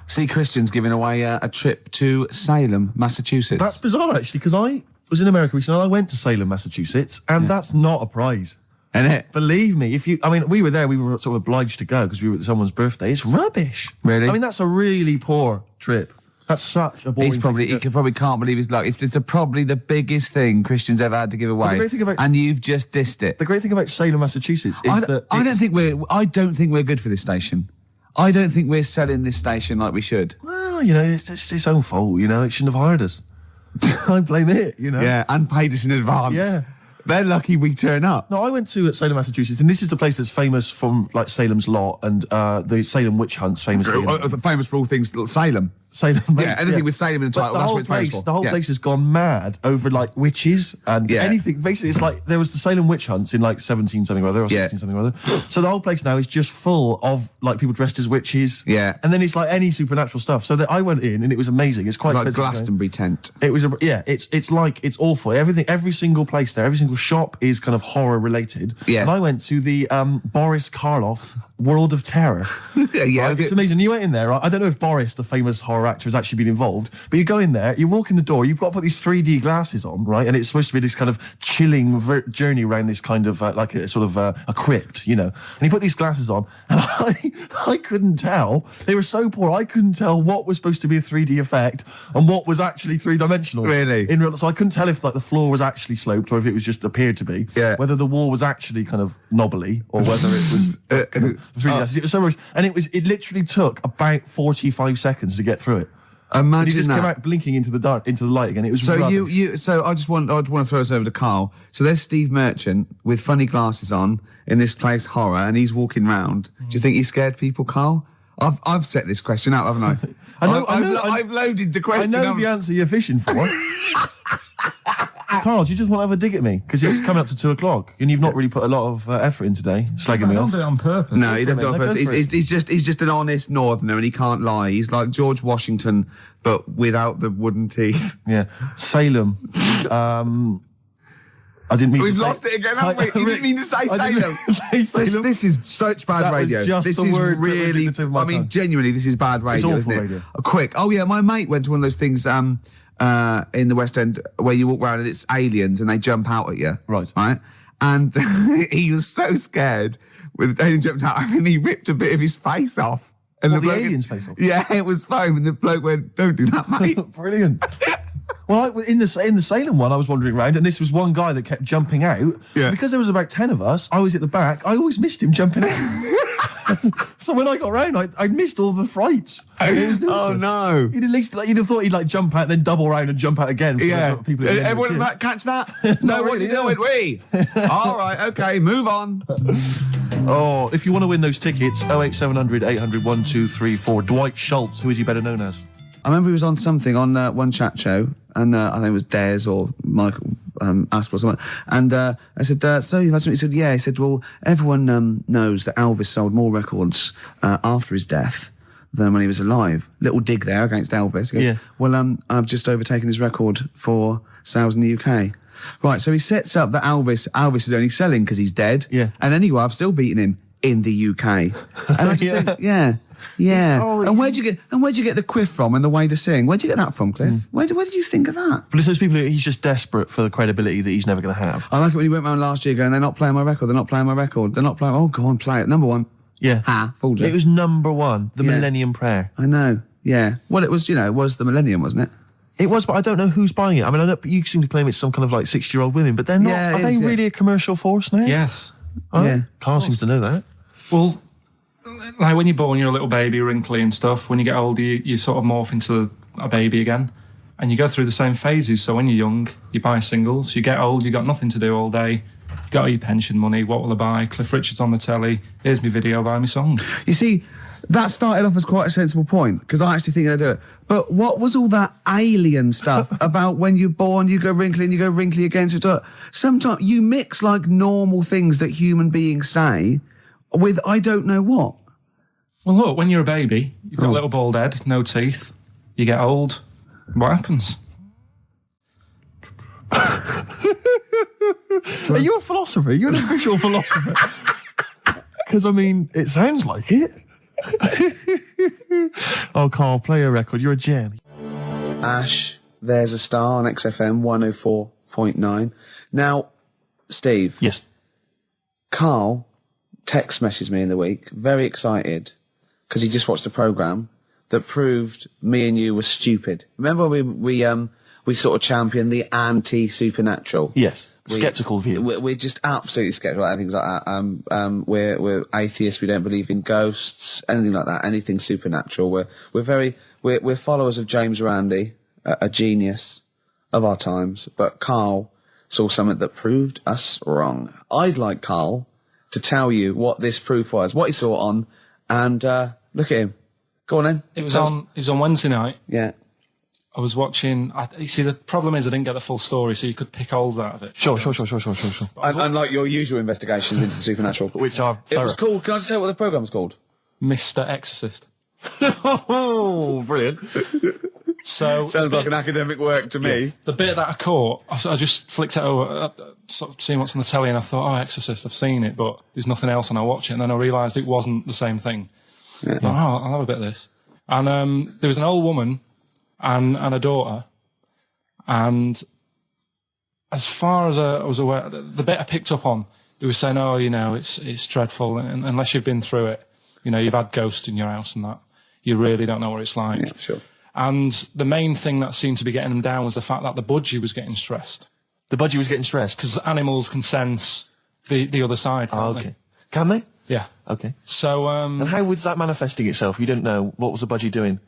see Christian's giving away a trip to Salem, Massachusetts. That's bizarre, actually, because I was in America recently and I went to Salem, Massachusetts, and that's not a prize. Isn't it? Believe me, we were there, we were sort of obliged to go because we were at someone's birthday. It's rubbish. Really? I mean, that's a really poor trip. That's such a boring He probably can't believe his luck. It's probably the biggest thing Christian's ever had to give away. The great thing about, and you've just dissed it. The great thing about Salem, Massachusetts is that I don't think we're good for this station. I don't think we're selling this station like we should. Well, it's its own fault, it shouldn't have hired us. I blame it, Yeah, and paid us in advance. Yeah. They're lucky we turn up. No, I went to Salem, Massachusetts, and this is the place that's famous from like Salem's Lot and the Salem witch hunts, famously. Famous for all things Salem. Salem, yeah, anything with Salem in the title. The whole place has gone mad over like witches and anything. Basically, it's like there was the Salem witch hunts in like 17 something or other or 16 something or other. So the whole place now is just full of like people dressed as witches. Yeah, and then it's like any supernatural stuff. So that I went in and it was amazing. It's quite like Glastonbury tent. It was it's awful. Every single place there, every single shop is kind of horror related. Yeah, and I went to the Boris Karloff World of Terror. It's amazing. You went in there, right? I don't know if Boris, the famous horror actor, has actually been involved, but you go in there, you walk in the door, you've got to put these 3D glasses on, right? And it's supposed to be this kind of chilling journey around this kind of like a sort of a crypt, And you put these glasses on, and I couldn't tell. They were so poor, I couldn't tell what was supposed to be a 3D effect and what was actually three-dimensional. Really? So I couldn't tell if like the floor was actually sloped or if it was just appeared to be. Yeah. Whether the wall was actually kind of knobbly or whether it was 3D glasses. It was so much, and it literally took about 45 seconds to get through it. Imagine and he just that. came out blinking into the light again. It was so rubbish. So I just want to throw us over to Carl. So there's Steve Merchant with funny glasses on in this place horror, and he's walking round. Do you think he scared people, Carl? I've set this question out, haven't I? I've loaded the question. I know the answer you're fishing for. Carl, do you just want to have a dig at me? Because it's coming up to 2:00 and you've not really put a lot of effort in today, slagging me off. I don't do it on purpose. No, he doesn't do it on purpose. He's just an honest northerner and he can't lie. He's like George Washington, but without the wooden teeth. Yeah. Salem. I didn't mean We've to say... lost it again, haven't we? You didn't mean to say Salem. This is such bad radio. Just this the is word really... I mean, genuinely, this is bad radio, it's awful isn't it? Radio. Quick. Oh, yeah, my mate went to one of those things... in the West End where you walk around and it's aliens and they jump out at you. Right. And he was so scared when the alien jumped out and he ripped a bit of his face off. And the alien's face off? Yeah, it was foam and the bloke went, don't do that, mate. Brilliant. Well, in the Salem one, I was wandering around and this was one guy that kept jumping out. Yeah. Because there was about 10 of us, I was at the back, I always missed him jumping out. So when I got round, I missed all the frights. Oh no! You'd have thought he'd like jump out, then double round and jump out again. Yeah. People everyone catch that? No, what are you doing? We. All right, okay, move on. Oh, if you want to win those tickets, 08700 800 1234. Dwight Schultz, who is he better known as? I remember he was on something on one chat show, and I think it was Des or Michael Asper or something. And I said, so you've had something? He said, yeah. He said, well, everyone knows that Elvis sold more records after his death than when he was alive. Little dig there against Elvis. He goes, yeah. Well, I've just overtaken his record for sales in the UK. Right, so he sets up that Elvis is only selling because he's dead. Yeah. And anyway, I've still beaten him in the UK. And I just think, yeah. And where'd you get the quiff from and the way to sing? Where'd you get that from, Cliff? Where did you think of that? But it's those people he's just desperate for the credibility that he's never going to have. I like it when he went round last year going, they're not playing my record. Oh, go on, play it. Number one. Yeah. Fooled you. It was number one, the Millennium Prayer. I know, yeah. Well, it was the Millennium, wasn't it? It was, but I don't know who's buying it. I mean, I know you seem to claim it's some kind of like 60-year-old women, but they're not. Are they really a commercial force now? Yes. Oh, yeah. Carl seems to know that. Well, like when you're born, you're a little baby, wrinkly and stuff. When you get older, you sort of morph into a baby again. And you go through the same phases. So when you're young, you buy singles. You get old, you got nothing to do all day. You got all your pension money. What will I buy? Cliff Richard's on the telly. Here's my video, buy me song. You see, that started off as quite a sensible point, because I actually think they do it. But what was all that alien stuff about when you're born, you go wrinkly and you go wrinkly again? Sometimes you mix like normal things that human beings say with I don't know what. Well, look, when you're a baby, you've got a little bald head, no teeth. You get old. What happens? Are you a philosopher? Are you an official philosopher? Because, I mean, it sounds like it. Oh, Carl, play a record. You're a gem. Ash, there's a star on XFM 104.9. Now, Steve. Yes. Carl text messaged me in the week, very excited, because he just watched a programme that proved me and you were stupid. Remember we sort of championed the anti-supernatural? Yes. Skeptical view. We're just absolutely skeptical about things like that. We're atheists. We don't believe in ghosts, anything like that, anything supernatural. We're followers of James Randi, a genius of our times. But Carl saw something that proved us wrong. I'd like Carl to tell you what this proof was, what he saw on, and look at him. Go on then. It was on Wednesday night. Yeah. I was watching. You see, the problem is I didn't get the full story, so you could pick holes out of it. Sure. Unlike your usual investigations into the supernatural. Which are It was called, can I just say what the programme was called? Mr. Exorcist. Oh, brilliant. So Sounds like an academic work to me. Yes. The bit that I caught, I just flicked it over, sort of seeing what's on the telly, and I thought, oh, Exorcist, I've seen it, but there's nothing else, and I watch it, and then I realised it wasn't the same thing. Yeah. Thought, oh, I'll have a bit of this. And there was an old woman and a daughter, and as far as I was aware, the bit I picked up on, they were saying, oh, it's dreadful, and unless you've been through it, you've had ghosts in your house and that, you really don't know what it's like. Yeah, sure. And the main thing that seemed to be getting them down was the fact that the budgie was getting stressed. The budgie was getting stressed? Because animals can sense the other side, can't okay. they? Can they? Yeah. Okay. So, and how was that manifesting itself? You didn't know. What was the budgie doing?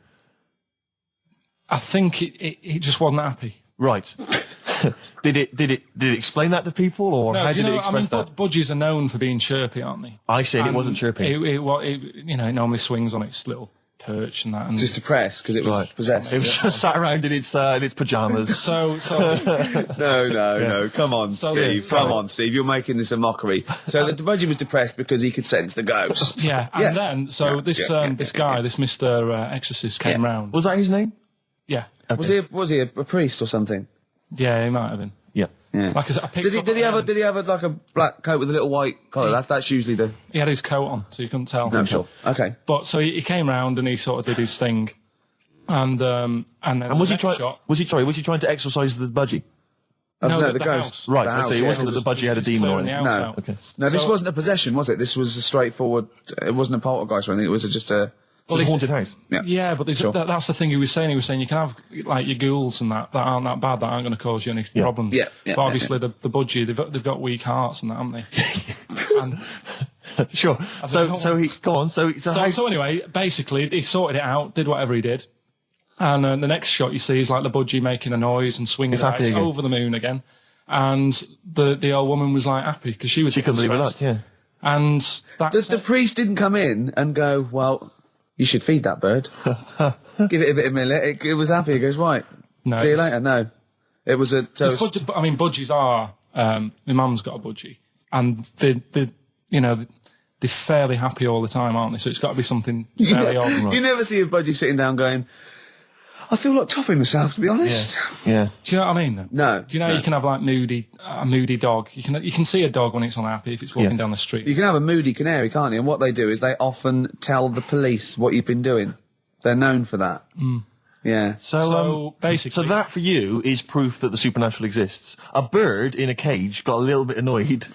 I think it just wasn't happy. Right. Did it explain that to people, or how did it express that? Budgies are known for being chirpy, aren't they? I said it wasn't chirping. It normally swings on its little perch and that. And just depressed because it was possessed. It was just sat around in its pajamas. So No. Come on, Steve. Come on, Steve. You're making this a mockery. So the budgie was depressed because he could sense the ghost. Yeah. And then this guy, this Mr. Exorcist, came round. Was that his name? Yeah. Okay. Was he a priest or something? Yeah, he might have been. Yeah. Like did he have like a black coat with a little white collar? That's usually the. He had his coat on, so you couldn't tell. No, sure. Okay. But so he came round and he sort of did his thing, and then was he trying to exorcise the budgie? No, the ghost. House. Right. I see. It wasn't that the budgie had a demon or anything. No. Okay. No, this wasn't a possession, was it? This was a straightforward. It wasn't a poltergeist or anything. It was just a. Well, it's a haunted house. Yeah, but that's the thing he was saying. He was saying you can have like your ghouls and that aren't that bad, that aren't going to cause you any problems. Yeah. But obviously the budgie, they've got weak hearts and that, haven't they? And, sure. So he go on. So anyway, basically he sorted it out, did whatever he did, and the next shot you see is like the budgie making a noise and swinging it over the moon again, and the old woman was like happy because she couldn't believe her luck. Yeah. And the priest didn't come in and go, well, you should feed that bird. Give it a bit of millet. It was happy. It goes, right. No, see you later. No. It was a toast. Budgies are, my mum's got a budgie, and they're fairly happy all the time, aren't they? So it's got to be something fairly odd. Right? You never see a budgie sitting down going, I feel like topping myself, to be honest. Yeah. Do you know what I mean, though? No. Do you know you can have, like, a moody dog? You can see a dog when it's unhappy if it's walking down the street. You can have a moody canary, can't you? And what they do is they often tell the police what you've been doing. They're known for that. Mm. Yeah. So basically... So that, for you, is proof that the supernatural exists. A bird in a cage got a little bit annoyed,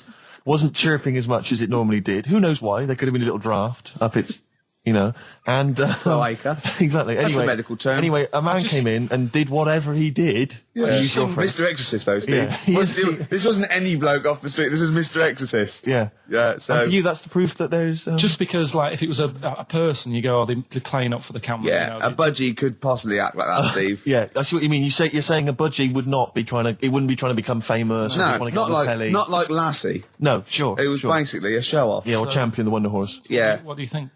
wasn't chirping as much as it normally did. Who knows why? There could have been a little draft up its... and... Cloaca. Exactly. That's a medical term. Anyway, a man came in and did whatever he did. Yeah. Mr. Exorcist, though, Steve. Yeah. This wasn't any bloke off the street. This was Mr. Exorcist. Yeah. Yeah, so... And for you, that's the proof that there's... Just because, like, if it was a person, you go, they're playing up for the camera. Yeah, a budgie could possibly act like that, Steve. Yeah, I see what you mean. You're saying a budgie wouldn't be trying to become famous. No, or not like telly. Not like Lassie. No, sure. It was basically a show-off. Yeah, or Champion the Wonder Horse. Yeah. What do you think?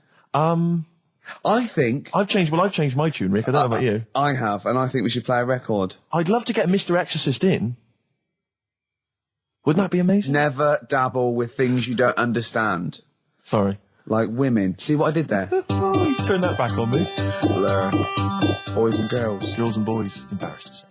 I think... I've changed my tune, Rick. I don't know about you. I have, and I think we should play a record. I'd love to get Mr. Exorcist in. Wouldn't that be amazing? Never dabble with things you don't understand. Sorry. Like women. See what I did there? Oh, he's turned that back on me. Blur. Boys and girls. Girls and boys. Embarrassed to say.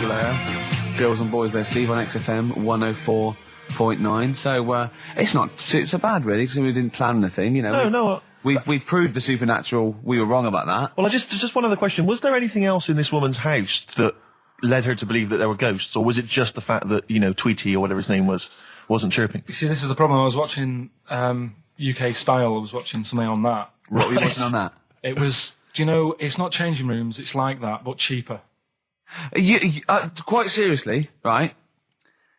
Blur. Girls and boys there. Steve on XFM 104.9. So, it's not so bad, really, because we didn't plan anything, No, We've proved the supernatural. We were wrong about that. Well, just one other question. Was there anything else in this woman's house that led her to believe that there were ghosts, or was it just the fact that, Tweety or whatever his name wasn't chirping? You see, this is the problem. I was watching UK Style. I was watching something on that. What were you watching on that? It was, it's not changing rooms. It's like that, but cheaper. Quite seriously, right?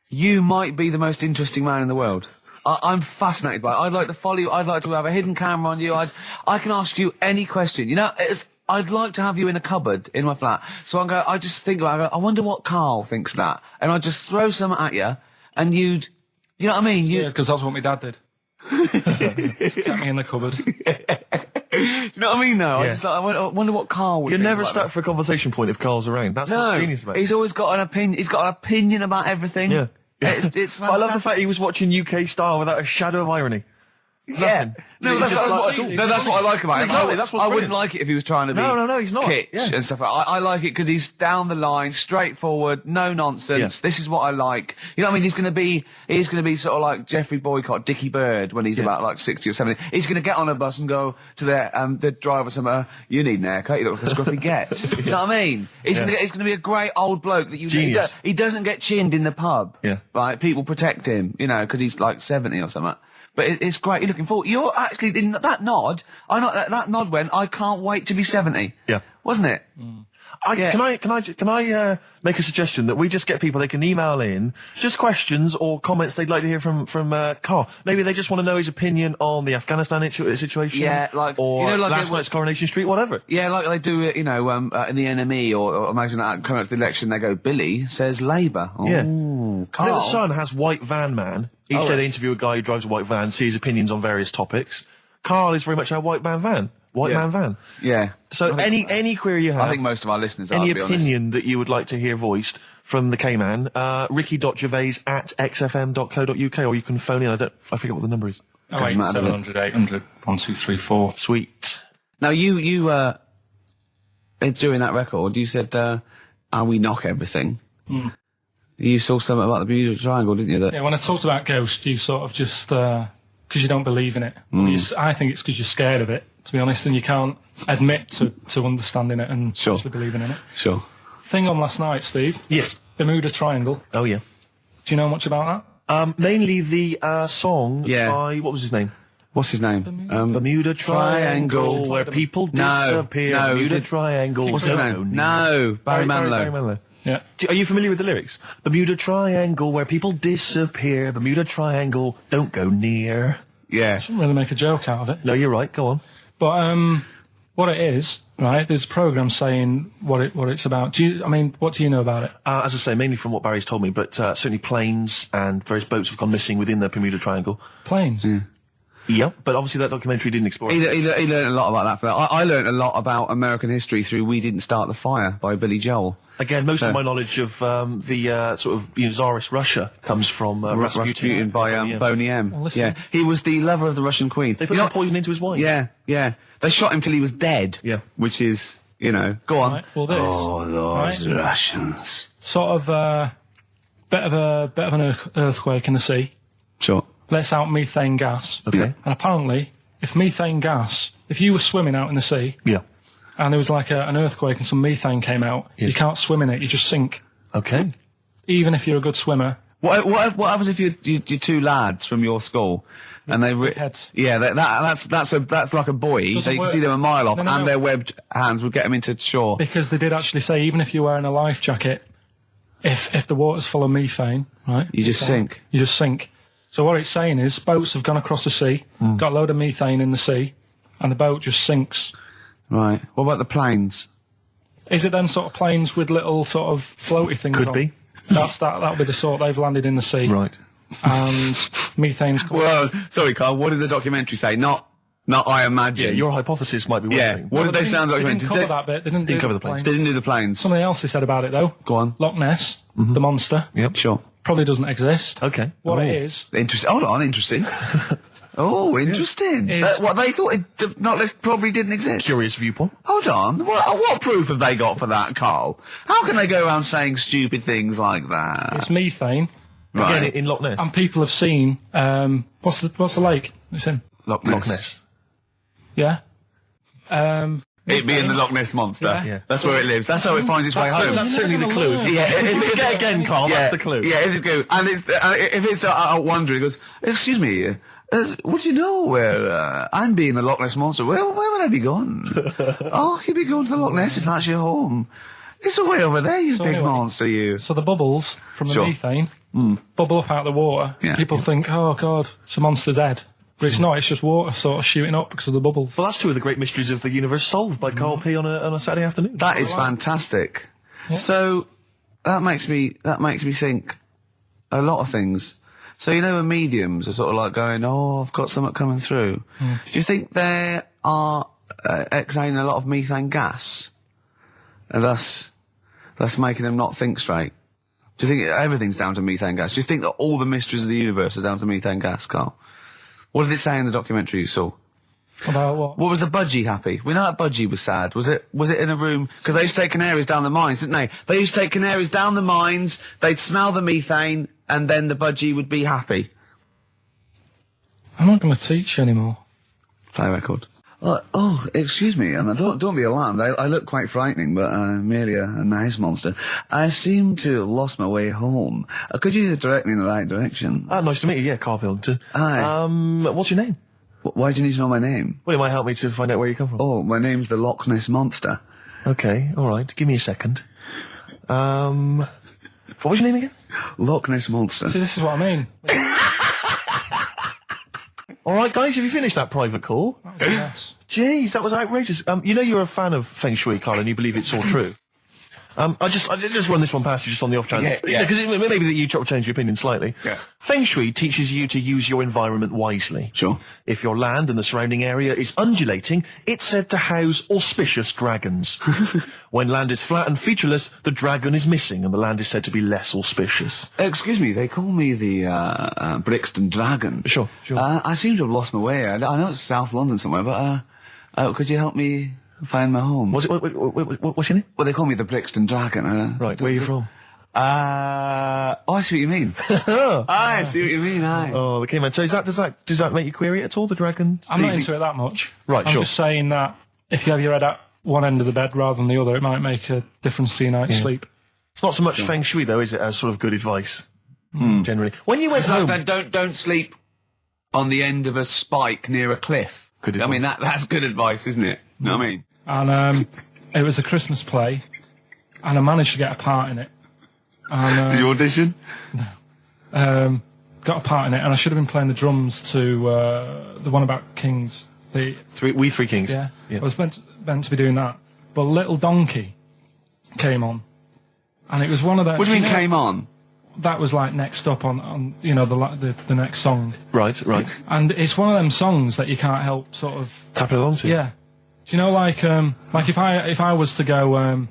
You might be the most interesting man in the world. I'm fascinated by it. I'd like to follow you. I'd like to have a hidden camera on you. I can ask you any question. I'd like to have you in a cupboard in my flat. So I just think about it. I wonder what Karl thinks of that. And I'd just throw something at you, and you know what I mean? Yeah, because that's what my dad did. Just kept me in the cupboard. You know what I mean, though? Yeah. I wonder what Karl would You're think never about stuck this. for a conversation point if Karl's around. That's what's genius about it. He's always got an opinion. He's got an opinion about everything. Yeah. It's I love the fact he was watching UK Style without a shadow of irony. Yeah. No, that's what I like about it. Exactly, that's what's I wouldn't brilliant. like it if he was trying to be No, he's not. kitsch Yeah. and stuff. I like it because he's down the line, straightforward, no nonsense. Yeah. This is what I like. You know what I mean? He's going to be sort of like Jeffrey Boycott, Dickie Bird when he's about like 60 or 70. He's going to get on a bus and go to the driver somewhere. You need an haircut. You look like a scruffy get. You know what I mean? He's going to be a great old bloke that Genius. he doesn't get chinned in the pub. Yeah. Right? People protect him, because he's like 70 or something. But it's great. You're looking forward. You're actually in that nod. That nod went. I can't wait to be 70. Yeah. Wasn't it? Can I make a suggestion that we just get people, they can email in just questions or comments they'd like to hear from Karl. Maybe they just want to know his opinion on the Afghanistan situation. Yeah, or last night's Coronation Street, whatever. Yeah, like they do it, in the NME or imagine that coming up to the election, they go, Billy says Labour. Oh, Yeah. Karl. I think the Sun has White Van Man. Each day they interview a guy who drives a white van, see his opinions on various topics. Karl is very much our white man van. Man van. Yeah. So any query you have, I think most of our listeners are, any to be honest. opinion that you would like to hear voiced from the K-Man, ricky.gervais@xfm.co.uk, or you can phone in. I forget what the number is. 700 800 1234. Sweet. Now you during that record, you said, we knock everything. You saw something about the Bermuda Triangle, didn't you? Yeah, when I talked about ghosts, you sort of just, because you don't believe in it. I think it's because you're scared of it, to be honest, and you can't admit to understanding it and actually believing in it. Sure. Thing on last night, Steve. Yes. Bermuda Triangle. Oh, yeah. Do you know much about that? Mainly the song by, what was his name? What's his name? Bermuda Triangle, where people disappear. No, Bermuda Triangle. What's his name? No, Barry Manilow. Yeah. Are you familiar with the lyrics? Bermuda Triangle, where people disappear. Bermuda Triangle, don't go near. Yeah. Shouldn't really make a joke out of it. No, you're right. Go on. But what it is, right? There's a program saying what it's about. What do you know about it? As I say, mainly from what Barry's told me, but certainly planes and various boats have gone missing within the Bermuda Triangle. Planes. Yep, but obviously that documentary didn't explore it. He learned a lot about that. For that. I learned a lot about American history through "We Didn't Start the Fire" by Billy Joel. Again, most of my knowledge of the sort of Tsarist Russia comes from Rasputin by Boney M. Well, listen. Yeah, he was the lover of the Russian queen. They put some poison into his wine. Yeah. They shot him till he was dead. Yeah, which is go on. Right, well, this. Oh, those Russians. Sort of bit of an earthquake in the sea. Sure. Lets out methane gas. Okay. And apparently, if you were swimming out in the sea, and there was like an earthquake and some methane came out, you can't swim in it, you just sink. Okay. Even if you're a good swimmer. What happens if you're two lads from your school and they heads? Yeah, that's like a buoy. So you can see them a mile off, and their webbed hands would get them into shore. Because they did actually say even if you're wearing a life jacket, if the water's full of methane, right, you just sink. You just sink. So what it's saying is boats have gone across the sea, got a load of methane in the sea, and the boat just sinks. Right. What about the planes? Is it then sort of planes with little sort of floaty things Could on? be. That'll be the sort they've landed in the sea. Right. And methane's... Well, sorry, Karl, what did the documentary say? Not I imagine. Yeah, your hypothesis might be one thing. What did they sound like? They didn't cover that bit. They didn't cover the planes. They didn't do the planes. Something else they said about it, though. Go on. Loch Ness, the monster. Yep. Sure. Probably doesn't exist. Okay. What it is... Interesting. Hold on, interesting. Oh, interesting. What they thought Loch Ness probably didn't exist. Curious viewpoint. Hold on. What proof have they got for that, Karl? How can they go around saying stupid things like that? It's methane. Right. Again, in Loch Ness. And people have seen... what's the lake it's in? Loch Ness. Yeah. It being the Loch Ness Monster. Yeah. That's where it lives. That's how it finds its way home. That's certainly the clue. Yeah, if you again, Carl, that's the clue. Yeah, if it go, and it's if it's out wandering, it goes, excuse me, would you know where I'm being the Loch Ness Monster? Where would I be going? Oh, you'd be going to the Loch Ness if that's your home. It's way over there, you big monster, you. So the bubbles from the methane bubble up out of the water. Yeah. People think, oh, God, it's a monster's head. But it's not, it's just water sort of shooting up because of the bubbles. Well, that's two of the great mysteries of the universe solved by Karl P on a Saturday afternoon. That is fantastic. Yeah. So that makes me think a lot of things. So you know when mediums are sort of like going, oh, I've got something coming through. Do you think they are exhaling a lot of methane gas? And thus making them not think straight? Do you think everything's down to methane gas? Do you think that all the mysteries of the universe are down to methane gas, Carl? What did it say in the documentary you saw? About what? What was the budgie happy? We know that budgie was sad. Was it in a room? Because they used to take canaries down the mines, didn't they? They used to take canaries down the mines, they'd smell the methane, and then the budgie would be happy. I'm not going to teach you anymore. Play a record. Excuse me, and don't be alarmed. I look quite frightening, but I'm merely a nice monster. I seem to have lost my way home. Could you direct me in the right direction? Nice to meet you, yeah, Karl Pilkington. Hi. What's your name? Why do you need to know my name? Well, it might help me to find out where you come from. Oh, my name's the Loch Ness Monster. Okay, alright, give me a second. What was your name again? Loch Ness Monster. See, this is what I mean. Alright, guys, have you finished that private call? Yes. Jeez, that was outrageous. You know you're a fan of Feng Shui, Carl, and you believe it's all true. I just run this one past you just on the off chance. Yeah. Because maybe that you change your opinion slightly. Yeah. Feng Shui teaches you to use your environment wisely. Sure. If your land and the surrounding area is undulating, it's said to house auspicious dragons. When land is flat and featureless, the dragon is missing and the land is said to be less auspicious. Excuse me, they call me the Brixton Dragon. Sure. I seem to have lost my way. I know it's South London somewhere, but could you help me find my home? What's your name? Well, they call me the Brixton Dragon. Right, where are you from? I see what you mean. I see what you mean, aye. Oh, okay, man. So does that make you query it at all, the dragon? I'm not into it that much. Right, I'm sure. just saying that if you have your head at one end of the bed rather than the other, it might make a difference to your night's sleep. It's not so much Feng Shui, though, is it, as sort of good advice, generally? When you went home... Don't sleep on the end of a spike near a cliff. Good advice. I mean, that's good advice, isn't it? You know what I mean? And it was a Christmas play, and I managed to get a part in it. And, Did you audition? got a part in it, and I should have been playing the drums to the one about Kings. We Three Kings. Yeah. I was meant to be doing that, but Little Donkey came on, and it was one of those. What do you mean came on? That was like next up on the next song. Right. And it's one of them songs that you can't help sort of tapping along to. Yeah. Do you know, like if I was to go,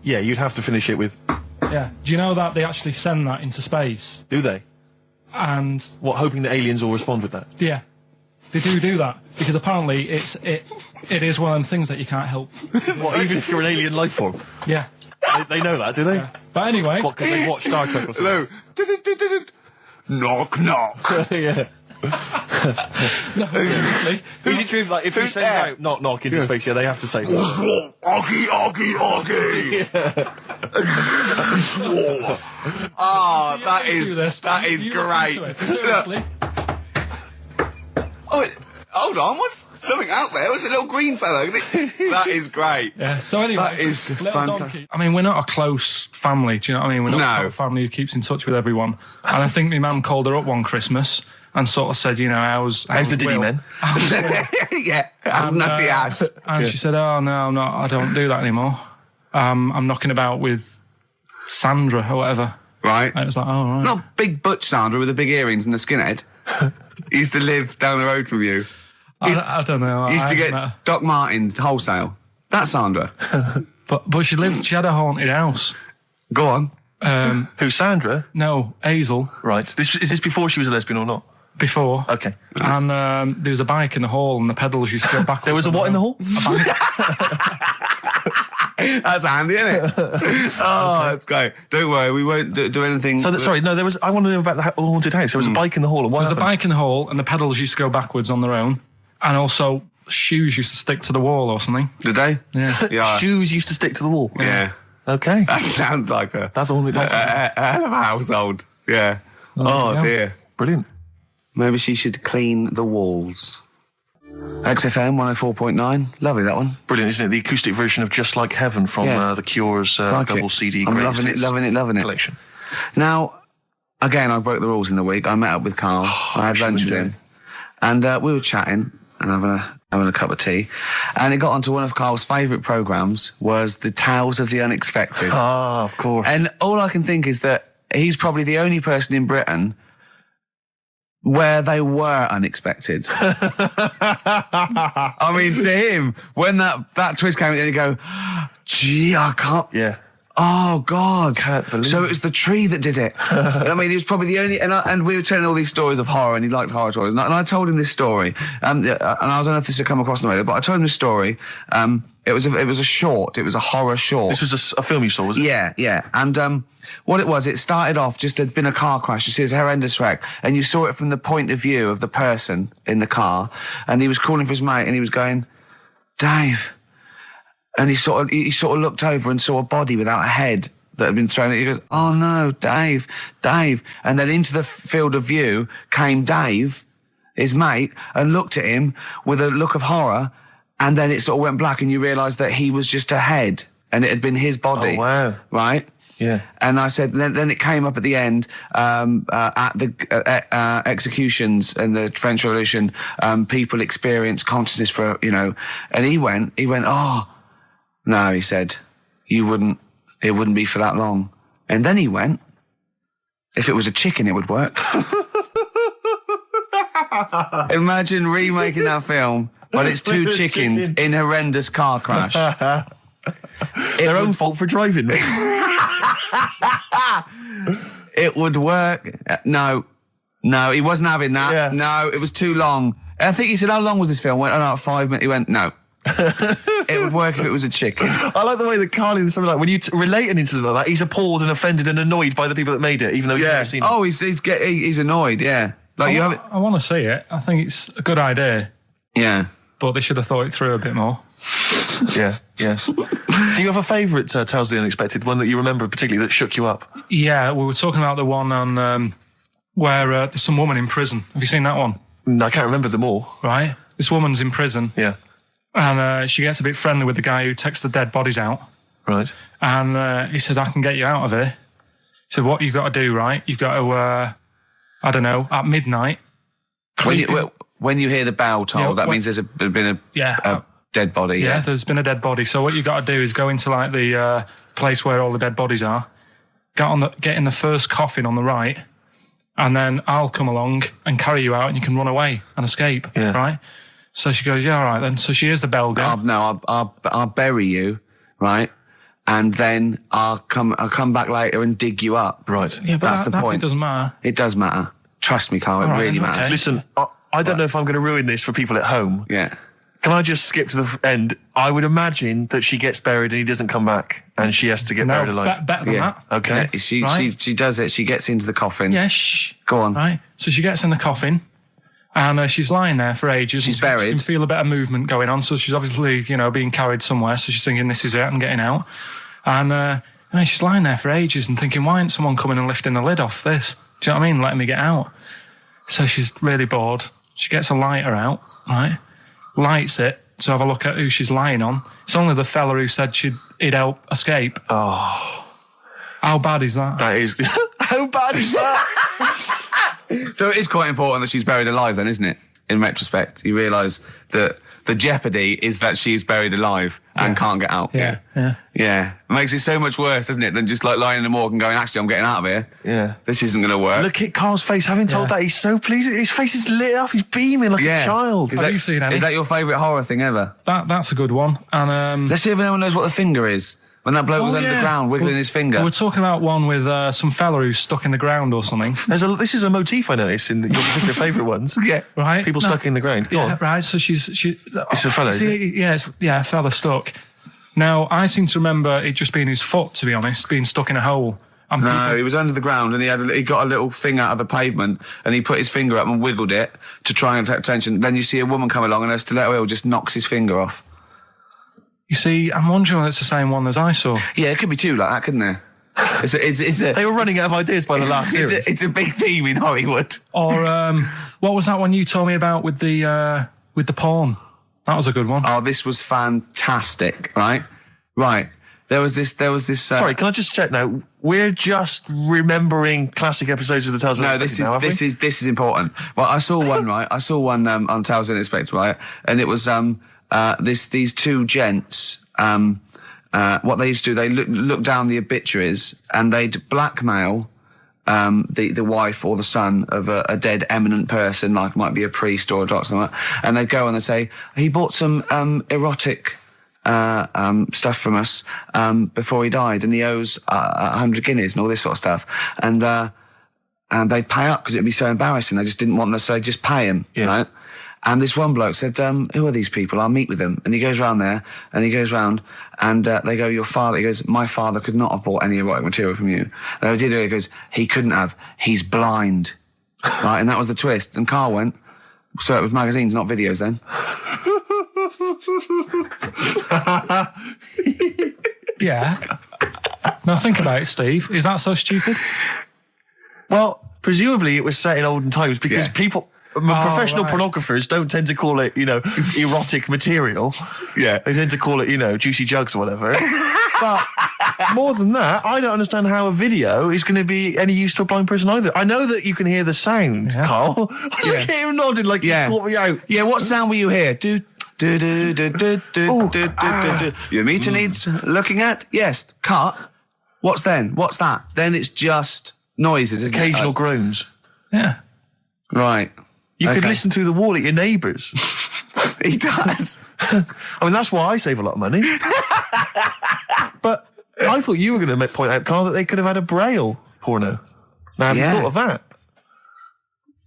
yeah, you'd have to finish it with. Yeah. Do you know that they actually send that into space? Do they? And what, hoping that aliens will respond with that? Yeah, they do that because apparently it is one of them things that you can't help. What, even if you're an alien life form? Yeah. They know that, do they? Yeah. But anyway, what, because they watch Star Trek or something? Hello. Knock knock. Yeah. No, seriously. Is it true, like, if you send out knock knock into space, they have to say what's wrong? Oggy. That is great. Seriously. Hold on, what's something out there? What's a little green fellow? That is great. Yeah, so anyway, that is Little Donkey. I mean, we're not a close family, do you know what I mean? We're not a sort of family who keeps in touch with everyone. And I think my mum called her up one Christmas and sort of said, you know, how's the Diddy men? Yeah, how's Nutty Ash? And she said, oh, no, I don't do that anymore. I'm knocking about with Sandra or whatever. Right. And it was like, oh, right. Not big butch Sandra with the big earrings and the skinhead. He used to live down the road from you. I don't know. Used to get Doc Martens wholesale. That's Sandra. But she had a haunted house. Go on. Who, Sandra? No, Hazel. Right. Is this before she was a lesbian or not? Before. Okay. And there was a bike in the hall and the pedals used to go back. There was a what in the hall? A bike. That's handy, isn't it? Oh, that's great. Don't worry, we won't do anything. So, I want to know about the haunted house. There was a bike in the hall. There was a bike in the hall, and the pedals used to go backwards on their own. And also, shoes used to stick to the wall or something. Did they? Yeah. Shoes used to stick to the wall. Yeah. Okay. That sounds like that's all. A hell of a household. Yeah. Oh dear. Brilliant. Maybe she should clean the walls. XFM 104.9. Lovely, that one. Brilliant, isn't it? The acoustic version of Just Like Heaven from The Cure's double CD I'm greatest loving it. collection. Now, again, I broke the rules in the week. I met up with Karl. I had lunch with him. And we were chatting and having a cup of tea. And it got onto one of Karl's favourite programmes was the Tales of the Unexpected. Ah, of course. And all I can think is that he's probably the only person in Britain where they were unexpected. I mean, to him, when that twist came in, you go, gee, I can't... Yeah. Oh, God. Can't believe So it was the tree that did it. I mean, he was probably the only... And we were telling all these stories of horror, and he liked horror stories. And I told him this story. And I don't know if this had come across on the radio, but I told him this story. It was a short. It was a horror short. This was a film you saw, was it? Yeah. And what it was, it started off, just had been a car crash. You see, it's a horrendous wreck. And you saw it from the point of view of the person in the car. And he was calling for his mate, and he was going, Dave... And he sort of looked over and saw a body without a head that had been thrown at. He goes, oh no, Dave. And then into the field of view came Dave, his mate, and looked at him with a look of horror. And then it sort of went black, and you realised that he was just a head, and it had been his body. Oh wow! Right? Yeah. And I said, then it came up at the end at the executions and the French Revolution. People experience consciousness for and he went, oh. No, he said, it wouldn't be for that long. And then he went, if it was a chicken, it would work. Imagine remaking that film, but it's two chickens in horrendous car crash. Their own fault for driving. It would work. No, he wasn't having that. Yeah. No, it was too long. I think he said, how long was this film? I went, about 5 minutes. He went, no. It would work if it was a chicken. I like the way that Carl in something like when you relate an incident like that, he's appalled and offended and annoyed by the people that made it, even though he's never seen it. Oh, he's annoyed. Yeah, like I want to see it. I think it's a good idea. Yeah, but they should have thought it through a bit more. Yeah. Do you have a favourite Tales of the Unexpected, one that you remember particularly that shook you up? Yeah, we were talking about the one on where there's some woman in prison. Have you seen that one? No, I can't remember them all. Right, this woman's in prison. Yeah. And she gets a bit friendly with the guy who takes the dead bodies out. Right. And he said, I can get you out of here. He said, what you've got to do, right? You've got to, at midnight. When you hear the bell toll, that means there's been a dead body. Yeah, there's been a dead body. So what you've got to do is go into like the place where all the dead bodies are, get in the first coffin on the right, and then I'll come along and carry you out and you can run away and escape, right? So she goes, yeah, all right then. So she hears the bell go. I'll bury you, right? And then I'll come back later and dig you up. Right. Yeah, but that's the point. It doesn't matter. It does matter. Trust me, Karl, it really matters. Okay. Listen, I don't know if I'm going to ruin this for people at home. Yeah. Can I just skip to the end? I would imagine that she gets buried and he doesn't come back and she has to get buried alive. Better than that. Okay. Yeah, she does it. She gets into the coffin. Yeah, shh. Go on. Right. So she gets in the coffin. And she's lying there for ages. She's buried. She can feel a bit of movement going on. So she's obviously, being carried somewhere. So she's thinking, this is it, I'm getting out. And she's lying there for ages and thinking, why isn't someone coming and lifting the lid off this? Do you know what I mean? Letting me get out. So she's really bored. She gets a lighter out, right? Lights it to have a look at who she's lying on. It's only the fella who said he'd help escape. Oh. How bad is that? That is... How bad is that? So it is quite important that she's buried alive then, isn't it? In retrospect, you realise that the jeopardy is that she's buried alive and can't get out. Yeah. It makes it so much worse, doesn't it, than just like lying in the morgue and going, actually, I'm getting out of here. Yeah. This isn't going to work. Look at Carl's face. Having told that, he's so pleased. His face is lit up. He's beaming like a child. Have you seen any? Is that your favourite horror thing ever? That's a good one. And let's see if anyone knows what the finger is. When that bloke was under the ground wiggling his finger. We're talking about one with some fella who's stuck in the ground or something. This is a motif I noticed in your particular favourite ones. Yeah. Right. People stuck in the ground. Go on. Right. So it's a fella, is it? a fella stuck. Now, I seem to remember it just being his foot, to be honest, being stuck in a hole. And no, he was under the ground and he got a little thing out of the pavement and he put his finger up and wiggled it to try and attract attention. Then you see a woman come along and her stiletto heel just knocks his finger off. You see, I'm wondering whether it's the same one as I saw. Yeah, it could be two like that, couldn't there? They were running out of ideas by the last series. It's a big theme in Hollywood. Or what was that one you told me about with the porn? That was a good one. Oh, this was fantastic, right? Right. There was this. Sorry, can I just check now? We're just remembering classic episodes of the Tales. No, this is important. Well, I saw one right. I saw one on Tales Unexpected, right? And it was these two gents. What they used to do, they look down the obituaries and they'd blackmail the wife or the son of a dead eminent person, like might be a priest or a doctor, like that, and they'd go and they'd say he bought some erotic stuff from us before he died, and he owes 100 guineas and all this sort of stuff, and they'd pay up because it'd be so embarrassing. They just didn't want them, so they'd just pay him, right? And this one bloke said, who are these people? I'll meet with them. And he goes round there, and he goes round, and they go, your father, he goes, my father could not have bought any erotic material from you. They did it, he goes, he couldn't have, he's blind. Right, and that was the twist. And Karl went, so it was magazines, not videos then. Yeah. Now think about it, Steve. Is that so stupid? Well, presumably it was set in olden times because people... professional pornographers don't tend to call it, erotic material. Yeah. They tend to call it, juicy jugs or whatever. But more than that, I don't understand how a video is going to be any use to a blind person either. I know that you can hear the sound, Karl. Look at him nodding like he's caught me out. Yeah, what sound were you hear? Do. Your meter needs looking at? Yes. Cut. What's then? What's that? Then it's just noises, isn't it? Occasional groans. Yeah. Right. You could listen through the wall at your neighbours. He does. I mean, that's why I save a lot of money. But I thought you were going to point out, Karl, that they could have had a Braille porno. Now, have you thought of that?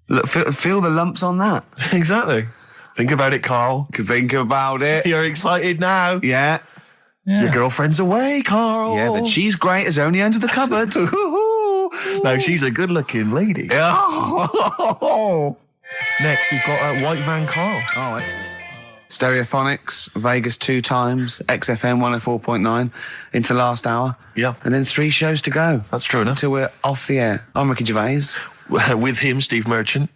Look, feel the lumps on that. Exactly. Think about it, Karl. Think about it. You're excited now. Yeah. Your girlfriend's away, Karl. Yeah, but she's great as only under the cupboard. No, she's a good-looking lady. Oh. Next, we've got White Van Karl. Oh, excellent. Stereophonics, Vegas 2 times, XFM 104.9 into the last hour. Yeah. And then 3 shows to go. That's true enough. Until we're off the air. I'm Ricky Gervais. With him, Steve Merchant.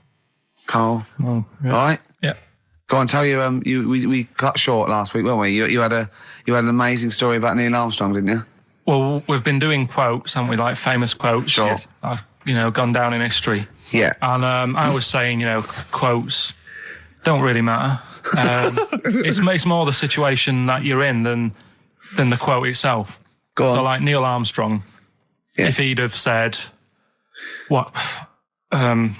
Karl. Oh, yeah. All right? Yeah. Go on, tell you, we cut short last week, weren't we? You had an amazing story about Neil Armstrong, didn't you? Well, we've been doing quotes, haven't we? Like famous quotes. Sure. Yes. I've, gone down in history. Yeah. And I was saying, quotes don't really matter. It's more the situation that you're in than the quote itself. Go on. So like Neil Armstrong, if he'd have said, tie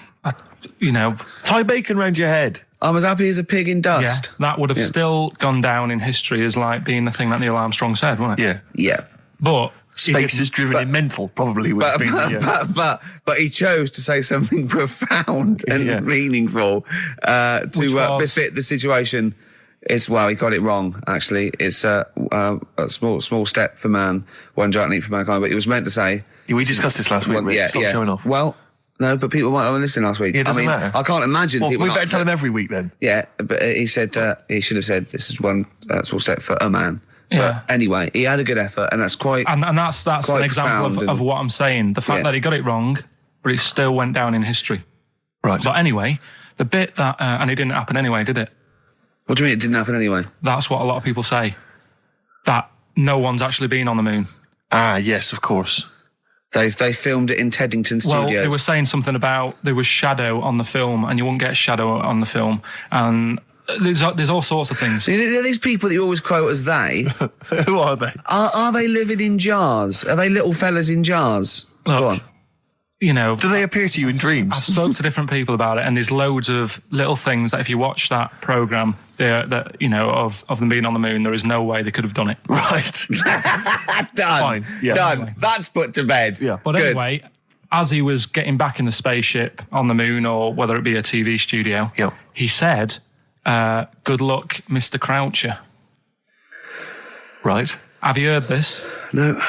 bacon round your head. I'm as happy as a pig in dust. Yeah, that would have still gone down in history as like being the thing that Neil Armstrong said, wouldn't it? Yeah. Yeah. But space is driven in mental, probably would have been. But he chose to say something profound and meaningful to befit the situation. He got it wrong. Actually, it's a small step for man, one giant leap for mankind. But he was meant to say. We discussed this last week. Stop showing off. Well. No, but people might have listened last week. Yeah, it doesn't matter. I can't imagine. Well, we better tell them every week then. Yeah, but he said he should have said this is one small step for a man. Yeah. But anyway, he had a good effort, and that's quite. And that's an example of what I'm saying. The fact that he got it wrong, but it still went down in history. Right. But anyway, the bit that and it didn't happen anyway, did it? What do you mean it didn't happen anyway? That's what a lot of people say. That no one's actually been on the moon. Ah, yes, of course. They filmed it in Teddington Studios. Well, they were saying something about there was shadow on the film, and you wouldn't get shadow on the film, and there's all sorts of things. These people that you always quote as they. Who are they? Are they living in jars? Are they little fellas in jars? Look, go on. Do they appear to you in dreams? I've spoken to different people about it, and there's loads of little things that if you watch that programme, of them being on the moon, there is no way they could have done it. Right. Done. Fine. Yeah. Done. Anyway. That's put to bed. Yeah. But anyway, as he was getting back in the spaceship on the moon, or whether it be a TV studio, he said, "Good luck, Mr. Croucher." Right. Have you heard this? No.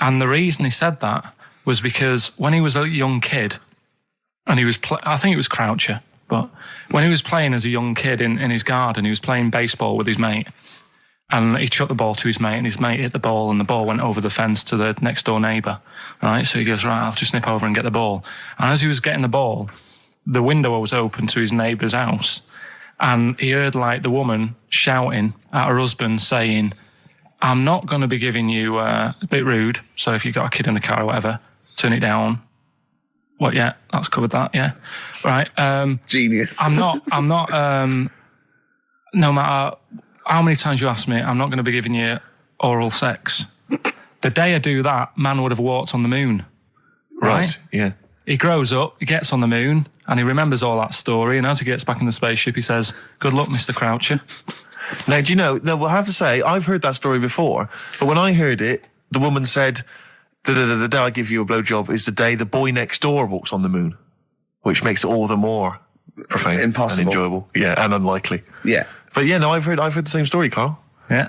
And the reason he said that was because when he was a young kid, and he was, I think it was Croucher, but when he was playing as a young kid in his garden, he was playing baseball with his mate, and he chucked the ball to his mate, and his mate hit the ball, and the ball went over the fence to the next door neighbour. Right, so he goes, right, I'll just nip over and get the ball. And as he was getting the ball, the window was open to his neighbour's house, and he heard like the woman shouting at her husband saying, I'm not going to be giving you a bit rude, so if you've got a kid in the car or whatever, turn it down. What, yeah, that's covered that, yeah. Right. Genius. I'm not, no matter how many times you ask me, I'm not going to be giving you oral sex. The day I do that, man would have walked on the moon. Right? Yeah. He grows up, he gets on the moon, and he remembers all that story, and as he gets back in the spaceship, he says, good luck, Mr. Croucher. Now, do you know, I have to say, I've heard that story before, but when I heard it, the woman said, the day I give you a blowjob is the day the boy next door walks on the moon, which makes it all the more profane impossible and enjoyable. Yeah, and unlikely. Yeah. But yeah, no, I've heard the same story, Carl. Yeah.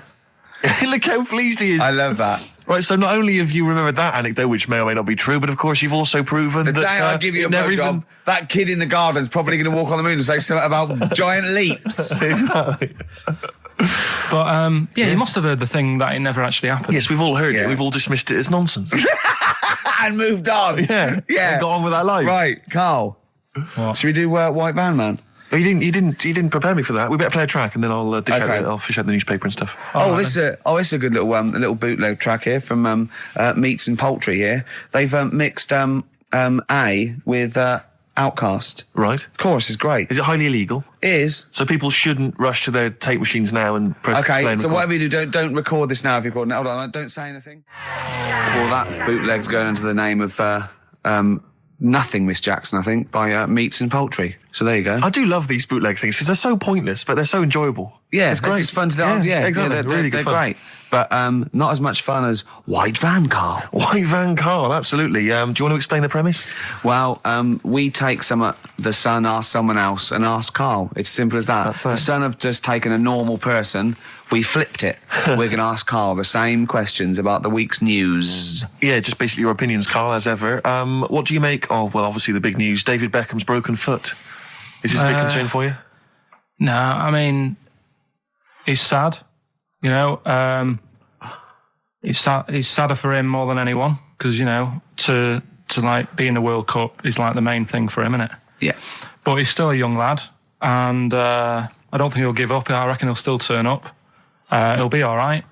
Look how pleased he is. I love that. Right, so not only have you remembered that anecdote, which may or may not be true, but of course you've also proven The that... day I give you a blowjob, that kid in the garden's probably going to walk on the moon and say something about giant leaps. Exactly. But, you must have heard the thing that it never actually happened. Yes, we've all heard Yeah. it. We've all dismissed it as nonsense. And moved on. Yeah. Yeah. And got on with our life. Right, Carl. What? Should we do White Van Man? Oh, you didn't prepare me for that. We better play a track and then I'll I'll fish out the newspaper and stuff. This is a good little bootleg track here from Meats and Poultry here. They've mixed A with Outcast. Right. Chorus is great. Is it highly illegal? It is. So people shouldn't rush to their tape machines now and press play Okay, and so record. whatever you do, don't record this now if you're recording it. Hold on, don't say anything. Well, that bootleg's going under the name of Nothing Miss Jackson, I think, by Meats and Poultry. So there you go. I do love these bootleg things because they're so pointless, but they're so enjoyable. Yeah, it's great. It's fun to do. Yeah, exactly. They're really good they're fun. great. But not as much fun as White Van, Carl. White Van Carl, absolutely. Do you want to explain the premise? Well, we take the Sun asks someone else and asks Carl. It's simple as that. That's it. The Sun have just taken a normal person. We flipped it. We're going to ask Carl the same questions about the week's news. Yeah, just basically your opinions, Carl, as ever. What do you make of, well, obviously the big news, David Beckham's broken foot? Is this a big concern for you? No, I mean, he's sad. You know, it's sadder for him more than anyone because, you know, to like be in the World Cup is like the main thing for him, isn't it? Yeah. But he's still a young lad, and I don't think he'll give up. I reckon he'll still turn up. He'll be all right.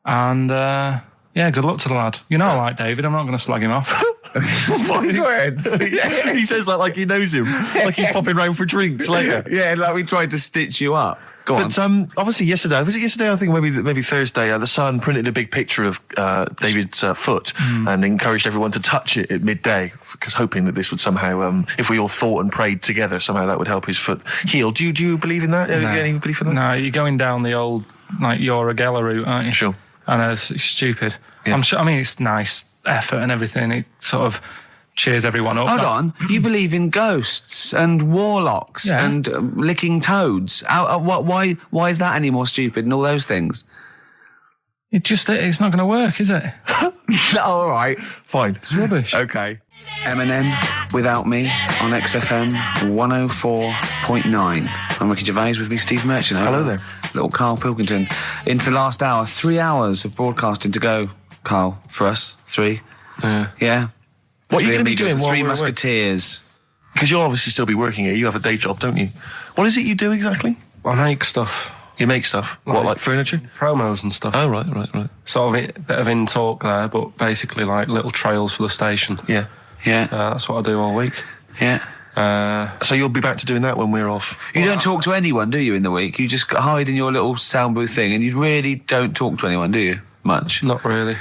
And, yeah, good luck to the lad. You know I like David. I'm not going to slag him off. Wise words. Yeah, he says that like he knows him, like he's popping round for drinks later. Yeah, like we tried to stitch you up. Go on. But obviously yesterday, was it yesterday? I think maybe Thursday. The Sun printed a big picture of David's foot and encouraged everyone to touch it at midday, because hoping that this would somehow, if we all thought and prayed together, somehow that would help his foot heal. Do you believe in that? No. Any belief in that? No, you're going down the old like Yora Geller route, aren't you? Sure. And it's stupid. Yeah. I'm sure. I mean, it's nice effort and everything. It sort of cheers everyone up. Hold on. You believe in ghosts and warlocks Yeah. and licking toads. Why is that any more stupid and all those things? It's not going to work, is it? All right. Fine. It's rubbish. Okay. Eminem, Without Me, on XFM 104.9. I'm Ricky Gervais, with me Steve Merchant. Hello there. Little Karl Pilkington. Into the last hour, 3 hours of broadcasting to go, Karl, for us. 3. Yeah. What are you Three going to be amigos, doing the while Three we're away? Musketeers. Because you'll obviously still be working here. You have a day job, don't you? What is it you do exactly? I make stuff, You make stuff. What, like furniture? promos and stuff. Oh, right. Sort of a bit of in talk there, but basically like little trails for the station. Yeah. Yeah. That's what I do all week. Yeah. So you'll be back to doing that when we're off? You don't talk to anyone, do you, in the week? You just hide in your little sound booth thing and you really don't talk to anyone, do you? Much? Not really.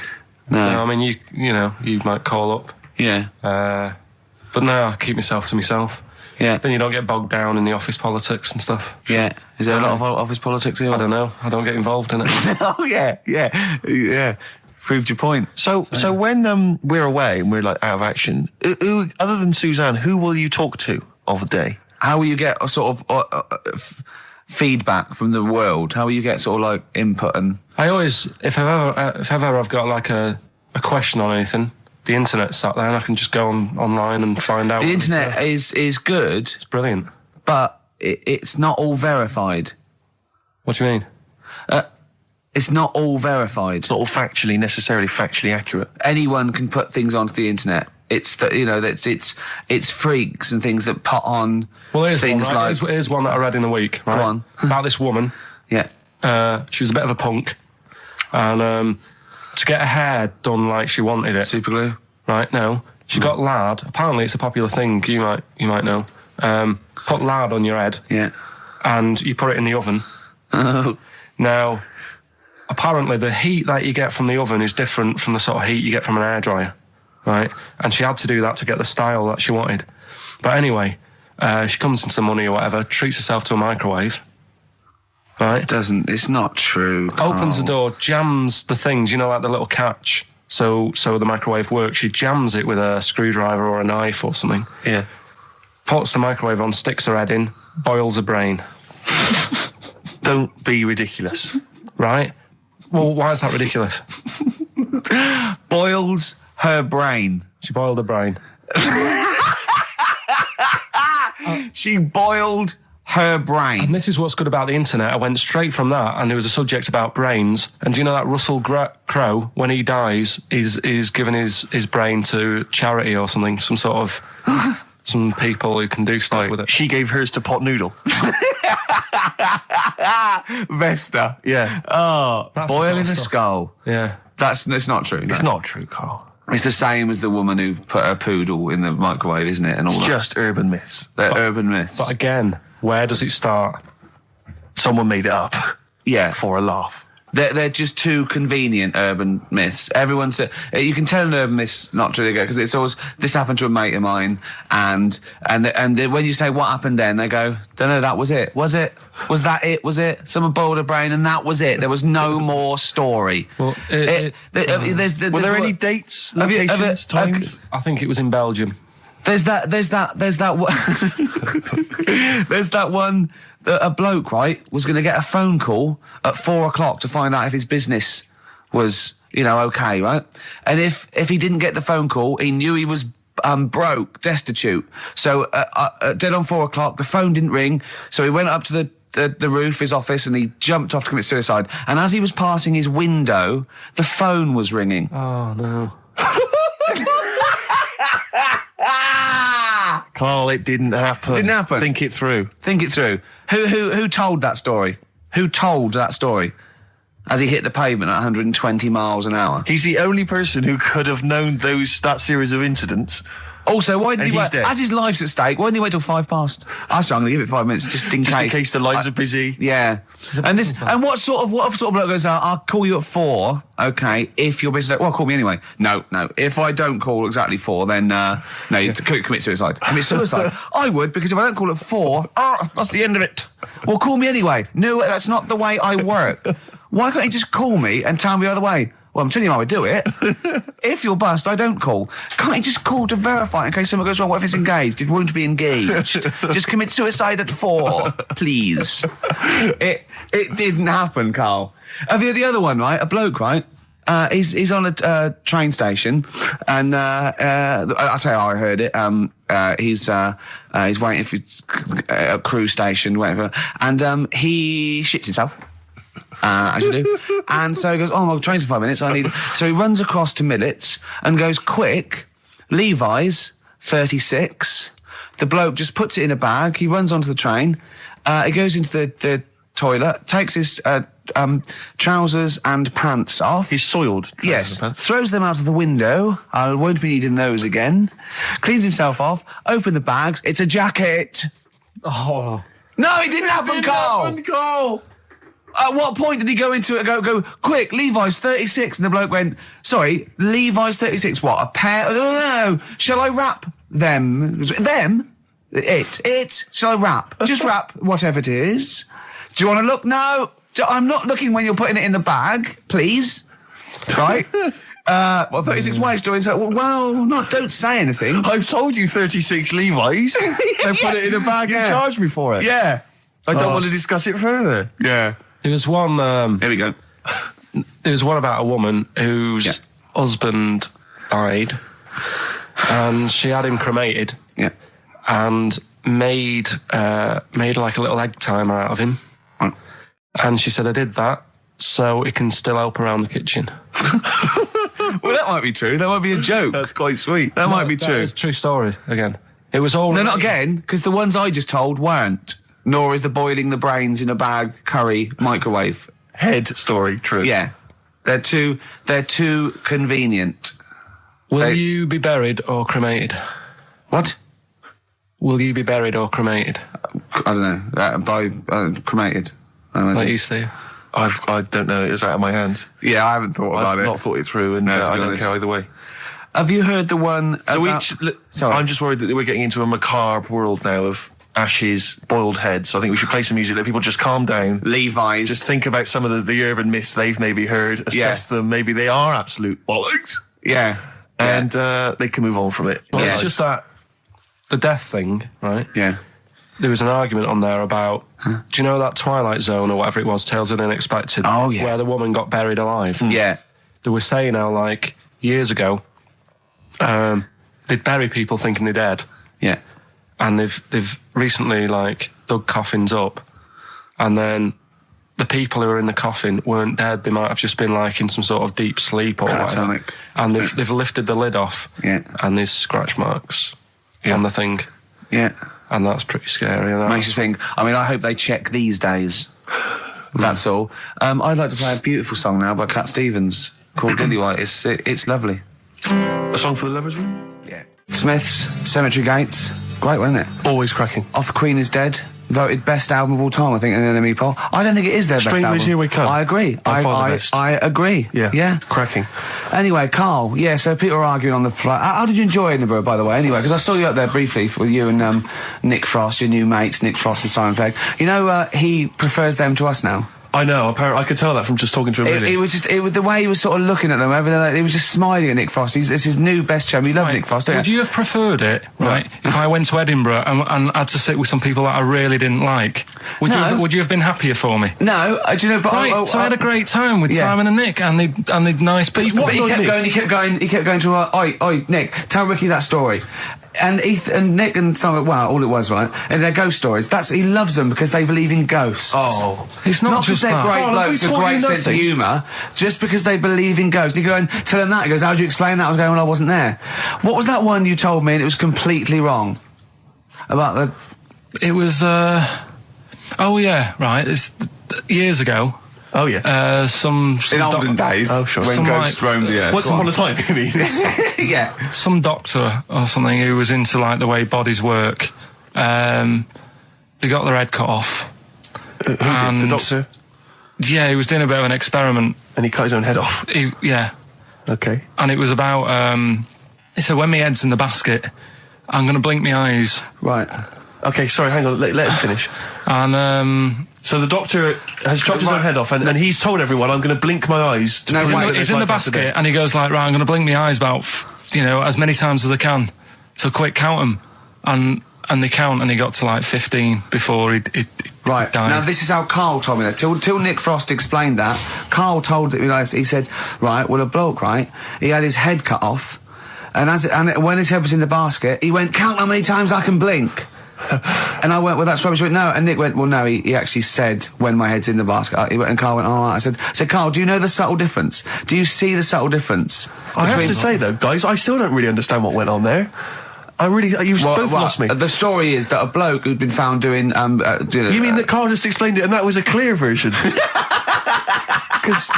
No. I mean, you might call up. Yeah. But no, I keep myself to myself. Yeah. Then you don't get bogged down in the office politics and stuff. Yeah. Is there a lot of office politics here? I don't know. I don't get involved in it. Oh, yeah. Proved your point. So when we're away and we're like out of action, who, other than Suzanne, who will you talk to of the day? How will you get a sort of feedback from the world? How will you get sort of like input and? I always, if ever I've got like a question on anything, the internet's sat there and I can just go online and find out. The internet is good. It's brilliant. But it's not all verified. What do you mean? It's not all verified. It's not all necessarily factually accurate. Anyone can put things onto the internet. It's it's freaks and things that put on things one, right? like. Here's one that I read in the week. Right? Go on. About this woman. Yeah. She was a bit of a punk, and to get her hair done like she wanted it. Super glue. Right? No. She got lard. Apparently, it's a popular thing. You might know. Put lard on your head. Yeah. And you put it in the oven. Oh. Now, apparently, the heat that you get from the oven is different from the sort of heat you get from an hairdryer. Right? And she had to do that to get the style that she wanted. But anyway, she comes into money or whatever, treats herself to a microwave. Right? It's not true. Opens the door, jams the things, like the little catch. So the microwave works. She jams it with a screwdriver or a knife or something. Yeah. Puts the microwave on, sticks her head in, boils her brain. Don't be ridiculous. Right? Well, why is that ridiculous? Boils her brain. She boiled her brain. She boiled her brain. And this is what's good about the internet. I went straight from that, and there was a subject about brains. And do you know that Russell Crowe, when he dies, is giving his brain to charity or something, some sort of some people who can do stuff with it. She gave hers to Pot Noodle. Vesta. Yeah. Oh, That's boiling a the sort of stuff. skull. Yeah. It's not true. It's not true, Carl. It's the same as the woman who put her poodle in the microwave, isn't it? And all It's that. just urban myths. They're urban myths. But again, where does it start? Someone made it up. Yeah. For a laugh. They're just too convenient urban myths. Everyone's you can tell an urban myth's not true because it's always this happened to a mate of mine, and when you say what happened then, they go, don't know, that was it. Was it? Was that it? Was it? Someone boiled a brain and that was it. There was no more story. Well, Were there any dates, locations, times? I think it was in Belgium. There's that one that a bloke, right, was going to get a phone call at 4:00 to find out if his business was, okay, right? And if he didn't get the phone call, he knew he was broke, destitute. So dead on 4:00, the phone didn't ring. So he went up to the roof, his office, and he jumped off to commit suicide. And as he was passing his window, the phone was ringing. Oh, no. Carl, it didn't happen. Didn't happen. Think it through. Who told that story? Who told that story? As he hit the pavement at 120 miles an hour. He's the only person who could have known that series of incidents. Also, why didn't he wait? Dead. As his life's at stake, why didn't he wait till 5:00? I'm going to give it 5 minutes just in case. Just in case the lines are busy. Yeah. And what sort of bloke goes out? I'll call you at 4. Okay, if your business. Well, call me anyway. No. If I don't call exactly 4, then no, you commit suicide. Commit suicide. I would, because if I don't call at 4, that's the end of it. Well, call me anyway. No, that's not the way I work. Why can't you just call me and tell me the other way? Well, I'm telling you how I do it. If you're bust, I don't call. Can't you just call to verify in case something goes wrong? What if it's engaged? It won't be engaged. Just commit suicide at 4, please. It didn't happen, Carl. The other one, right? A bloke, right? He's on a train station, and I'll tell you how I heard it. He's waiting for a cruise station, whatever, and he shits himself. As you do. And so he goes, my train's in 5 minutes. So he runs across to Millets and goes, quick, Levi's 36. The bloke just puts it in a bag. He runs onto the train. He goes into the toilet, takes his trousers and pants off. His soiled trousers yes, and pants. Throws them out of the window. I won't be needing those again. Cleans himself off. Open the bags. It's a jacket. Oh. No, it didn't happen, Carl. At what point did he go into it and go, quick, Levi's 36? And the bloke went, sorry, Levi's 36, what, a pair? No. Shall I wrap them? Them? It? Shall I wrap? Just wrap whatever it is. Do you want to look? No. I'm not looking when you're putting it in the bag, please. Right? 36 white stories. Don't say anything. I've told you 36 Levi's. They put it in a bag and charged me for it. Yeah. I don't want to discuss it further. Yeah. There was one... Here we go. There was one about a woman whose husband died, and she had him cremated. Yeah. And made like a little egg timer out of him. Right. And she said, I did that so it can still help around the kitchen. Well, that might be true. That might be a joke. That's quite sweet. That might be true. It's a true story, again. It was all... No, not again, because the ones I just told weren't. Nor is the boiling the brains in a bag curry microwave. Head story, true. Yeah. They're too convenient. Will you be buried or cremated? What? Will you be buried or cremated? I don't know. By cremated, I imagine. Like you, Steve? I don't know. It's out of my hands. Yeah, I haven't thought about it. I've not thought it through, and I don't care either way. Have you heard the one Sorry. I'm just worried that we're getting into a macabre world now of ashes, boiled heads. So I think we should play some music, let people just calm down. Levi's. Just think about some of the urban myths they've maybe heard, assess them. Maybe they are absolute bollocks. Yeah. And they can move on from it. Well, it's just that the death thing, right? Yeah. There was an argument on there about, do you know that Twilight Zone or whatever it was, Tales of the Unexpected? Oh, yeah. Where the woman got buried alive. Yeah. They were saying how, like, years ago, they'd bury people thinking they're dead. Yeah. And they've recently, like, dug coffins up, and then the people who were in the coffin weren't dead. They might have just been, like, in some sort of deep sleep or whatever. And they've lifted the lid off, and there's scratch marks on the thing. Yeah. And that's pretty scary. And Makes you think, I mean, I hope they check these days. That's all. I'd like to play a beautiful song now by Cat Stevens called Lillywhite. It's lovely. A song for the lovers' room? Yeah. Smiths, Cemetery Gates. Great one, isn't it? Always cracking. Off the Queen is Dead. Voted best album of all time, I think, in an NME poll. I don't think it is their best album. Strangers Here We Come. I agree. I agree. Yeah. Cracking. Anyway, Carl, so people are arguing on the flight. How did you enjoy Edinburgh, by the way, anyway? Because I saw you up there briefly with you and Nick Frost, your new mates, Nick Frost and Simon Pegg. You know, he prefers them to us now. I know, apparently, I could tell that from just talking to him, really. It was the way he was sort of looking at them, everything, he was just smiling at Nick Frost. It's his new best chum. You love Nick Frost, don't you? Would you have preferred it, right, if I went to Edinburgh and had to sit with some people that I really didn't like? Would you have been happier for me? No, do you know, but... So I had a great time with Simon and Nick, and they're nice people. But he kept going to, oi, Nick, tell Ricky that story. And Nick and Simon, all it was, right? And their ghost stories. He loves them because they believe in ghosts. Oh. It's not just they're that. great blokes with great sense of humour, just because they believe in ghosts. You go and tell him that. He goes, how do you explain that? I was going, well, I wasn't there. What was that one you told me and it was completely wrong? About the... It was, oh yeah, right, it's years ago. Oh, yeah. Some in olden days, sure. when ghosts roamed the earth. Once upon a time, you mean? Yeah. Some doctor or something who was into, like, the way bodies work. They got their head cut off. Who did? The doctor? Yeah, he was doing a bit of an experiment. And he cut his own head off? Yeah. Okay. And it was about, he said, when my head's in the basket, I'm going to blink my eyes. Right. Okay, sorry, hang on, let him finish. And, so the doctor has chopped his own head off, and he's told everyone, I'm going to blink my eyes. He's in the basket, and he goes like, right, I'm going to blink my eyes about, as many times as I can. So quick, count them. And they count, and he got to like 15 before he died. Now this is how Carl told me that. Till Nick Frost explained that, Carl told me, he said, right, well, a bloke, right, he had his head cut off, and when his head was in the basket, he went, count how many times I can blink. And I went, well, that's rubbish. He went, no. And Nick went, well, no, he actually said, when my head's in the basket. And Carl went, all right. I said, Carl, do you know the subtle difference? Do you see the subtle difference? I have to say, though, guys, I still don't really understand what went on there. You've both lost me. The story is that a bloke who'd been found doing... you mean that Carl just explained it and that was a clear version? Because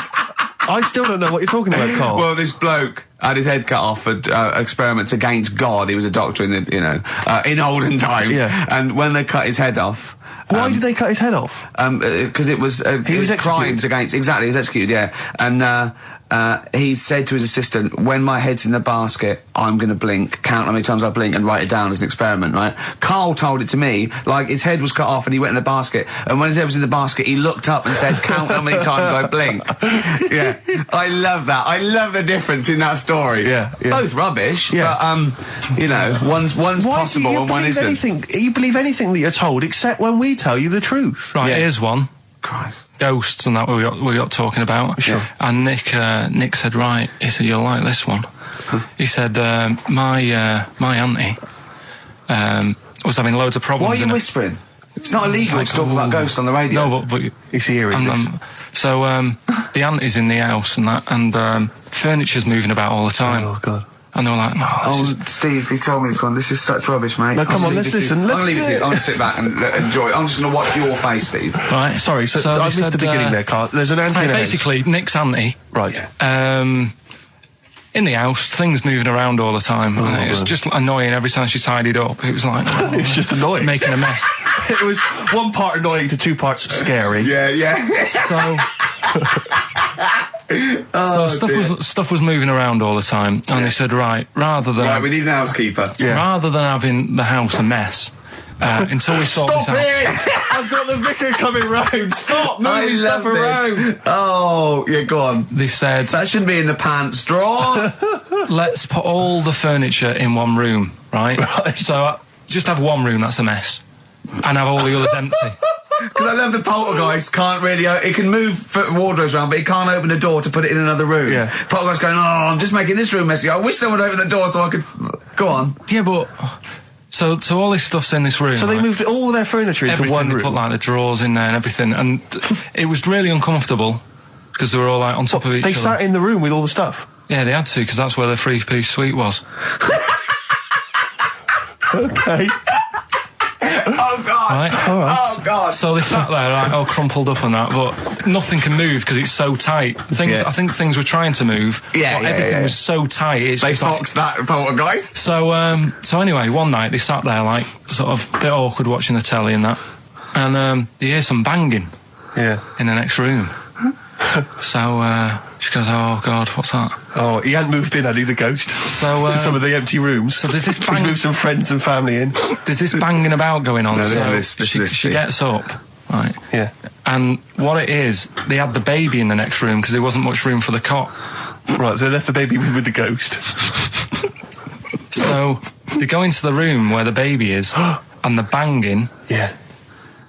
I still don't know what you're talking about, Carl. Well, this bloke had his head cut off for experiments against God. He was a doctor in in olden times. Yeah. And when they cut his head off... Why did they cut his head off? Because it was... he was executed. Crimes against... Exactly, he was executed, yeah. And he said to his assistant, when my head's in the basket, I'm going to blink, count how many times I blink and write it down as an experiment, right? Karl told it to me, like his head was cut off and he went in the basket, and when his head was in the basket, he looked up and said, count how many times I blink. Yeah, I love that. I love the difference in that story. Yeah. Both rubbish, but, you know, one's possible and one isn't. You believe anything that you're told, except when we tell you the truth. Right, here's one. Christ. Ghosts and that we got talking about. Sure. And Nick said, right, he said, you'll like this one. He said, my auntie was having loads of problems. Why are you whispering? It's not illegal to talk about ghosts on the radio. No, but it's hearing this. So the auntie's in the house and that, and furniture's moving about all the time. Oh, God. And they were like, no, Steve, he told me this one. This is such rubbish, mate. No, come on, let's listen. I'm going to leave it to you. I'm going to sit back and enjoy it. I'm just going to watch your face, Steve. Right. Sorry, so I missed the beginning there, Karl. There's an auntie in the house. Basically, Nick's auntie. Right. In the house, things moving around all the time. And it was just annoying every time she tidied up. It was like... it was just annoying. Making a mess. It was one part annoying to two parts scary. Yeah. So... stuff was moving around all the time, and they said, right, we need an housekeeper. Rather than having the house a mess, until we sort this out. Stop it! I've got the vicar coming round. Stop moving stuff around. Oh, yeah, go on. They said that shouldn't be in the pants drawer. Let's put all the furniture in one room, right? So just have one room that's a mess, and have all the others empty. Because I love the poltergeist can't really... it can move wardrobes around, but it can't open a door to put it in another room. Yeah. Poltergeist going, I'm just making this room messy. I wish someone would open the door so I could... Go on. Yeah, but... So all this stuff's in this room. So they moved all their furniture into one room? They put, like, the drawers in there and everything. And it was really uncomfortable, because they were all, like, on top of each other. They sat in the room with all the stuff? Yeah, they had to, because that's where the three-piece suite was. Okay. Oh, God. Right? All right. Oh, God. So they sat there, like, all crumpled up and that, but nothing can move because it's so tight. I think things were trying to move, but everything was so tight. They foxed that poltergeist. So anyway, one night they sat there, like, sort of a bit awkward watching the telly and that, and they hear some banging in the next room. So she goes, oh, God, what's that? Oh, he hadn't moved in, had he, the ghost? So to some of the empty rooms. So there's this He's moved some friends and family in. There's this banging about going on. No, she gets up, right? Yeah. And what it is, they had the baby in the next room because there wasn't much room for the cot. Right, so they left the baby with the ghost. So they go into the room where the baby is, and the banging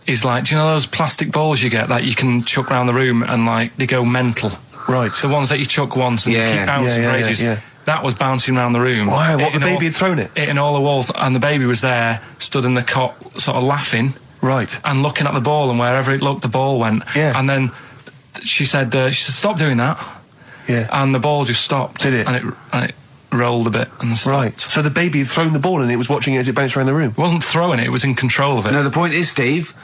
is like, do you know those plastic balls you get that you can chuck around the room and, like, they go mental? Right. The ones that you chuck once and they keep bouncing for ages. Yeah. That was bouncing around the room. Wow, what, the baby had thrown it? Hitting all the walls, and the baby was there, stood in the cot, sort of laughing. Right. And looking at the ball, and wherever it looked, the ball went. Yeah. And then she said, stop doing that. Yeah. And the ball just stopped. Did it? And it rolled a bit and stopped. Right. So the baby had thrown the ball and it was watching it as it bounced around the room? It wasn't throwing it, it was in control of it. No, the point is, Steve,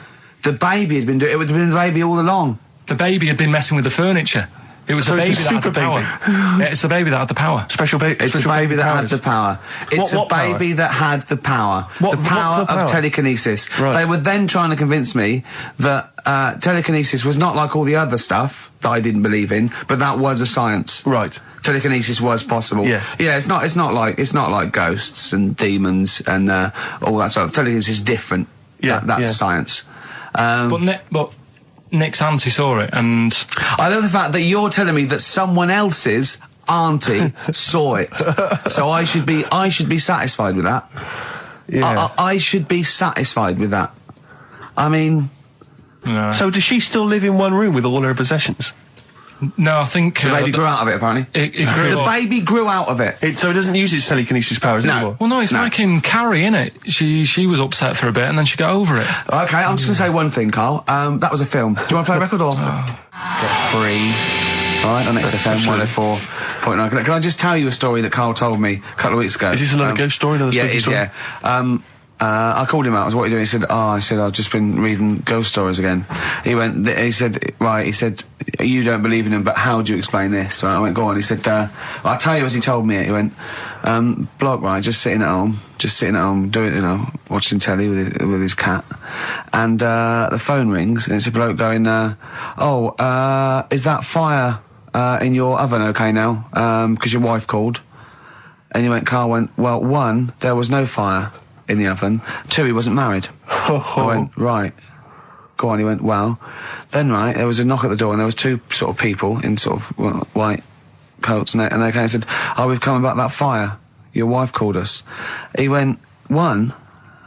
the baby had been doing it. It would have been the baby all along. The baby had been messing with the furniture. It was so the baby it's a that had the power. Yeah, it's the baby that had the power. Special baby. It's a baby that had the power. It's a baby that had the power. The power of telekinesis. Right. They were then trying to convince me that telekinesis was not like all the other stuff that I didn't believe in, but that was a science. Right. Telekinesis was possible. Yes. Yeah, it's not like ghosts and demons and all that stuff. Telekinesis is different. Yeah. That's science. But Nick's auntie saw it, and I love the fact that you're telling me that someone else's auntie saw it. So I should be satisfied with that. Yeah. I should be satisfied with that. I mean... No. So does she still live in one room with all her possessions? No, I think... The baby grew out of it, apparently. The baby grew out of it. So it doesn't use its telekinesis powers anymore? Well, no, it's like in Carrie, innit? She was upset for a bit and then she got over it. Okay, I'm just going to say one thing, Karl. That was a film. Do you want to play a record or...? Get free. All right, on XFM 104.9. Can I just tell you a story that Karl told me a couple of weeks ago? Is this another ghost story? Another spooky story? Yeah. I called him out. I was, what are you doing? He said, I've just been reading ghost stories again. He said, you don't believe in them, but how do you explain this? So I went, go on. He said, I'll tell you as he told me it. He went, bloke, right, just sitting at home, doing, watching telly with his cat. And, the phone rings and it's a bloke going, is that fire, in your oven okay now? Because your wife called. And Carl went, well, 1, there was no fire in the oven. 2, he wasn't married. I went, right. Go on, he went, well. Then, right, there was a knock at the door and there was 2 sort of people in sort of white coats and they came and said, oh, we've come about that fire. Your wife called us. He went, 1,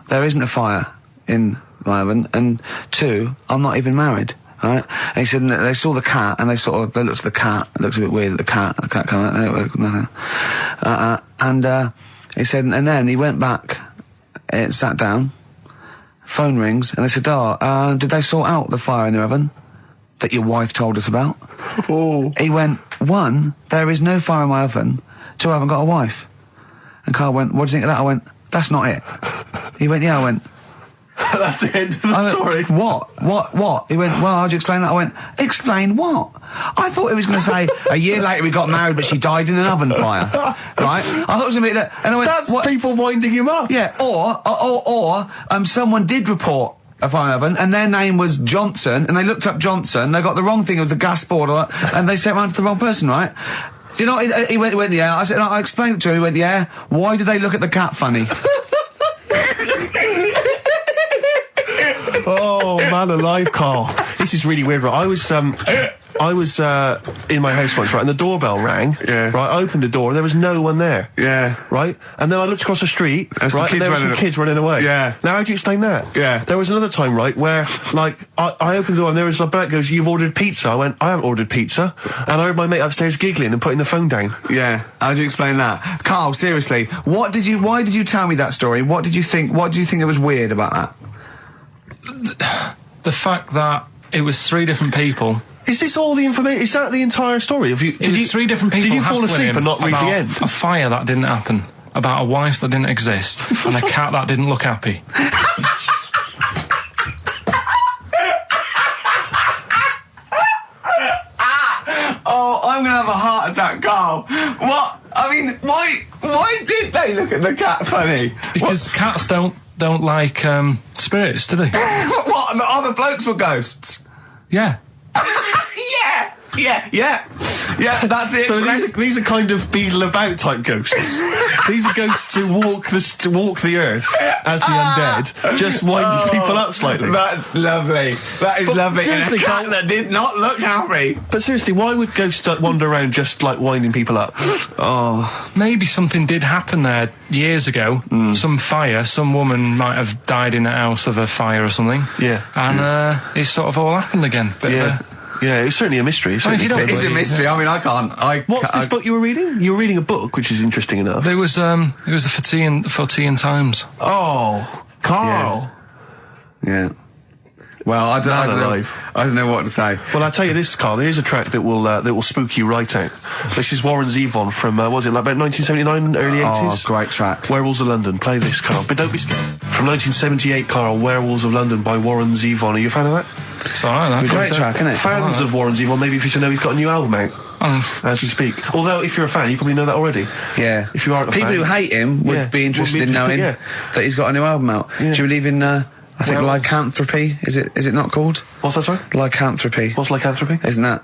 there isn't a fire in my oven, and 2, I'm not even married. Right? And he said, and they saw the cat, and they looked at the cat. It looks a bit weird at the cat came out, nothing. He said, and then he went back, sat down, phone rings, and they said, did they sort out the fire in the oven that your wife told us about? Oh. He went, 1, there is no fire in my oven. 2, I haven't got a wife. And Carl went, what do you think of that? I went, that's not it. He went, yeah. I went, that's the end of the story. What? He went, well, how'd you explain that? I went, explain what? I thought he was going to say, a year later we got married, but she died in an oven fire. Right? I thought it was going to be that. And I went, that's what? People winding him up. Yeah, or someone did report a fire oven, and their name was Johnson, and they looked up Johnson, they got the wrong thing, it was the gas board, and they sent around to the wrong person, right? You know, he went, yeah. I said, I explained it to him, he went, yeah. Why did they look at the cat funny? Oh, man alive, Carl. This is really weird, right? I was in my house once, right, and the doorbell rang. Yeah. Right, I opened the door, there was no one there. Yeah. Right? And then I looked across the street, right, and there were some kids running away. Yeah. Now, how do you explain that? Yeah. There was another time, right, where, like, I opened the door and there was a bird goes, you've ordered pizza. I went, I haven't ordered pizza. And I heard my mate upstairs giggling and putting the phone down. Yeah. How do you explain that? Carl, seriously, why did you tell me that story? What did you think it was weird about that? The fact that it was 3 different people. Is this all the information? Is that the entire story? It was 3 different people. Did you fall asleep and not read the end? A fire that didn't happen, about a wife that didn't exist, and a cat that didn't look happy. Oh, I'm gonna have a heart attack, Carl. What? I mean, why did they look at the cat funny? Because cats don't like spirits, do they? What? And the other blokes were ghosts? Yeah. Yeah, that's it. So these are kind of beetle about type ghosts. These are ghosts who walk the earth as the undead, just winding people up slightly. That's lovely. That is lovely. Seriously, and a cat that did not look happy. But seriously, why would ghosts wander around just like winding people up? Oh, maybe something did happen there years ago. Some fire. Some woman might have died in a house of a fire or something. Yeah. And it's sort of all happened again. Yeah, it's certainly a mystery. I mean, if you don't it's a mystery. I mean, I can't. What's this book you were reading? You were reading a book, which is interesting enough. It was the Fortean Times. Oh, Carl. Yeah. Well, I don't know what to say. Well, I'll tell you this, Carl. There is a track that will spook you right out. This is Warren Zevon from was it like about 1979, early 80s? Oh, great track. Werewolves of London. Play this, Carl. But don't be scared. From 1978, Carl. Werewolves of London by Warren Zevon. Are you a fan of that? It's alright. Great track, isn't it? Fans of Warren Zevon, maybe if you know he's got a new album out. As we speak. Although, if you're a fan, you probably know that already. Yeah. If you aren't a fan. People who hate him would be interested in knowing that he's got a new album out. Yeah. Do you believe in, I think, lycanthropy? Is it not called? What's that, sorry? Lycanthropy. What's lycanthropy? Isn't that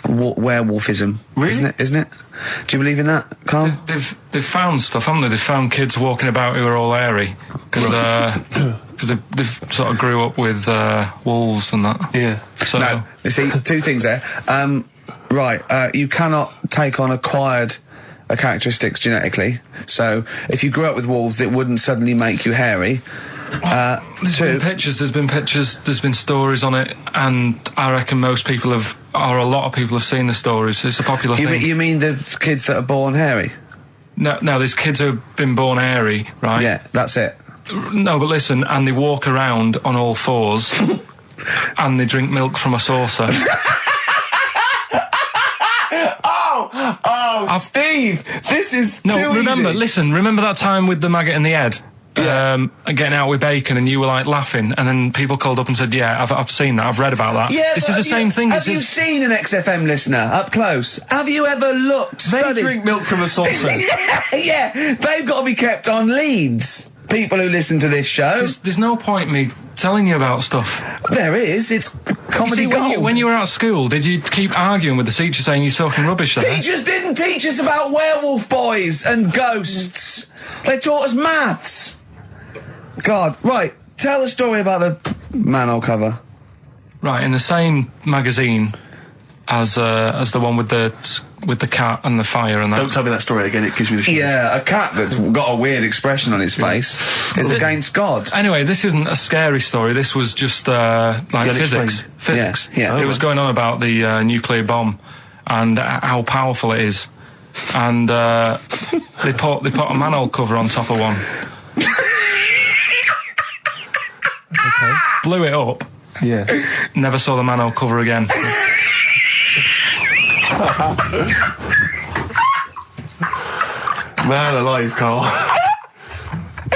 werewolfism? Really? Isn't it? Do you believe in that, Carl? They've found stuff, haven't they? They've found kids walking about who are all hairy. Because they've sort of grew up with wolves and that. Yeah. So no, you see, 2 things there. You cannot take on acquired characteristics genetically. So if you grew up with wolves, it wouldn't suddenly make you hairy. There's been pictures, there's been stories on it, and I reckon a lot of people have seen the stories. It's a popular thing. You mean the kids that are born hairy? No, there's kids who have been born hairy, right? Yeah, that's it. No, but listen, and they walk around on all 4s, and they drink milk from a saucer. Steve, this is remember that time with the maggot in the head? Yeah. Getting out with bacon, and you were like laughing, and then people called up and said, yeah, I've seen that, I've read about that. Yeah, this is the same thing. Have you seen an XFM listener up close? Have you ever looked? They drink milk from a saucer. Yeah, they've got to be kept on leads. People who listen to this show. There's no point me telling you about stuff. There is. It's comedy gold. When you were at school, did you keep arguing with the teacher saying you're talking rubbish there? Teachers didn't teach us about werewolf boys and ghosts. They taught us maths. God, right. Tell the story about the manhole cover. Right, in the same magazine as the one with the cat and the fire and that. Don't tell me that story again, it gives me the shivers. Yeah, a cat that's got a weird expression on its face is against God. Anyway, this isn't a scary story. This was just like physics. Physics. Yeah. It was going on about the nuclear bomb and how powerful it is. And they put a manhole cover on top of one. Okay. Blew it up. Yeah. Never saw the manhole cover again. Man alive, Carl.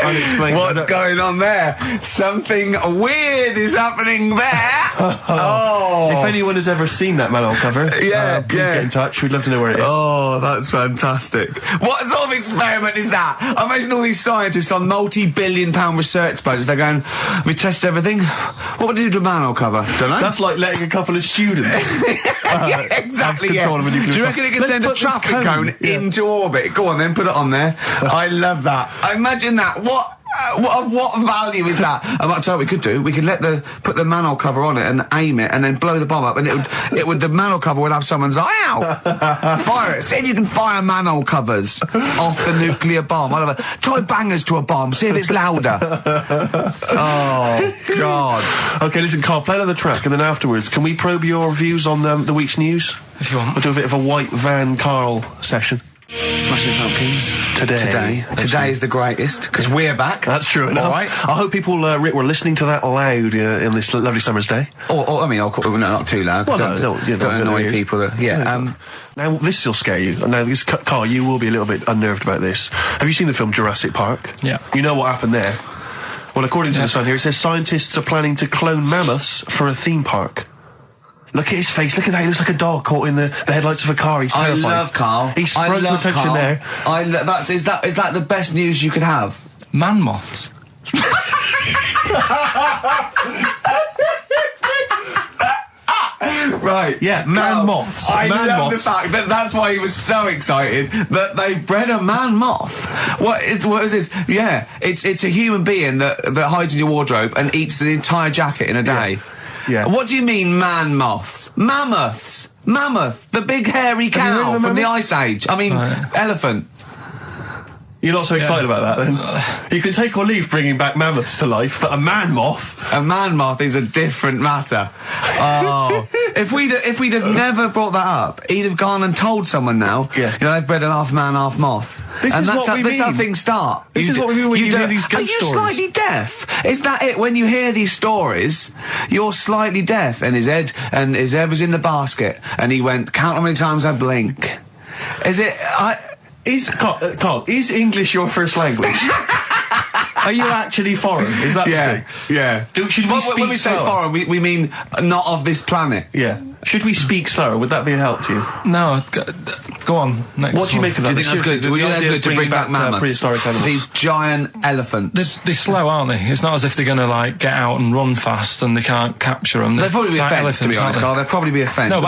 Unexplained. What's going on there? Something weird is happening there. Oh. If anyone has ever seen that manhole cover, please get in touch. We'd love to know where it is. Oh, that's fantastic. What sort of experiment is that? I imagine all these scientists on multi-billion-pound research budgets, they're going, we test everything. What would you do to a manhole cover? Don't know. That's like letting a couple of students yeah, exactly, have control of a nuclear. Do you reckon it can send a traffic cone into orbit? Go on then, put it on there. I love that. I imagine that. What value is that? I might tell you what we could do. We could put the manhole cover on it and aim it, and then blow the bomb up, and the manhole cover would have someone's eye out. Fire it. See if you can fire manhole covers off the nuclear bomb. I love it. Try bangers to a bomb. See if it's louder. Oh God. Okay, listen, Carl. Play another track, and then afterwards, can we probe your views on the week's news? If you want. We'll do a bit of a white van Carl session. Smashing Pumpkins. Today is the greatest, because we're back. That's true enough. All right. I hope people, Rick, were listening to that loud in this lovely summer's day. I mean, no, not too loud. Well, don't annoy people. Now, this will scare you. Now, Carl, you will be a little bit unnerved about this. Have you seen the film Jurassic Park? Yeah. You know what happened there? Well, according to the Sun here, it says scientists are planning to clone mammoths for a theme park. Look at his face. Look at that. He looks like a dog caught in the headlights of a car. He's terrified. I love Carl. He's sprung to attention Carl. there. Is that the best news you could have? Man moths. Right. Yeah, man moths. I man love moths. the fact that that's why he was so excited that they bred a man moth. What is this? Yeah, it's a human being that hides in your wardrobe and eats an entire jacket in a day. Yeah. What do you mean, man moths? Mammoths. Mammoth, the big hairy cow from the Ice Age. I mean, elephant. You're not so excited about that, then? You can take or leave bringing back mammoths to life, but a man moth... A man moth is a different matter. Oh. If we'd have never brought that up, he'd have gone and told someone now, they've bred an half man, half moth. This is how things start. This is what we mean when you hear these ghost stories. Are you slightly deaf? Is that it? When you hear these stories, you're slightly deaf, and his head was in the basket, and he went, count how many times I blink. Is it... Carl, is English your first language? Are you actually foreign? Is that the thing? Yeah. Should we speak when we say slower? foreign, we mean not of this planet. Yeah. Should we speak slower? Would that be a help to you? No, go on. Next what do you make of that? Do you think that's good? Do you think that's good to bring back mammoths? Prehistoric animals? These giant elephants. They're slow, aren't they? It's not as if they're going to, like, get out and run fast and they can't capture them. They'd probably be a fence, to be honest, Carl. They'd probably be a fence. No,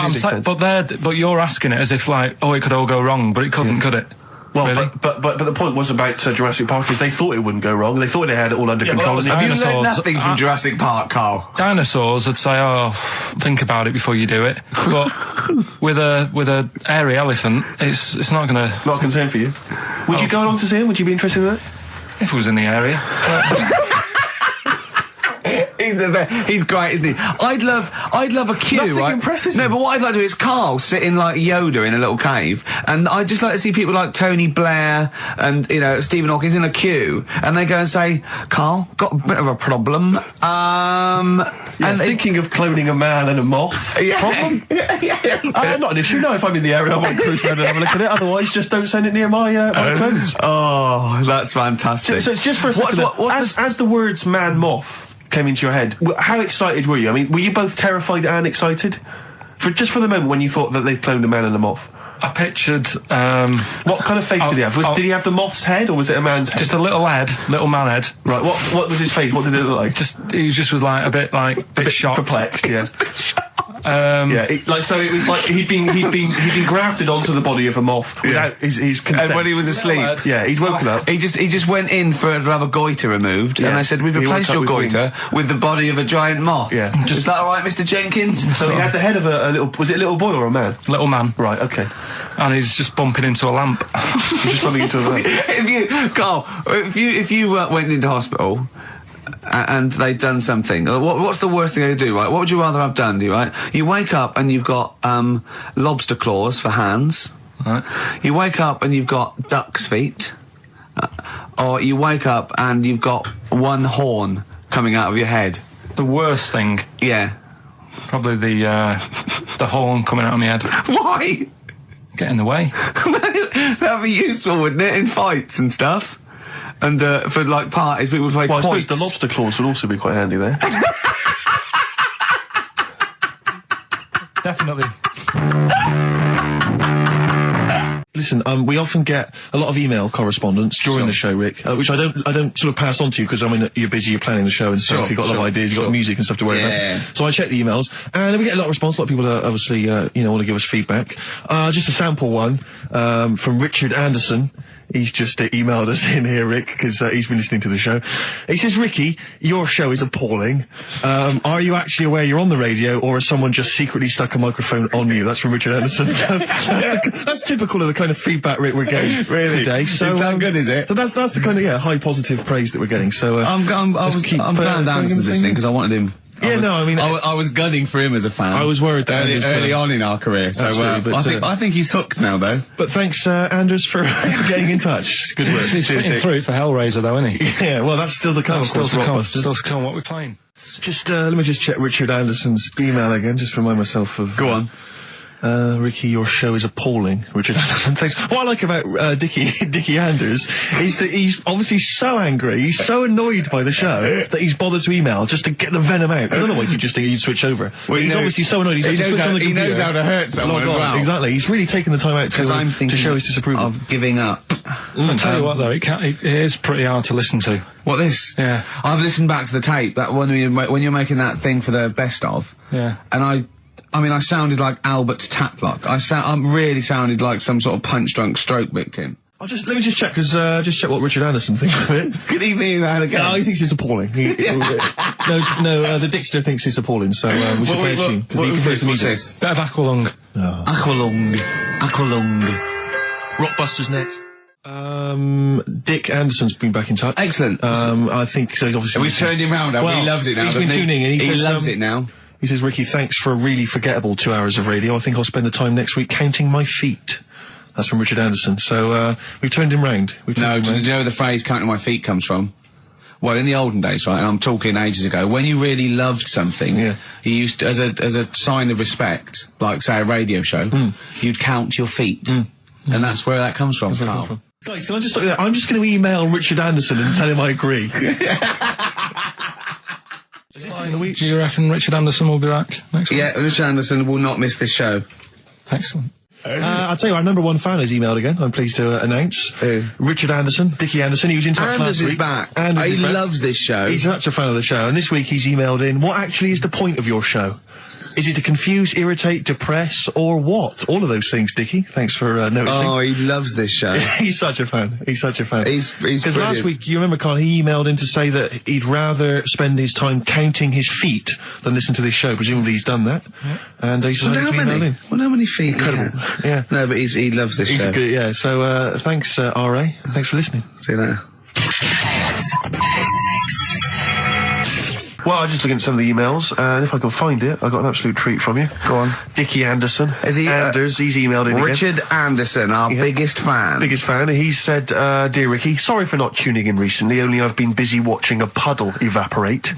but you're asking it as if, like, it could all go wrong, but it couldn't, could it? Well, really? but the point was about Jurassic Park is they thought it wouldn't go wrong. They thought they had it all under control. Have you learned nothing from Jurassic Park, Carl? Dinosaurs would say, think about it before you do it. But with a hairy elephant, it's not going to... Not a concern for you? Would you go along to see him? Would you be interested in that? If it was in the area. He's great, isn't he? I'd love a queue. Nothing right? impresses No, him. but what I'd like to do is Carl sitting like Yoda in a little cave, and I'd just like to see people like Tony Blair and Stephen Hawking's in a queue, and they go and say, "Carl, got a bit of a problem." And thinking of cloning a man and a moth. Problem? Not an issue. No, if I'm in the area, I might cruise around and have a look at it. Otherwise, just don't send it near my clothes. Oh, that's fantastic. So it's just for a second. As the words "man moth" came into your head, how excited were you? I mean, were you both terrified and excited? For the moment when you thought that they'd cloned a man and a moth? I pictured. What kind of face did he have? Did he have the moth's head, or was it a man's head? Just a little man head. Right. What was his face? What did it look like? He just was like a bit shocked, perplexed. Yeah. So it was like he'd been grafted onto the body of a moth without his consent. And when he was asleep, he'd woken up. He just went in to have a goiter removed, and they said, "We've replaced your goiter with the body of a giant moth." Yeah. Is that all right, Mr. Jenkins? So he had the head of a little. Was it a little boy or a man? Little man. Right. Okay. And he's just bumping into a lamp. He's just bumping into a lamp. If you went into hospital and they'd done something, what's the worst thing they could do, right? What would you rather have done, right? You wake up and you've got lobster claws for hands. Right. You wake up and you've got duck's feet. Or you wake up and you've got one horn coming out of your head. The worst thing. Yeah. Probably the horn coming out of my head. Why? Get in the way. That'd be useful, wouldn't it, in fights and stuff? And for like parties, people would make I suppose the lobster claws would also be quite handy there. Definitely. Listen, we often get a lot of email correspondence during the show, Rick, which I don't sort of pass on to you because I mean you're busy, you're planning the show and stuff. You've got a lot of ideas, you've got music and stuff to worry about. So I check the emails, and we get a lot of response. A lot of people obviously want to give us feedback. Just a sample one from Richard Anderson. He's just emailed us in here, Rick, because he's been listening to the show. He says, Ricky, your show is appalling. Are you actually aware you're on the radio, or has someone just secretly stuck a microphone on you? That's from Richard Anderson. So that's typical of the kind of feedback, Rick, we're getting today. So, is that good, is it? So that's the kind of, high positive praise that we're getting. So I'm glad Anderson's listening, because I wanted him. I was gunning for him as a fan. I was worried that early on in our career. So I think he's hooked now, though. But thanks, Anders, for getting in touch. Good work. He's fitting through for Hellraiser, though, isn't he? Yeah, well, that's still to come. Still to come. Still to come. What we're playing. Just let me just check Richard Anderson's email again, just to remind myself of. Go on. Ricky, your show is appalling. Richard Anderson, thanks. What I like about Dickie Anders is that he's obviously so angry, he's so annoyed by the show that he's bothered to email just to get the venom out. Otherwise, you'd just think you'd switch over. Well, he's obviously so annoyed. He knows how to hurt someone as well. Exactly. He's really taken the time out to show his disapproval. Of giving up. I tell you what, though, it is pretty hard to listen to. What, this? Yeah. I've listened back to the tape that when you're making that thing for the best of. Yeah. And I sounded like Albert Taplock. I really sounded like some sort of punch-drunk stroke victim. Let me just check, just check what Richard Anderson thinks of it. Could he be that again? No, he thinks it's appalling. The Dixter thinks it's appalling, so we should pay attention. What's this? Bit of Aqualung. No. Aqualung. Rockbusters next. Dick Anderson's been back in touch. Excellent. I think so. Obviously, we've turned him round. He loves it now. He's been tuning in. He loves it now. He says, Ricky, thanks for a really forgettable 2 hours of radio. I think I'll spend the time next week counting my feet. That's from Richard Anderson. So, we've turned him round. Do you know where the phrase counting my feet comes from? Well, in the olden days, right, and I'm talking ages ago, when you really loved something, you used to, as a sign of respect, like, say, a radio show, you'd count your feet. And that's where that comes from, Carl. Guys, can I just stop you there? I'm just going to email Richard Anderson and tell him I agree. Do you reckon Richard Anderson will be back next week? Yeah, Richard Anderson will not miss this show. Excellent. I'll tell you, our number one fan has emailed again, I'm pleased to announce. Richard Anderson, Dickie Anderson, he was in touch last week. He loves this show. He's such a fan of the show, and this week he's emailed in, what actually is the point of your show? Is it to confuse, irritate, depress, or what? All of those things, Dickie. Thanks for noticing. Oh, he loves this show. He's such a fan. He's because last week, you remember, Carl, he emailed in to say that he'd rather spend his time counting his feet than listen to this show. Presumably he's done that. Yeah. And he's how many feet? Incredible. Yeah. No, but he loves this show. Good, yeah. So, thanks, R.A. Thanks for listening. See you later. Well, I was just looking at some of the emails, and if I can find it, I got an absolute treat from you. Go on. Dickie Anderson. Is he? Anders, he's emailed in Richard again. Anderson, our biggest fan. Biggest fan. He said, Dear Ricky, sorry for not tuning in recently, only I've been busy watching a puddle evaporate.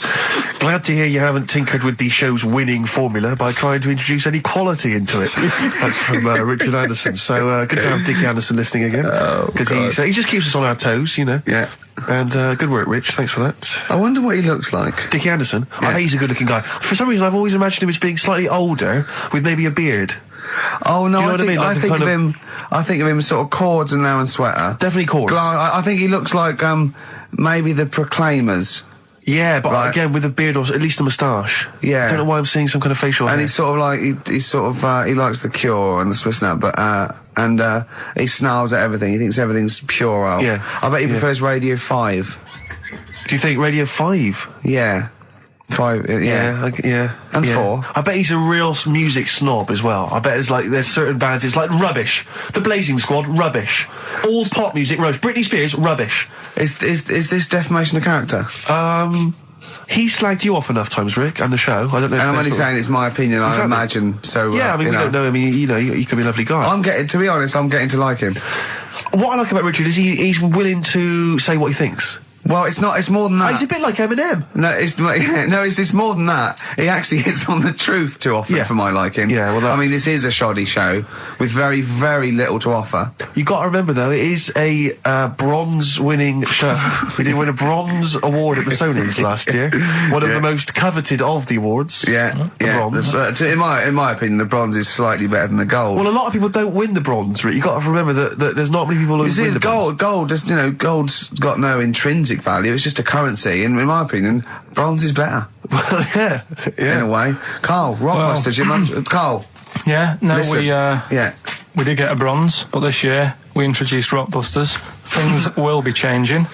Glad to hear you haven't tinkered with the show's winning formula by trying to introduce any quality into it. That's from Richard Anderson. So, good to have Dickie Anderson listening again. Because he just keeps us on our toes, you know. Yeah. And good work, Rich. Thanks for that. I wonder what he looks like. Dickie Anderson? Yeah. I think he's a good-looking guy. For some reason, I've always imagined him as being slightly older, with maybe a beard. Oh no, Do you know what I mean? Like I think of him sort of Chords and Now and Sweater. Definitely Chords. I think he looks like maybe the Proclaimers. Yeah, but again with a beard or at least a moustache. Yeah. I don't know why I'm seeing some kind of facial hair. And he's sort of like he likes the Cure and the Swiss Nut, but he snarls at everything. He thinks everything's puerile. Yeah. I bet he prefers Radio 5. Do you think Radio 5? Yeah. 5, yeah. And 4. I bet he's a real music snob as well. I bet there's certain bands, it's like rubbish. The Blazing Squad, rubbish. All pop music, rubbish. Britney Spears, rubbish. Is this defamation of character? He slagged you off enough times, Rick, and the show. I don't know. And I'm only saying it's my opinion. Exactly. I imagine. So yeah, I mean, we don't know. I mean, you know, he could be a lovely guy. To be honest, I'm getting to like him. What I like about Richard is he's willing to say what he thinks. Well, it's more than that. He's a bit like Eminem. No, it's more than that. He actually hits on the truth too often for my liking. Yeah, well, I mean, this is a shoddy show with very, very little to offer. You got to remember though, it is a bronze-winning show. We did win a bronze award at the Sonys last year. One of the most coveted of the awards. Yeah, bronze. In my opinion, the bronze is slightly better than the gold. Well, a lot of people don't win the bronze. Rick. You got to remember that there's not many people who win the bronze. Gold's got no intrinsic value. It's just a currency, and in my opinion, bronze is better. Well, yeah. In a way. Carl, Rockbusters, Carl. Yeah, no, listen, we did get a bronze, but this year we introduced Rockbusters. Things will be changing.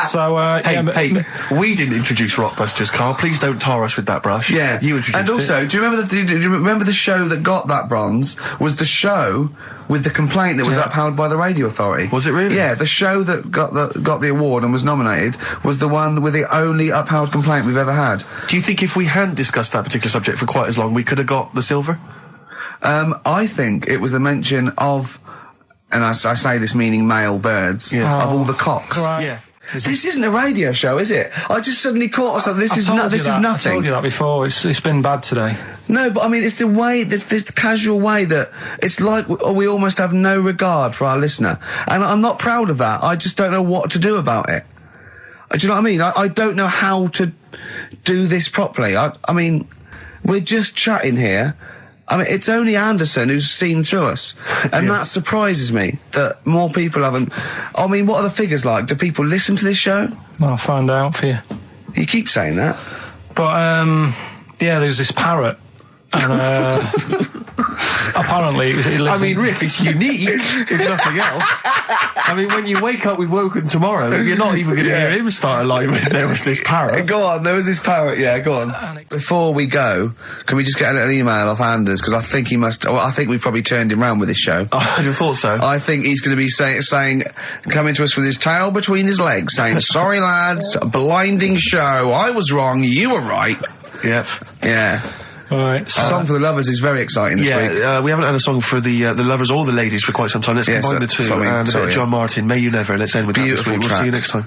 So, hey, we didn't introduce Rockbusters, Carl. Please don't tar us with that brush. Yeah, you introduced it. And also, do you remember the show that got that bronze was the show with the complaint that was upheld by the radio authority? Was it really? Yeah, the show that got the award and was nominated was the one with the only upheld complaint we've ever had. Do you think if we hadn't discussed that particular subject for quite as long, we could have got the silver? I think it was the mention of, and I say this meaning male birds, of all the cocks. Right. Yeah. This isn't a radio show, is it? I just suddenly caught myself. This is nothing. I told you that before. It's been bad today. No, but I mean, it's the way, this casual way that it's like we almost have no regard for our listener. And I'm not proud of that. I just don't know what to do about it. Do you know what I mean? I don't know how to do this properly. I mean, we're just chatting here. I mean, it's only Anderson who's seen through us. And that surprises me, that more people haven't. I mean, what are the figures like? Do people listen to this show? Well, I'll find out for you. You keep saying that. But, there's this parrot. And, apparently it lives Rick, it's unique, if nothing else. I mean, when you wake up with Woken tomorrow, you're not even going to hear him start a line with "there was this parrot." Go on, there was this parrot, go on. Before we go, can we just get a little email off Anders? Because I think he must, I think we've probably turned him round with this show. I'd have thought so. I think he's going to be saying, coming to us with his tail between his legs, saying, "Sorry lads, blinding show, I was wrong, you were right." Yep. Yeah. All right. Song for the Lovers is very exciting this week. We haven't had a song for the lovers or the ladies for quite some time. Let's combine the two. And a bit of John Martin, May You Never. Let's end with that this week. We'll see you next time.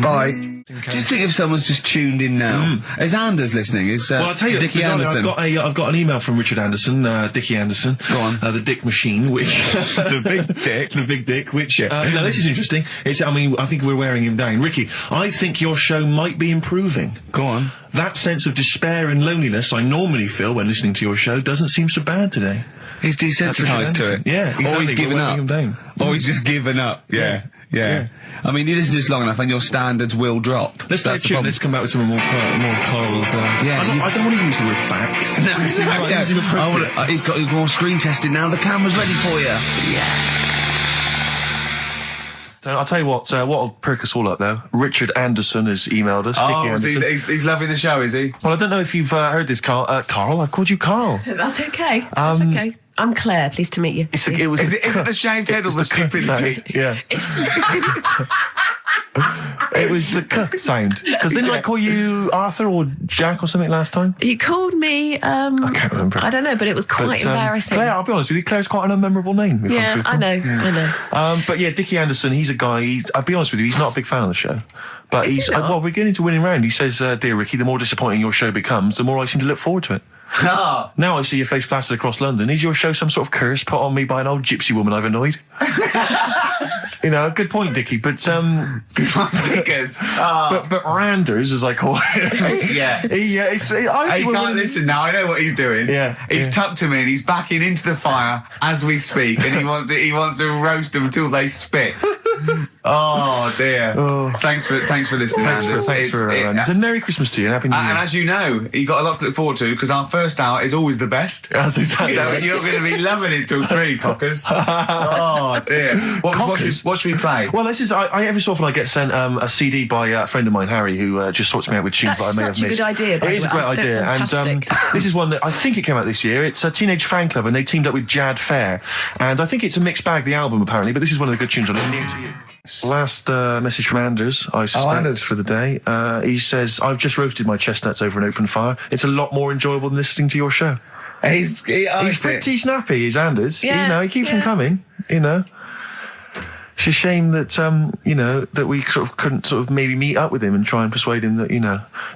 Bye. Do you think if someone's just tuned in now, is Anders listening? Well, I'll tell you, Dickie Anderson. I've got an email from Richard Anderson, Dickie Anderson. Go on. The Dick Machine, which the big dick, which no, this is interesting. I think we're wearing him down. Ricky, I think your show might be improving. Go on. That sense of despair and loneliness I normally feel when listening to your show doesn't seem so bad today. He's desensitised to it. Yeah, exactly. Or he's given up. Him down. Or he's just given up. Yeah. I mean, you listen to this long enough and your standards will drop. Let's play a tune. Let's come back with some more of Carl's. I don't want to use the word facts. No, he's got more screen testing now. The camera's ready for you. Yeah. So I'll tell you what'll perk us all up though. Richard Anderson has emailed us. Dickie Anderson. He's loving the show, is he? Well, I don't know if you've heard this, Carl. Carl, I've called you Carl. That's okay. That's okay. I'm Claire. Pleased to meet you. Is it the shaved head or the stupidity? Yeah. It was the k sound. Because didn't I call you Arthur or Jack or something last time? You called me, I can't remember. I don't know, but it was quite embarrassing. Claire, I'll be honest with you, Claire's quite an unmemorable name. Yeah, I know. But yeah, Dickie Anderson, he's a guy, I'll be honest with you, he's not a big fan of the show. But we're getting to winning round. He says, "Dear Ricky, the more disappointing your show becomes, the more I seem to look forward to it." Now I see your face plastered across London. Is your show some sort of curse put on me by an old gypsy woman I've annoyed? Good point, Dickie. But Dickers. But Randers, as I call him. Yeah. He can't listen now. I know what he's doing. Yeah. He's tucked him in. He's backing into the fire as we speak, and he wants to roast them until they spit. Oh dear. Thanks for listening, Anders. Thanks for It's a Merry Christmas to you and Happy New Year. And as you know, you've got a lot to look forward to because our first hour is always the best. That's exactly. So you're going to be loving it till 3, cockers. Oh dear. What should we play? Well, this is I every so often I get sent a CD by a friend of mine, Harry, who just sorts me out with tunes that I may have missed. That's such a good idea. It is a great idea, and this is one that I think it came out this year. It's a Teenage Fan Club, and they teamed up with Jad Fair, and I think it's a mixed bag, the album apparently, but this is one of the good tunes on it. New to you. Last message from Anders, I suspect, for the day. He says, I've just roasted my chestnuts over an open fire. It's a lot more enjoyable than listening to your show. He's pretty snappy, is Anders. Yeah, he keeps them coming, It's a shame that, that we sort of couldn't sort of maybe meet up with him and try and persuade him that,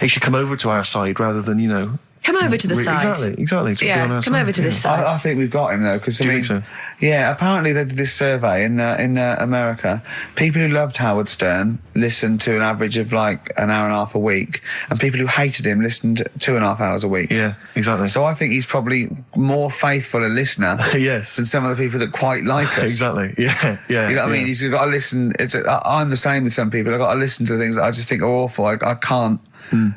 he should come over to our side rather than, Come over to the side. Exactly. Yeah, come over to this side. I think we've got him though, because Do you think so? Yeah, apparently they did this survey in America. People who loved Howard Stern listened to an average of like an hour and a half a week, and people who hated him listened 2.5 hours a week. Yeah, exactly. So I think he's probably more faithful a listener, yes, than some of the people that quite like us. Exactly. Yeah. You know what I mean? He's got to listen. I'm the same with some people. I've got to listen to things that I just think are awful. I can't.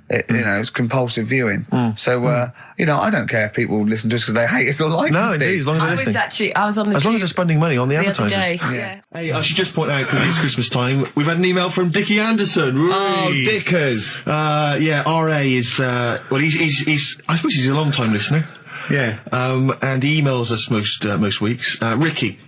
It's compulsive viewing. So, I don't care if people listen to us because they hate us or like us. No, indeed, as long as they're listening. I was on the as long as they're spending money on the advertisers. Other day. Yeah. Hey, I should just point out, because it's Christmas time, we've had an email from Dickie Anderson. Oh, Dickers. RA is, he's I suppose he's a long-time listener. Yeah. And he emails us most weeks. Ricky.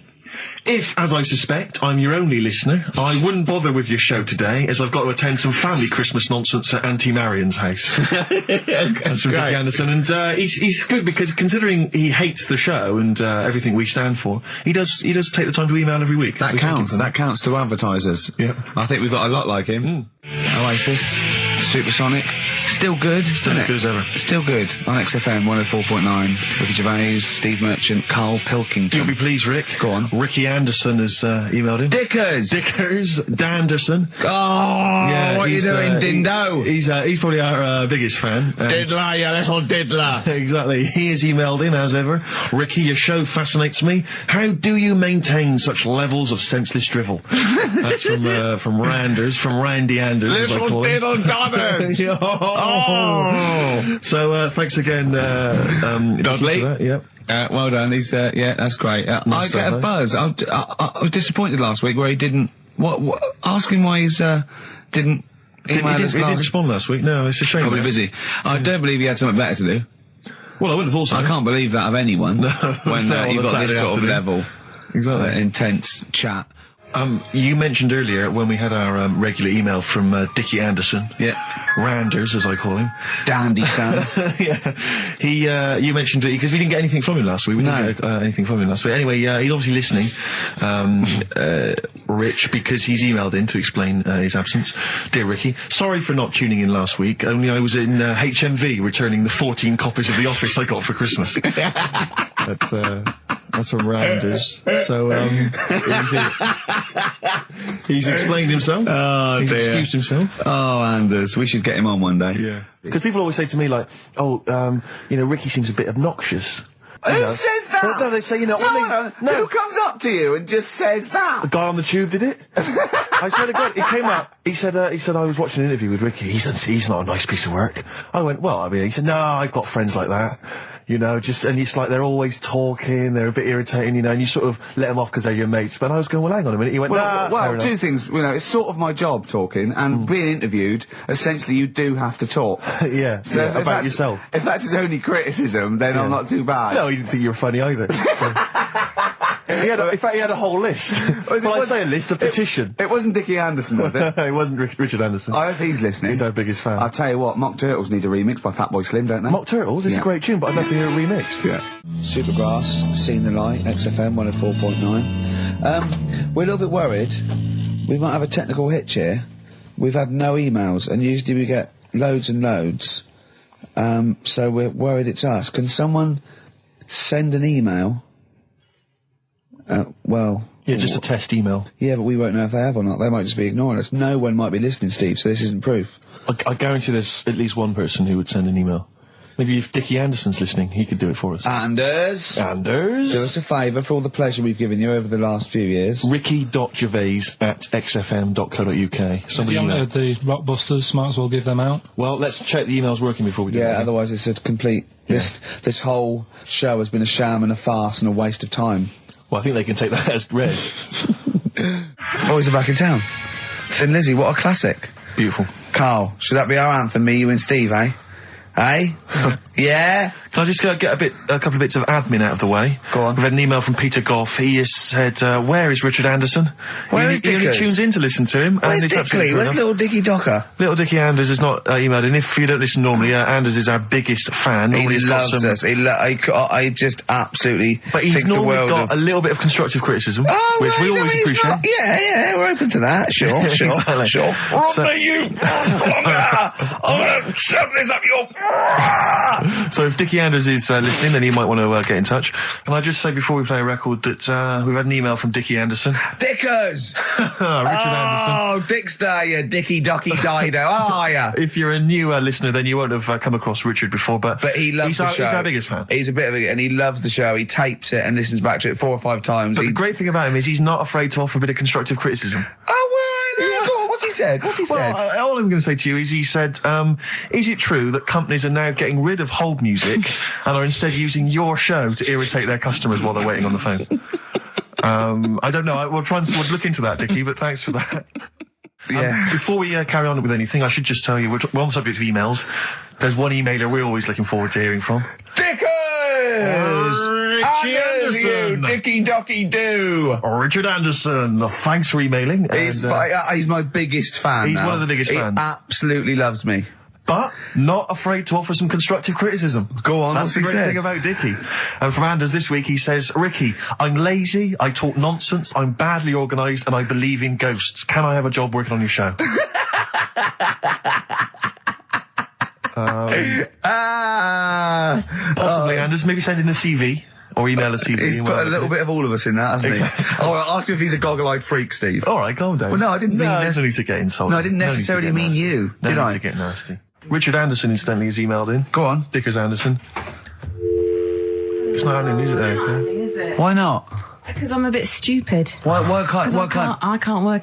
If, as I suspect, I'm your only listener, I wouldn't bother with your show today, as I've got to attend some family Christmas nonsense at Auntie Marion's house. That's from Dickie Anderson, and he's good because considering he hates the show and everything we stand for, he does take the time to email every week. That counts to advertisers. Yeah, I think we've got a lot like him. Oasis, Supersonic, still good, still as good as ever. Still good on XFM 104.9. Ricky Gervais, Steve Merchant, Karl Pilkington. Do be pleased, Rick. Go on. Ricky Anderson has emailed in. Dickers, Danderson. Oh, yeah, what are you doing, Dindo? He's probably our biggest fan. Diddler, you little diddler. Exactly. He has emailed in as ever. Ricky, your show fascinates me. How do you maintain such levels of senseless drivel? That's from Randers, from Randy Anders. Little diddle dodders. So thanks again, Dudley. Yep. Well done. He's that's great. I get a buzz. I was disappointed last week where he didn't. Ask him why he's didn't. He didn't respond last week. No, it's a shame. Probably busy. I don't believe he had something better to do. Well, I wouldn't have thought so. I can't believe that of anyone when you've got this sort of level, intense chat. You mentioned earlier when we had our regular email from Dickie Anderson. Yeah. Randers, as I call him. Dandy Sam. Yeah. You mentioned it because we didn't get anything from him last week. We didn't get anything from him last week. Anyway, he's obviously listening, Rich, because he's emailed in to explain his absence. Dear Ricky, sorry for not tuning in last week. Only I was in HMV returning the 14 copies of The Office I got for Christmas. That's from Randers. So, he's explained himself. Oh, he's dear. Excused himself. Oh, Anders, we should get him on one day. Yeah. Because people always say to me, like, Ricky seems a bit obnoxious. Who says that? No, they say, No. Who comes up to you and just says that? The guy on the tube did it. I swear to God, he came up. He said I was watching an interview with Ricky. He said, he's not a nice piece of work. I went, he said, no, I've got friends like that. And it's like they're always talking, they're a bit irritating, and you sort of let them off because they're your mates. But I was going, well, hang on a minute. He went, well, two things. It's sort of my job talking, and being interviewed, essentially you do have to talk. Yeah, so about yourself. If that's his only criticism, then I'm not too bad. No, he didn't think you were funny either. In fact, he had a whole list. I say a list, a petition. It wasn't Dickie Anderson, was it? It wasn't Richard Anderson. I hope he's listening. He's our biggest fan. I'll tell you what, Mock Turtles need a remix by Fatboy Slim, don't they? Mock Turtles? It's a great tune, but I'd love to hear it remixed. Yeah. Supergrass, Seen the Light, XFM 104.9. We're a little bit worried. We might have a technical hitch here. We've had no emails, and usually we get loads and loads. So we're worried it's us. Can someone send an email? Yeah, just a test email. Yeah, but we won't know if they have or not. They might just be ignoring us. No one might be listening, Steve, so this isn't proof. I guarantee there's at least one person who would send an email. Maybe if Dickie Anderson's listening, he could do it for us. Anders! Do us a favour for all the pleasure we've given you over the last few years. Ricky.gervais@xfm.co.uk. If you haven't heard the Rockbusters, might as well give them out. Well, let's check the email's working before we do that. Yeah, otherwise it's a complete... This whole show has been a sham and a farce and a waste of time. Well, I think they can take that as read. Boys are back in town. Thin Lizzy, what a classic. Beautiful. Carl, should that be our anthem, me, you and Steve, eh? Eh? Yeah? Can I just get a couple of bits of admin out of the way? Go on. We've had an email from Peter Goff. He has said, where is Richard Anderson? Where is He only Dickers? tunes in to listen to him. Where's Dickley? Where's little Dickie Docker? Little Dickie Anders has not emailed in. If you don't listen normally, Anders is our biggest fan. He Normally he's got loves some- us. I just absolutely But he's thinks the normally world got of... a little bit of constructive criticism, which we always appreciate. Yeah, we're open to that. Sure, Exactly. sure. So- I'm gonna shove this up your... So if Dickie Anders is listening, then he might want to get in touch. Can I just say before we play a record that we've had an email from Dickie Anderson. Dickers! Richard Anderson. Oh, Dickster, you Dicky Docky Dido, are ya? If you're a new listener, then you won't have come across Richard before, but he loves the show. He's our biggest fan. He's a bit of a... And he loves the show. He tapes it and listens back to it 4 or 5 times. But the great thing about him is he's not afraid to offer a bit of constructive criticism. Oh, well, go on, what's he said? Well, all I'm going to say to you is he said, is it true that companies are now getting rid of hold music and are instead using your show to irritate their customers while they're waiting on the phone? I don't know. We'll look into that, Dickie, but thanks for that. Yeah. Before we carry on with anything, I should just tell you, we're on the subject of emails. There's one emailer we're always looking forward to hearing from. Dickers! Richie Anderson! Dicky Docky Do! Richard Anderson, thanks for emailing. He's my biggest fan. He's now. one of the biggest fans. He absolutely loves me. But not afraid to offer some constructive criticism. Go on, That's the great thing about Dickie. And from Anders this week, he says, Ricky, I'm lazy, I talk nonsense, I'm badly organised, and I believe in ghosts. Can I have a job working on your show? Possibly, Anders. Maybe send in a CV. Or email a CV. He's put a little bit of all of us in that, hasn't he? Oh, I'll ask him if he's a goggle-eyed freak, Steve. All right, calm down. Well, no, I didn't mean no need to get insulted. No, I didn't necessarily mean you, did I? No need to get nasty. Richard Anderson, incidentally, has emailed in. Go on. Dickers Anderson. It's not happening, is it, there? Is it? Why not? Because I'm a bit stupid. Why I can't work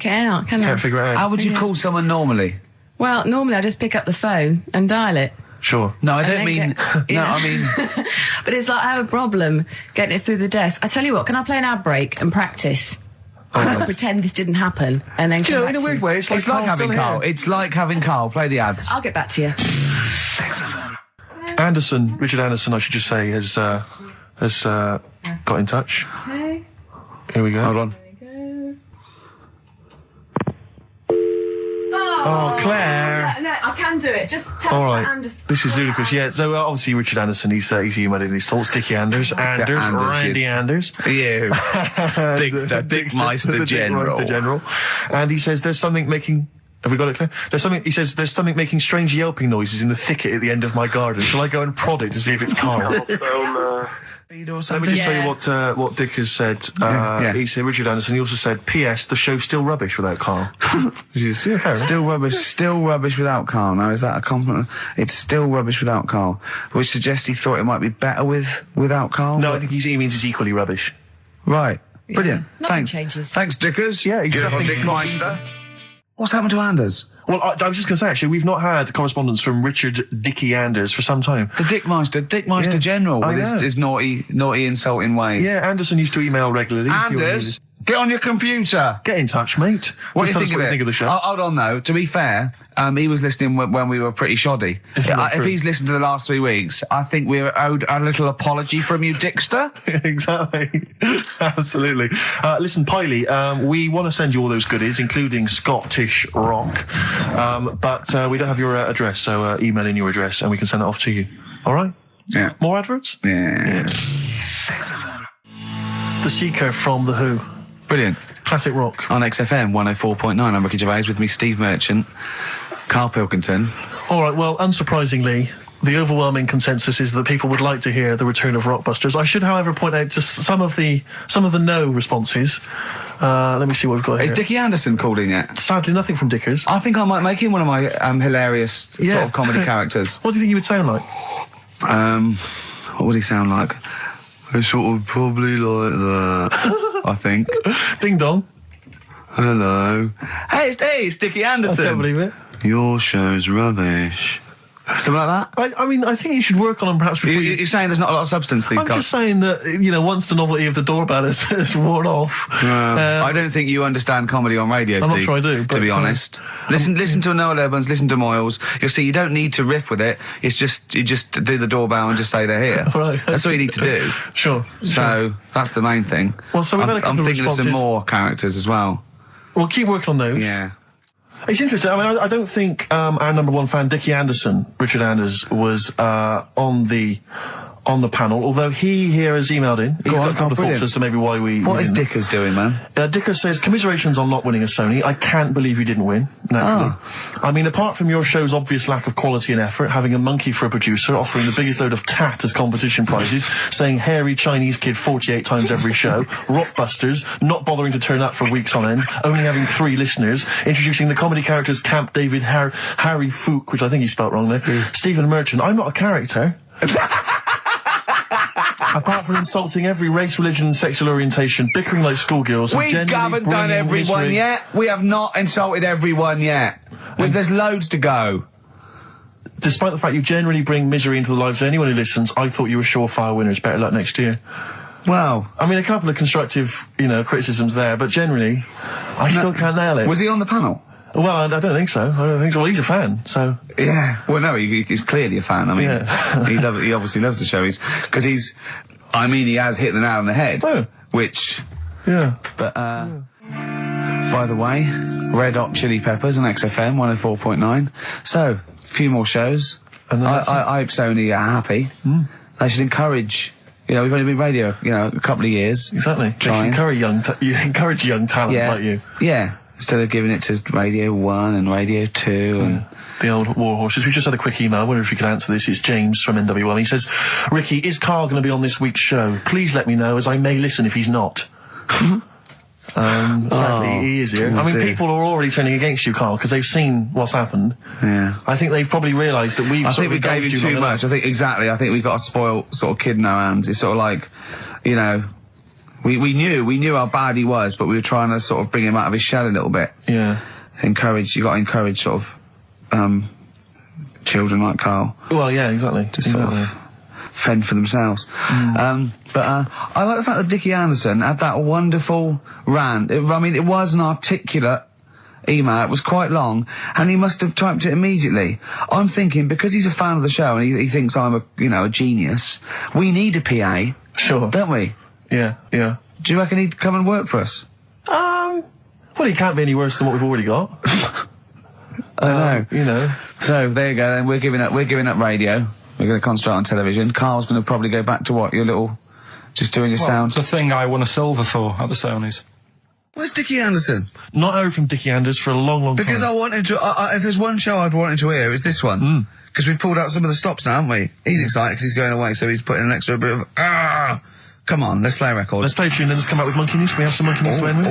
it out, can I? Can't figure it out. How would you call someone normally? Well, normally I just pick up the phone and dial it. Sure. No, I don't then mean... get- No, I mean... But it's like I have a problem getting it through the desk. I tell you what, can I play an ad break and practice? Pretend this didn't happen and then come back in a to weird you. way, it's like having Carl. It's like having Carl play the ads. I'll get back to you. Anderson, Richard Anderson, I should just say, has got in touch. Okay. Here we go. Hold on. Oh, Claire. No, I can do it. Just tell All me right. Anderson. This is ludicrous. Yeah, so obviously Richard Anderson, he's emailed in his thoughts. Dickie Anders, Randy Anders. You. Dickster, Dickmeister General. Dickmeister General. And he says there's something making... Have we got it, Claire? He says there's something making strange yelping noises in the thicket at the end of my garden. Shall I go and prod it to see if it's Carl? Let me just tell you what Dick has said. He said, Richard Anderson, he also said, P.S. the show's still rubbish without Carl. Fair enough. Still rubbish without Carl. Now, is that a compliment? It's still rubbish without Carl, which suggests he thought it might be better without Carl. No, I think he means it's equally rubbish. Right. Brilliant. Nothing Thanks. changes. Thanks, Dickers. Yeah, he's nothing- Dickmeister. What's happened to Anders? Well, I was just going to say, actually, we've not had correspondence from Richard Dickie Anders for some time. The Dickmeister General with his naughty, insulting ways. Yeah, Anderson used to email regularly. Anders, get on your computer. Get in touch, mate. What do Just you tell us what you think of the show. Hold on, though. To be fair, he was listening when we were pretty shoddy. If he's listened to the last 3 weeks, I think we're owed a little apology from you, Dickster. Exactly. Absolutely. Listen, Piley, we want to send you all those goodies, including Scottish rock, but we don't have your address, so email in your address and we can send it off to you. All right? Yeah. More adverts? Yeah. The Seeker from The Who. Brilliant. Classic rock. On XFM 104.9, I'm Ricky Gervais, with me Steve Merchant, Karl Pilkington. All right, well, unsurprisingly, the overwhelming consensus is that people would like to hear the return of Rockbusters. I should, however, point out just some of the no responses. Let me see what we've got here. Is Dickie Anderson called in yet? Sadly, nothing from Dickers. I think I might make him one of my hilarious sort of comedy characters. What do you think he would sound like? What would he sound like? Sort of probably like that, I think. Ding dong. Hello. Hey, it's Dickie Anderson. I can't believe it. Your show's rubbish. Something like that? I mean, I think you should work on them perhaps before You're saying there's not a lot of substance these I'm just saying that, once the novelty of the doorbell has worn off. I don't think you understand comedy on radio, Steve. I'm not sure I do, to be honest. Listen to Noel Evans, listen to Moyles. You'll see you don't need to riff with it. It's just, you just do the doorbell and just say they're here. Right. That's all you need to do. Sure. So, that's the main thing. Well, so we've had a couple I'm of thinking of some more characters as well. We'll keep working on those. Yeah. It's interesting. I mean, I don't think our number one fan, Dickie Anderson, Richard Anders, was on the panel, although he here has emailed in. He's got a couple of thoughts as to maybe why we... What is Dickers doing, man? Dickers says, commiserations on not winning a Sony. I can't believe you didn't win, naturally. Oh. I mean, apart from your show's obvious lack of quality and effort, having a monkey for a producer, offering the biggest load of tat as competition prizes, saying hairy Chinese kid 48 times every show, Rockbusters, not bothering to turn up for weeks on end, only having 3 listeners, introducing the comedy characters Camp David, Harry Fook, which I think he spelt wrong there, Stephen Merchant. I'm not a character. Apart from insulting every race, religion, and sexual orientation, bickering like schoolgirls, we haven't done everyone yet. We have not insulted everyone yet. There's loads to go. Despite the fact you generally bring misery into the lives of anyone who listens, I thought you were surefire winners. Better luck next year. Well, I mean, a couple of constructive, criticisms there, but generally, I still can't nail it. Was he on the panel? Well, I don't think so. Well, he's a fan, so... Yeah. Well, no, he's clearly a fan. I mean, he obviously loves the show. He has hit the nail on the head. Oh. Which... Yeah. But, by the way, Red Hot Chili Peppers on XFM 104.9. So, a few more shows. And then I hope Sony are happy. They should encourage... we've only been radio, a couple of years. Exactly. You encourage young talent like you. Yeah. Instead of giving it to Radio 1 and Radio 2 and... The old war horses. We just had a quick email. I wonder if you could answer this. It's James from NWL. He says, Ricky, is Karl going to be on this week's show? Please let me know, as I may listen if he's not. Sadly, he is here. I mean, people are already turning against you, Karl, because they've seen what's happened. Yeah. I think they've probably realised that I think we gave you too much. I think we've got a spoiled sort of kid in our hands. It's sort of like, We knew how bad he was, but we were trying to sort of bring him out of his shell a little bit. Yeah. You got to encourage sort of, children like Karl. Well, yeah, exactly. To sort of fend for themselves. But I like the fact that Dickie Anderson had that wonderful rant. It was an articulate email. It was quite long, and he must have typed it immediately. I'm thinking, because he's a fan of the show and he thinks I'm a genius, we need a PA. Sure. Don't we? Yeah. Do you reckon he'd come and work for us? Well, he can't be any worse than what we've already got. I know. So, there you go then. We're giving up radio. We're going to concentrate on television. Karl's going to probably go back to what? Just doing your sound? The thing I won a silver for at the Sonys. Where's Dickie Anderson? Not heard from Dickie Anders for a long, long time. Because I wanted to... if there's one show I'd wanted to hear, it's this one. Because we've pulled out some of the stops now, haven't we? He's excited because he's going away, so he's putting an extra bit of... Come on, let's play a record. Let's play a tune and let's come out with Monkey News. Can we have some Monkey News to end with?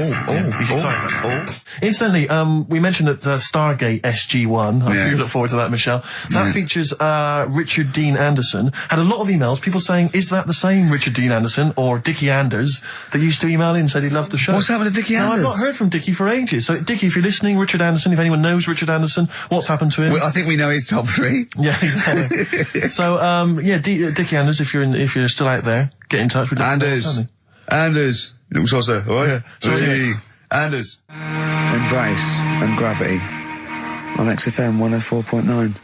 He's excited. Incidentally, we mentioned that Stargate SG-1, I'm sure you look forward to that, Michelle. That features Richard Dean Anderson. Had a lot of emails, people saying, is that the same Richard Dean Anderson or Dickie Anders that used to email in and said he loved the show? What's happened to Dickie Anders? I've not heard from Dickie for ages. So, Dickie, if you're listening, Richard Anderson, if anyone knows Richard Anderson, what's happened to him? Well, I think we know his top 3. Yeah, exactly. So, Dickie Anders, if you're still out there, get in touch with Anders, little saucer, alright? Yeah. Anders. Embrace and Gravity on XFM 104.9.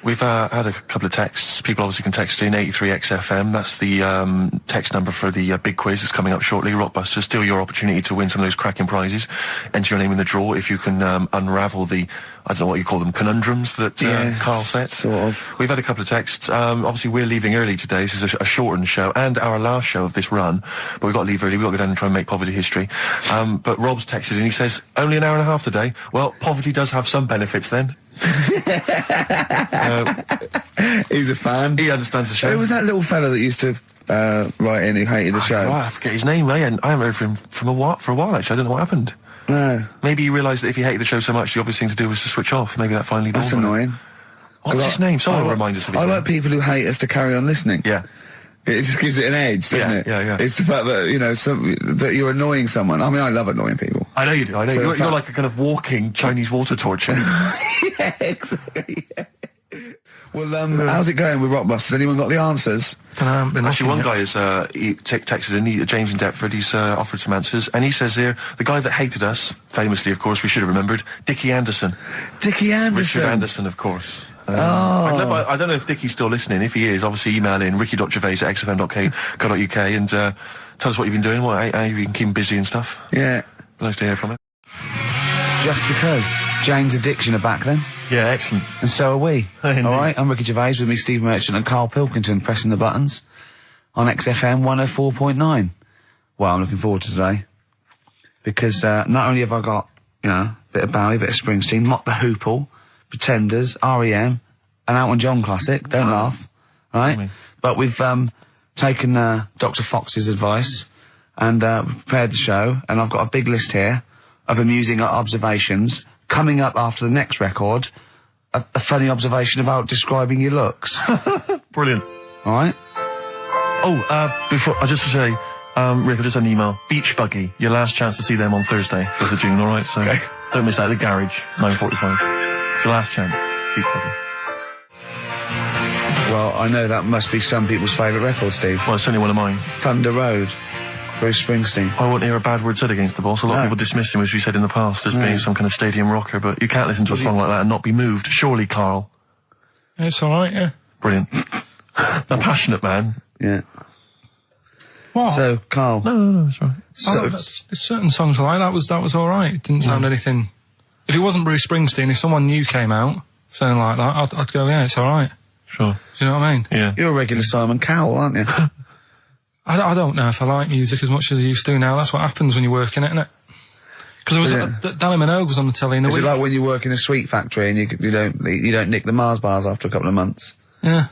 We've had a couple of texts. People obviously can text in 83XFM. That's the text number for the big quiz that's coming up shortly. Rockbusters, still your opportunity to win some of those cracking prizes. Enter your name in the draw if you can unravel the, I don't know what you call them, conundrums that Karl set. Sort of. We've had a couple of texts. Obviously, we're leaving early today. This is a shortened show and our last show of this run. But we've got to leave early. We've got to go down and try and make poverty history. But Rob's texted and he says, only an hour and a half today. Well, poverty does have some benefits then. He's a fan. He understands the show. Who was that little fella that used to write in who hated the show? I forget his name. I haven't heard from him for a while, actually. I don't know what happened. No. Maybe he realised that if he hated the show so much, the obvious thing to do was to switch off. Maybe that finally dawned That's on him. annoying. What's his name? Someone remind us of his name. I like people who hate us to carry on listening. Yeah. It just gives it an edge, doesn't it? Yeah. It's the fact that, you know, that you're annoying someone. I mean, I love annoying people. I know you do. I know So you're like a kind of walking Chinese water torch. Yeah, exactly. Yeah. Well, how's it going with Rockbusters? Anyone got the answers? Actually, one guy has texted in, James in Deptford, he's offered some answers, and he says here, the guy that hated us, famously, of course, we should have remembered, Dickie Anderson. Dickie Anderson? Richard Anderson, of course. I don't know if Dickie's still listening. If he is, obviously email in ricky.gervais@xfm.co.uk and tell us what you've been doing, how you've been keeping busy and stuff. Yeah. Nice to hear from him. Just because. Jane's Addiction are back then. Yeah, excellent. And so are we. Indeed. All right, I'm Ricky Gervais, with me Steve Merchant and Karl Pilkington pressing the buttons on XFM 104.9. Well, I'm looking forward to today because not only have I got, you know, a bit of Bowie, a bit of Springsteen, Mock the Hoople, Pretenders, R.E.M., an Elton John classic, don't laugh, right? But we've taken Dr. Fox's advice and prepared the show, and I've got a big list here of amusing observations. Coming up after the next record, a funny observation about describing your looks. Brilliant. All right? Before, just to say, Rick, I just had an email. Beach Buggy, your last chance to see them on Thursday, 5th of June, alright? So don't miss that, the Garage, 9:45. It's your last chance, Beach Buggy. Well, I know that must be some people's favourite record, Steve. Well, it's certainly one of mine. Thunder Road, Bruce Springsteen. I won't hear a bad word said against the boss. A lot of people dismiss him, as we said in the past, as being some kind of stadium rocker, but you can't listen to a song like that and not be moved. Surely, Karl. It's alright, yeah. Brilliant. A passionate man. Yeah. What? So, Karl. No, it's right. So, There's certain songs like that was alright. It didn't sound anything. If it wasn't Bruce Springsteen, if someone new came out sounding like that, I'd go, yeah, it's alright. Sure. Do you know what I mean? Yeah. you're a regular Simon Cowell, aren't you? I don't know if I like music as much as I used to now. That's what happens when you're working it, isn't it? Because Danny Minogue was on the telly in the week. Is it like when you work in a sweet factory and you don't nick the Mars bars after a couple of months? Yeah.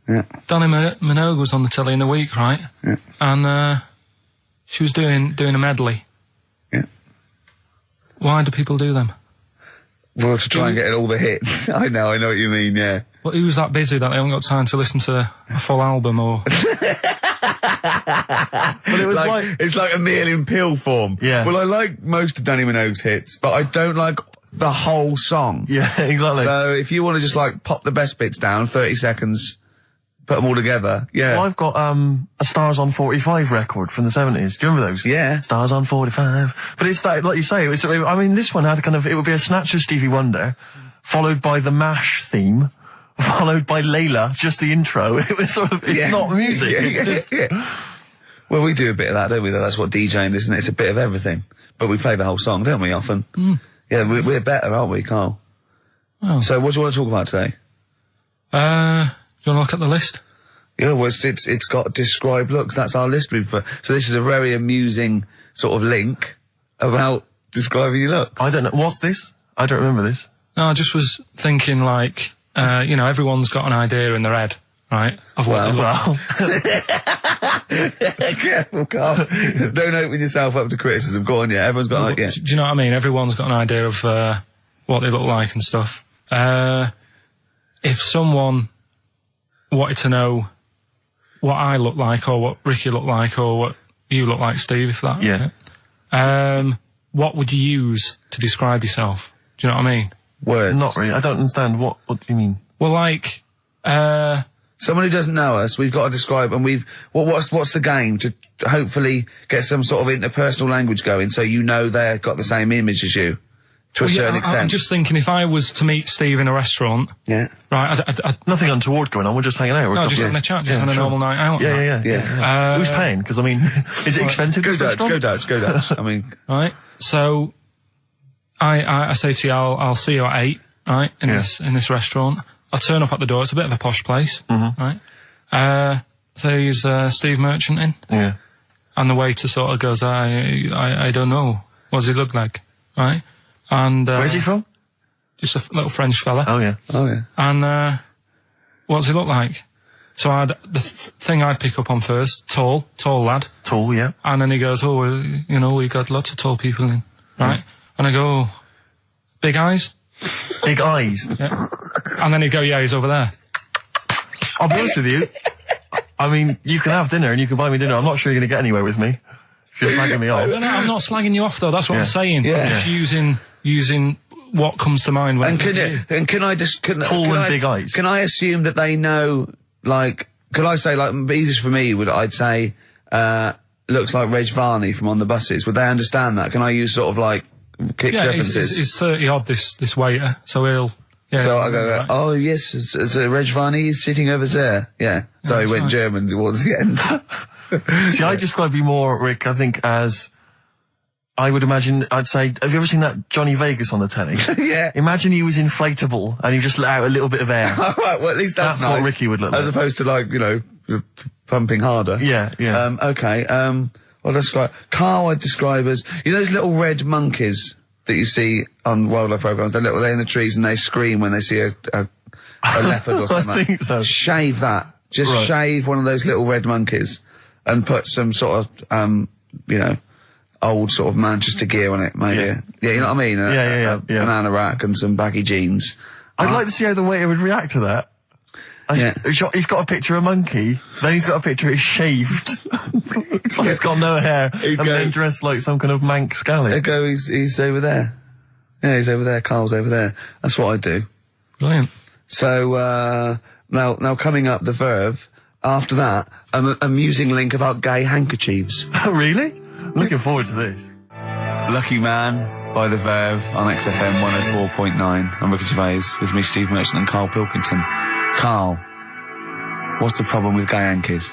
Yeah. Danny Minogue was on the telly in the week, right? Yeah. And she was doing a medley. Yeah. Why do people do them? Well, to try and get all the hits. I know what you mean, yeah. Well, who's that busy that they haven't got time to listen to a full album or... Well, it was it's like a meal in pill form. Yeah. Well, I like most of Danny Minogue's hits, but I don't like the whole song. Yeah, exactly. So if you want to just like pop the best bits down, 30 seconds, put them all together, yeah. Well, I've got a Stars on 45 record from the 70s. Do you remember those? Yeah. Stars on 45. But it's like you say, this one had it would be a snatch of Stevie Wonder, followed by the MASH theme, followed by Layla, just the intro. It was sort of, it's not music. It's just... Well, we do a bit of that, don't we? That's what DJing is, isn't it? It's a bit of everything. But we play the whole song, don't we, often? Mm. Yeah, we're better, aren't we, Karl? Oh. So what do you want to talk about today? Do you want to look at the list? Yeah, well, it's got describe looks. That's our list. So this is a very amusing sort of link about describing your looks. I don't know. What's this? I don't remember this. No, I just was thinking like, everyone's got an idea in their head, right? Of what they look. Careful, Karl. Don't open yourself up to criticism. Go on, yeah. Everyone's got Do you know what I mean? Everyone's got an idea of what they look like and stuff. If someone wanted to know what I look like, or what Ricky looked like, or what you look like, Steve, if that. Yeah. What would you use to describe yourself? Do you know what I mean? Words. Not really. I don't understand. What do you mean? Well, like, someone who doesn't know us, we've got to describe, and what's the game to hopefully get some sort of interpersonal language going, so you know they've got the same image as you, to a certain extent. I'm just thinking, if I was to meet Steve in a restaurant, yeah, right, nothing untoward going on. We're just hanging out. No, just having a chat, just having a normal night out. Yeah. Who's paying? Because I mean, is it expensive? Go Dutch. I mean, right. So, I say to you, I'll see you at 8, right, in this restaurant. I'll turn up at the door. It's a bit of a posh place, right? So he's Steve Merchant in. Yeah. And the waiter sort of goes, I don't know. What does he look like? Right? And where's he from? just a little French fella. Oh yeah. And what does he look like? So I had the thing I'd pick up on first, tall lad. Tall, yeah. And then he goes, we got lots of tall people in, right? And I go, big eyes? Big eyes? Yeah. And then he'd go, yeah, he's over there. I'll be honest with you. I mean, you can have dinner and you can buy me dinner. I'm not sure you're going to get anywhere with me. If you're slagging me off. No, I'm not slagging you off, though. That's what I'm saying. Yeah. I'm just using what comes to mind when can I just... Tall and big eyes. Can I assume that they know... Like, could I say, like, easiest for me I'd say, looks like Reg Varney from On the Buses. Would they understand that? Can I use sort of like kick references? He's 30 odd, this waiter, so he'll. Yeah, so I go, right. Oh yes, it's Reg Varney, he's sitting over there. Yeah. So he went right. German towards the end. See, I describe you more, Rick, I think, as I would imagine, I'd say, have you ever seen that Johnny Vegas on the telly? Yeah. Imagine he was inflatable and he just let out a little bit of air. All right, well, at least that's nice. What Ricky would look like. As opposed to, like, pumping harder. Yeah. Okay, well, describe... Carl I'd describe as... You know those little red monkeys that you see on wildlife programs? They're in the trees and they scream when they see a leopard or something. I think so. Shave that. Just shave one of those little red monkeys and put some sort of, old sort of Manchester gear on it, maybe. Yeah, you know what I mean? Yeah. An anorak and some baggy jeans. I'd like to see how the waiter would react to that. He's got a picture of a monkey, then he's got a picture he's shaved. So he's got no hair, then dressed like some kind of Manx scally. There go, he's over there. Yeah, he's over there, Carl's over there. That's what I do. Brilliant. So, now coming up, the Verve, after that, an amusing link about gay handkerchiefs. Oh, really? Looking forward to this. Lucky Man by The Verve on XFM 104.9. I'm Ricky Gervais, with me Steve Merchant and Karl Pilkington. Karl, what's the problem with gay hankies?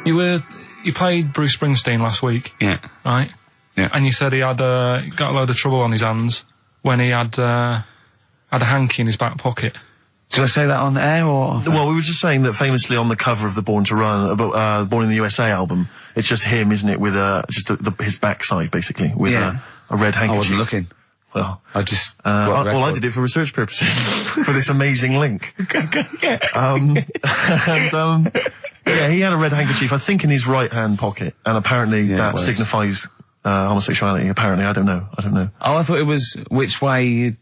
You played Bruce Springsteen last week. Yeah. Right? Yeah. And you said he had got a load of trouble on his hands when he had a hanky in his back pocket. Did I say that on air or? Well, we were just saying that famously on the cover of the Born to Run, Born in the USA album, it's just him, isn't it, with just his backside basically with a red handkerchief. I wasn't looking. Well, I just. I did it for research purposes for this amazing link. Yeah, he had a red handkerchief, I think, in his right hand pocket, and apparently that signifies homosexuality. Apparently, I don't know. Oh, I thought it was which way you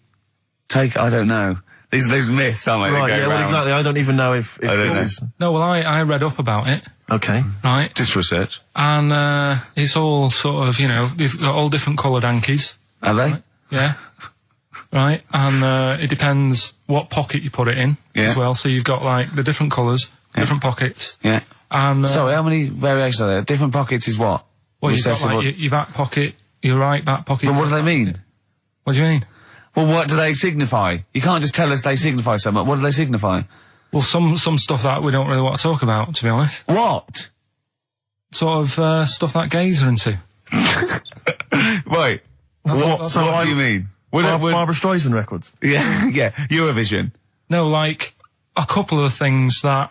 take. I don't know. These are those myths, aren't they? Right, yeah, well, exactly. I don't even know if this is... No, well, I read up about it. Okay. Right. Just research. And, it's all sort of, they've got all different coloured hankies. Are they? Right? Yeah. Right. And, it depends what pocket you put it in as well. So you've got, like, the different colours, different pockets. Yeah. And, sorry, how many variations are there? Different pockets is what? Well, you've got, like, your back pocket, your right back pocket. But what do they mean? What do you mean? Well, what do they signify? You can't just tell us they signify so much. What do they signify? Well, some stuff that we don't really want to talk about, to be honest. What? Sort of stuff that gays are into. Wait. What do you mean? Barbara Streisand records? Yeah, Eurovision. No, like, a couple of the things that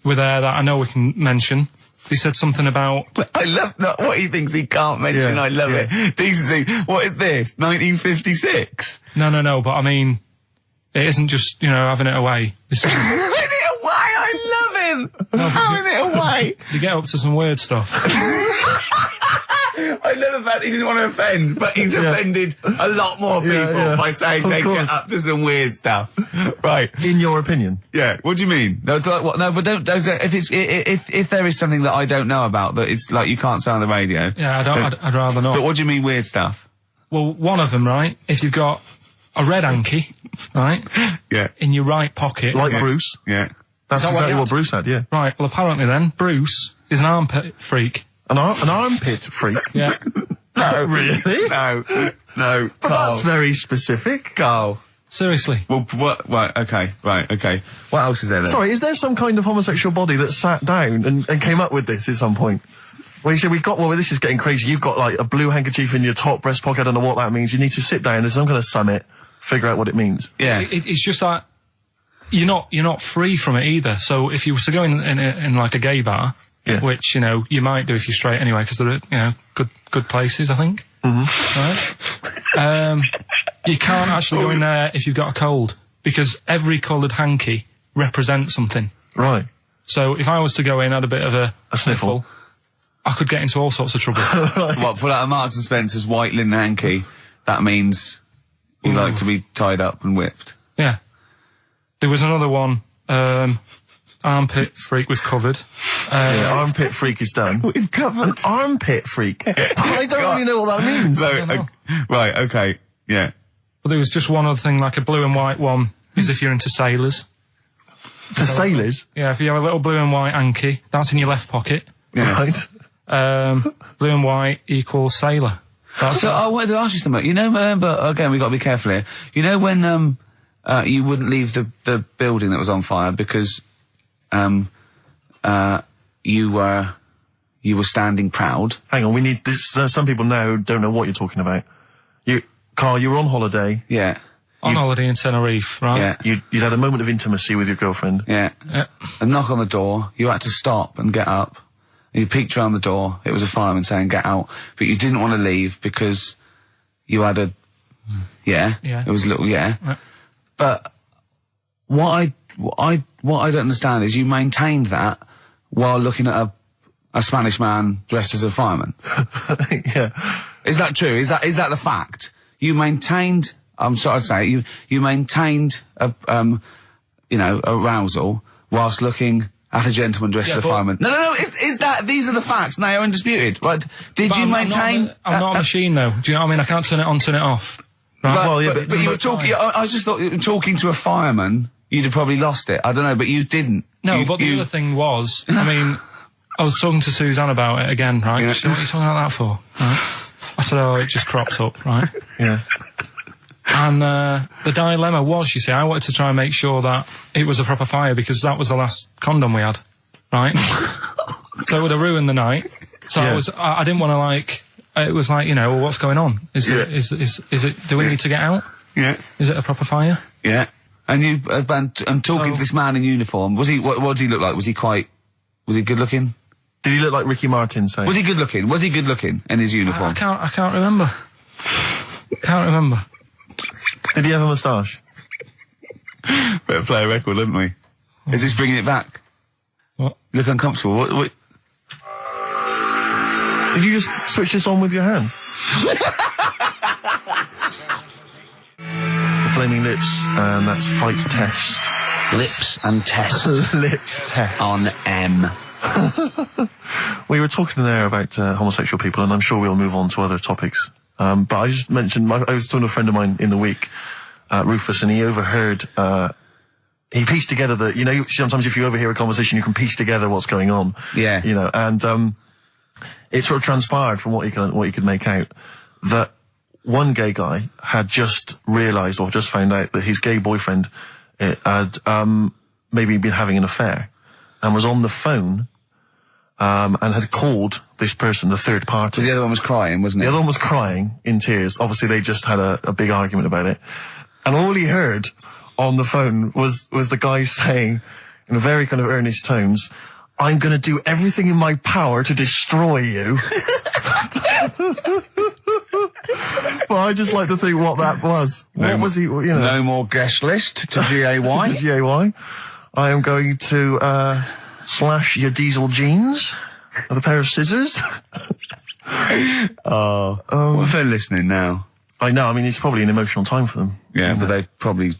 were there that I know we can mention. He said something about... I love what he thinks he can't mention. I love it. Decency. What is this? 1956? No, but I mean, it isn't just, having it away. Having it away? I love him! No, having it away! You get up to some weird stuff. I love the fact he didn't want to offend, but he's offended a lot more people by saying they get up to some weird stuff. Right. In your opinion? Yeah. What do you mean? No, but don't if there is something that I don't know about that it's like you can't say on the radio. Yeah, I'd rather not. But what do you mean weird stuff? Well, one of them, right? If you've got a red hanky, right? Yeah. In your right pocket. Like Bruce? Yeah. That's exactly what Bruce had, yeah. Right. Well, apparently then, Bruce is an armpit freak. An armpit freak? Yeah. No, really? No. But that's very specific. Carl. Seriously. Well, what? Right, okay. What else is there then? Sorry, is there some kind of homosexual body that sat down and came up with this at some point? Well, you said this is getting crazy. You've got, like, a blue handkerchief in your top breast pocket. I don't know what that means. You need to sit down. There's some kind of summit, figure out what it means. Yeah. It's just that you're not free from it either. So if you were to go in like a gay bar, which, you might do if you're straight anyway, because they're, good places, I think. Mm-hmm. Right? You can't actually go in there if you've got a cold, because every coloured hanky represents something. Right. So if I was to go in, had a bit of a sniffle, I could get into all sorts of trouble. Right. What, pull out a Marks and Spencer's white linen hanky, that means you like to be tied up and whipped. Yeah. There was another one, armpit freak we've covered. Armpit freak is done. We've covered. An armpit freak? I don't really know what that means. No, right, okay, yeah. But there was just one other thing, like a blue and white one, is if you're into sailors. To sailors? Yeah, if you have a little blue and white hanky, that's in your left pocket. Yeah. Right. Blue and white equals sailor. So I wanted to ask you something. You know, remember, again, we've got to be careful here. You know when you wouldn't leave the building that was on fire because you were standing proud? Hang on, we need this. Some people now don't know what you're talking about. Carl, you were on holiday. Yeah. On holiday in Tenerife, right? Yeah. You'd had a moment of intimacy with your girlfriend. Yeah. A knock on the door. You had to stop and get up. And you peeked around the door. It was a fireman saying, get out. But you didn't want to leave because you had a... Yeah. It was a little... Yeah. But what I don't understand is you maintained that while looking at a Spanish man dressed as a fireman. Yeah. Is that true? Is that the fact? You maintained... I'm sorry to say, you maintained arousal whilst looking at a gentleman dressed as a fireman. No, is that, these are the facts, and they are undisputed, right? Did you maintain... I'm not a machine, though. Do you know what I mean? I can't turn it on, turn it off. Right? But you were talking, I just thought, talking to a fireman, you'd have probably lost it. I don't know, but you didn't. No, but the other thing was, I mean, I was talking to Suzanne about it again, right? Yeah. She said, what are you talking about that for? Right? I said, oh, it just cropped up, right? Yeah. And the dilemma was, you see, I wanted to try and make sure that it was a proper fire because that was the last condom we had, right? So it would have ruined the night. So I didn't want to, like, it was like, well, what's going on? Is it, do we need to get out? Yeah. Is it a proper fire? Yeah. And you, and talking to this man in uniform, what did he look like? Was he good looking? Did he look like Ricky Martin, say? Was he good looking? Was he good looking in his uniform? I can't remember. Can't remember. Did he have a moustache? Better play a record, didn't we? Is this bringing it back? What? You look uncomfortable. What? Did you just switch this on with your hands? The Flaming Lips, and that's Fight Test. Lips and test. Lips Test. On M. We were talking there about homosexual people, and I'm sure we'll move on to other topics. But I just mentioned, I was talking to a friend of mine in the week, Rufus, and he overheard, he pieced together sometimes if you overhear a conversation, you can piece together what's going on. Yeah. And, it sort of transpired from what you could make out that one gay guy had just realised or just found out that his gay boyfriend had, maybe been having an affair and was on the phone, and had called this person, the third party. So the other one was crying, wasn't it? The other one was crying in tears. Obviously, they just had a big argument about it. And all he heard on the phone was the guy saying, in very kind of earnest tones, I'm going to do everything in my power to destroy you. Well, I just like to think what that was. What was he, No more guest list to GAY. To GAY. I am going to, slash your diesel jeans with a pair of scissors. What if they're listening now? I know, I mean, it's probably an emotional time for them. Yeah, but they probably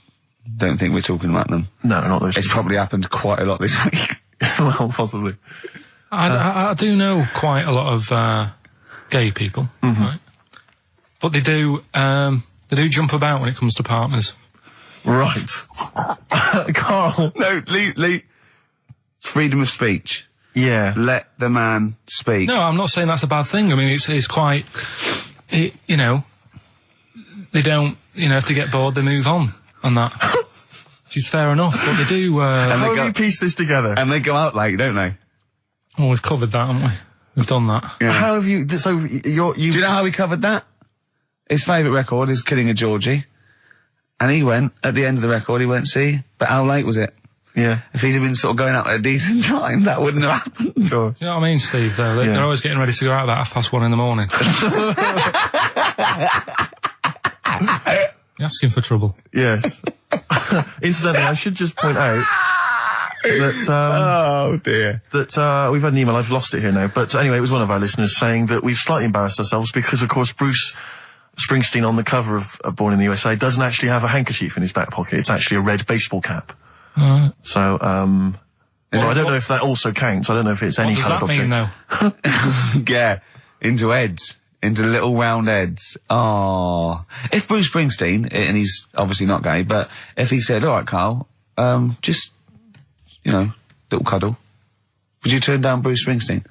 don't think we're talking about them. No, not those. It's probably happened quite a lot this week. Well, possibly. I do know quite a lot of gay people, right? But they do jump about when it comes to partners. Right. Carl. No, Lee. Freedom of speech. Yeah. Let the man speak. No, I'm not saying that's a bad thing. I mean, it's quite, they don't, if they get bored, they move on that. Which is fair enough, but they do, How have you pieced this together? And they go out late, don't they? Well, we've covered that, haven't we? We've done that. Yeah. How have you, so you... Do you know how we covered that? His favourite record is Killing a Georgie. And he went, at the end of the record, he went, see, but how late was it? Yeah. If he'd have been sort of going out at a decent time, that wouldn't have happened. Do you know what I mean, Steve, though? They're always getting ready to go out about 1:30 in the morning. You're asking for trouble. Yes. Incidentally, I should just point out that oh dear, that we've had an email. I've lost it here now, but anyway, it was one of our listeners saying that we've slightly embarrassed ourselves because, of course, Bruce Springsteen on the cover of Born in the USA doesn't actually have a handkerchief in his back pocket. It's actually a red baseball cap. So, well, I don't know if that also counts. I don't know if it's any coloured object. What does that mean, though? yeah, into heads. Into little round heads. Oh, if Bruce Springsteen, and he's obviously not gay, but if he said, "All right, Carl, just, little cuddle," would you turn down Bruce Springsteen?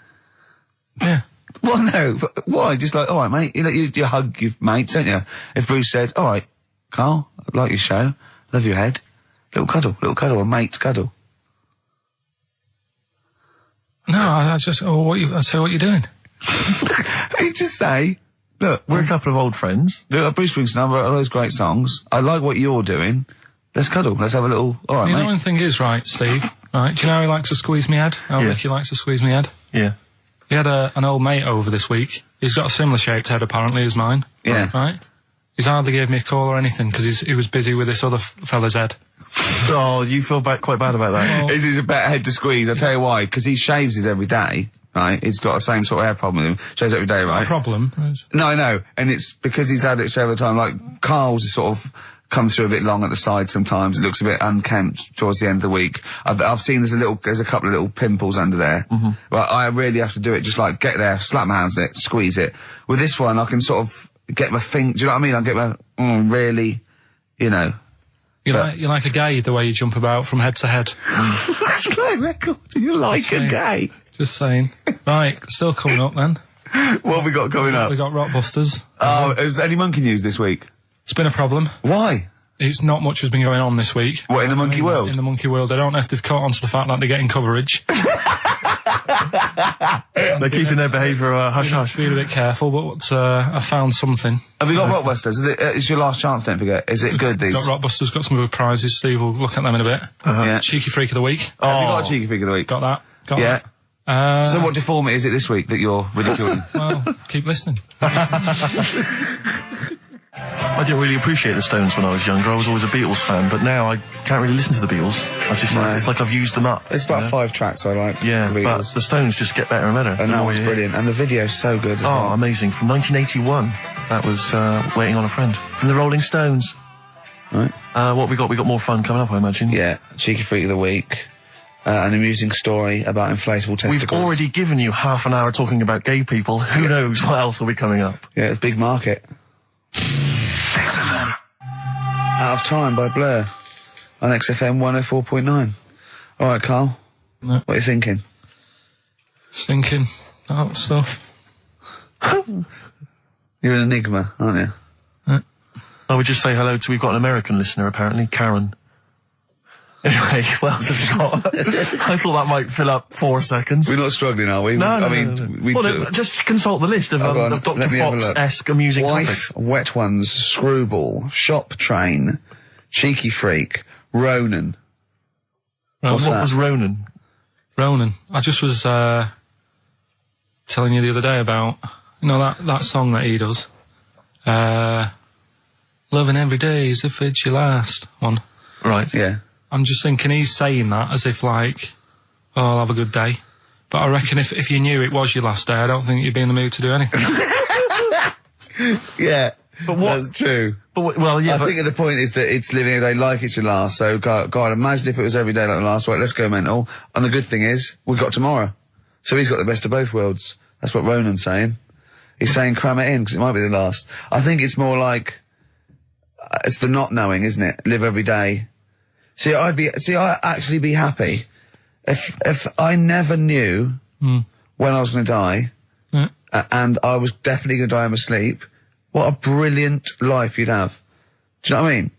Yeah. Well, no. But why? Just like, all right, mate. You hug your mates, don't you? If Bruce said, "All right, Carl, I like your show, love your head, little cuddle, a mate's cuddle." No, I just. Oh, I say what you're doing. You just say, look, we're a couple of old friends. Look, Bruce Springsteen, I wrote all those great songs. I like what you're doing. Let's cuddle. Let's have a little. All right, mate. The one thing is, right, Steve. Right? Do you know how he likes to squeeze me head? How Ricky likes to squeeze me head? Yeah. He had an old mate over this week. He's got a similar shaped head, apparently, as mine. Yeah. Right? He's hardly gave me a call or anything because he was busy with this other fella's head. Oh, you feel quite bad about that. This is a better head to squeeze. I'll tell you why. Because he shaves his every day. Right, he's got the same sort of hair problem with him. Shaves every day, right? Not a problem. No, I know, and it's because he's had it shaved all the time. Like Carl's is sort of comes through a bit long at the side sometimes. It looks a bit unkempt towards the end of the week. I've seen there's a couple of little pimples under there. But I really have to do it. Just like get there, slap my hands in it, squeeze it. With this one, I can sort of get my finger. Do you know what I mean? I get my really, You're like a gay the way you jump about from head to head. That's my record. You're like a gay. Just saying. Right, still coming up then. What have we got coming up? We got Rockbusters. Oh, is any monkey news this week? It's been a problem. Why? It's not much has been going on this week. What, in the monkey world? In the monkey world. I don't know if they've caught on to the fact that they're getting coverage. They're keeping their behaviour hush-hush. Be a bit careful, but I found something. Have you got Rockbusters? It's your last chance, don't forget. Is it good, these? Got Rockbusters, got some good prizes. Steve will look at them in a bit. Yeah. Cheeky Freak of the Week. Have you got a Cheeky Freak of the Week? Got that. Got yeah. that. So what deformity is it this week that you're ridiculing? Well, keep listening. I didn't really appreciate the Stones when I was younger. I was always a Beatles fan, but now I can't really listen to the Beatles. It's like I've used them up. It's about 5 tracks I like. Yeah, but the Stones just get better and better. And that one's brilliant. And the video's so good as well. Amazing. From 1981. That was Waiting on a Friend. From the Rolling Stones. Right. What we got? We got more fun coming up, I imagine. Yeah. Cheeky Freak of the Week. An amusing story about inflatable testicles. We've already given you half an hour talking about gay people. Who knows what else will be coming up? Yeah, big market. XFM. Out of Time by Blur on XFM 104.9. All right, Carl. No. What are you thinking? Just thinking that stuff. You're an enigma, aren't you? I would just say hello to, we've got an American listener apparently, Karen. Anyway, what else have you got? I thought that might fill up 4 seconds. We're not struggling, are we? No. Well, just consult the list of Dr. Fox-esque amusing topics. Wet Ones, Screwball, Shop Train, Cheeky Freak, Ronan. What was Ronan? Ronan. I just was telling you the other day about, that song that he does. Loving Every Day as if it's your last one. Right. Yeah. I'm just thinking he's saying that as if like, I'll have a good day. But I reckon if you knew it was your last day, I don't think you'd be in the mood to do anything. Yeah, but that's true. But I think the point is that it's living a day like it's your last. So, God, imagine if it was every day like the last. Right, let's go mental. And the good thing is, we've got tomorrow. So he's got the best of both worlds. That's what Ronan's saying. He's saying cram it in, because it might be the last. I think it's more like, it's the not knowing, isn't it? Live every day. I'd actually be happy if I never knew when I was going to die, and I was definitely going to die in my sleep. What a brilliant life you'd have. Do you know what I mean?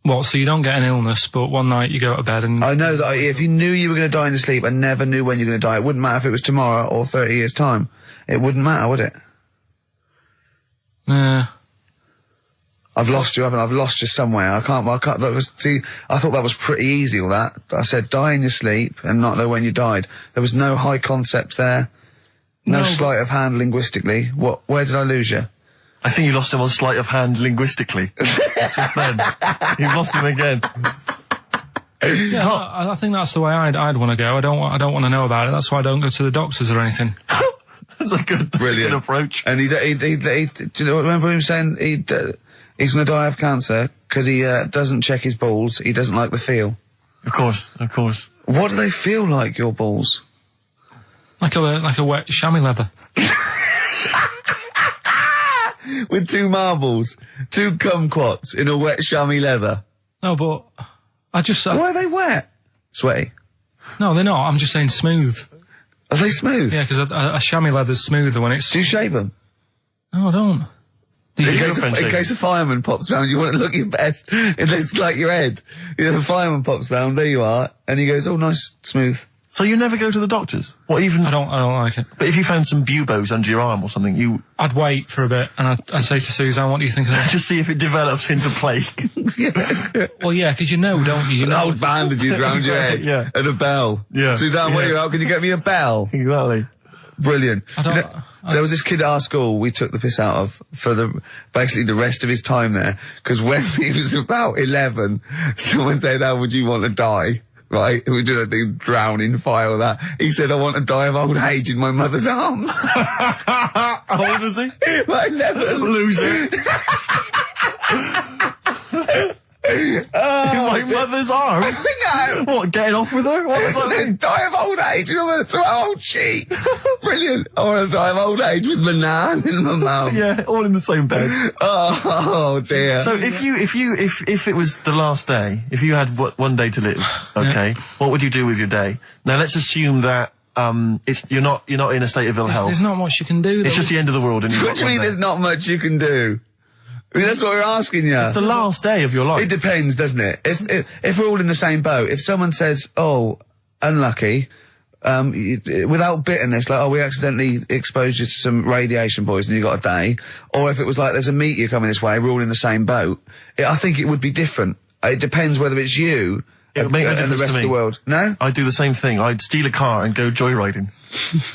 What, so you don't get an illness, but one night you go to bed and... I know that if you knew you were going to die in your sleep and never knew when you were going to die, it wouldn't matter if it was tomorrow or 30 years' time. It wouldn't matter, would it? Yeah. I've lost you, haven't I? I've lost you somewhere. I can't, I thought that was pretty easy, all that. I said die in your sleep and not know when you died. There was no high concept there. No sleight of hand linguistically. Where did I lose you? I think you lost him on sleight of hand linguistically. Just then. You've lost him again. Yeah, I think that's the way I'd want to go. I don't want to know about it. That's why I don't go to the doctors or anything. That's a good approach. And do you know, remember him saying he's going to die of cancer because he doesn't check his balls. He doesn't like the feel. Of course. What do they feel like, your balls? Like a wet chamois leather. With 2 marbles, 2 kumquats in a wet chamois leather. No, but I just... Why are they wet? Sweaty? No, they're not. I'm just saying smooth. Are they smooth? Yeah, because a chamois leather's smoother when it's... Do you shave them? No, I don't. In case a fireman pops round, you want to look your best. It looks like your head. You know, the fireman pops round, there you are, and he goes, oh, nice, smooth. So you never go to the doctors? What, even... I don't like it. But if you found some buboes under your arm or something, I'd wait for a bit, and I'd say to Suzanne, what do you think of that? Just see if it develops into plague. Well, yeah, because you know, don't you? Old bandages round your head. Yeah. And a bell. Yeah. Suzanne, where are you out? Can you get me a bell? Exactly. Brilliant. There was this kid at our school we took the piss out of for basically the rest of his time there, because when he was about 11, someone said, "How would you want to die?" Right? We do that thing, drown in fire or that. He said, "I want to die of old age in my mother's arms." How old was he? Like 11. Loser. In my mother's arms? No. What, getting off with her? What was that? Die of old age. You know, so how old she? Brilliant. I want to die of old age with my nan and my mum. Yeah, all in the same bed. Oh dear. So if it was the last day, if you had one day to live, okay, what would you do with your day? Now let's assume that you're not in a state of ill health. There's not much you can do. It's just the end of the world. And what do you mean there's not much you can do? I mean, that's what we're asking you. It's the last day of your life. It depends, doesn't it? If we're all in the same boat, if someone says, oh, unlucky, without bitterness, like, oh, we accidentally exposed you to some radiation poison, you got a day, or if it was like, there's a meteor coming this way, we're all in the same boat, I think it would be different. It depends whether it's you and the rest of the world. No? I'd do the same thing. I'd steal a car and go joyriding.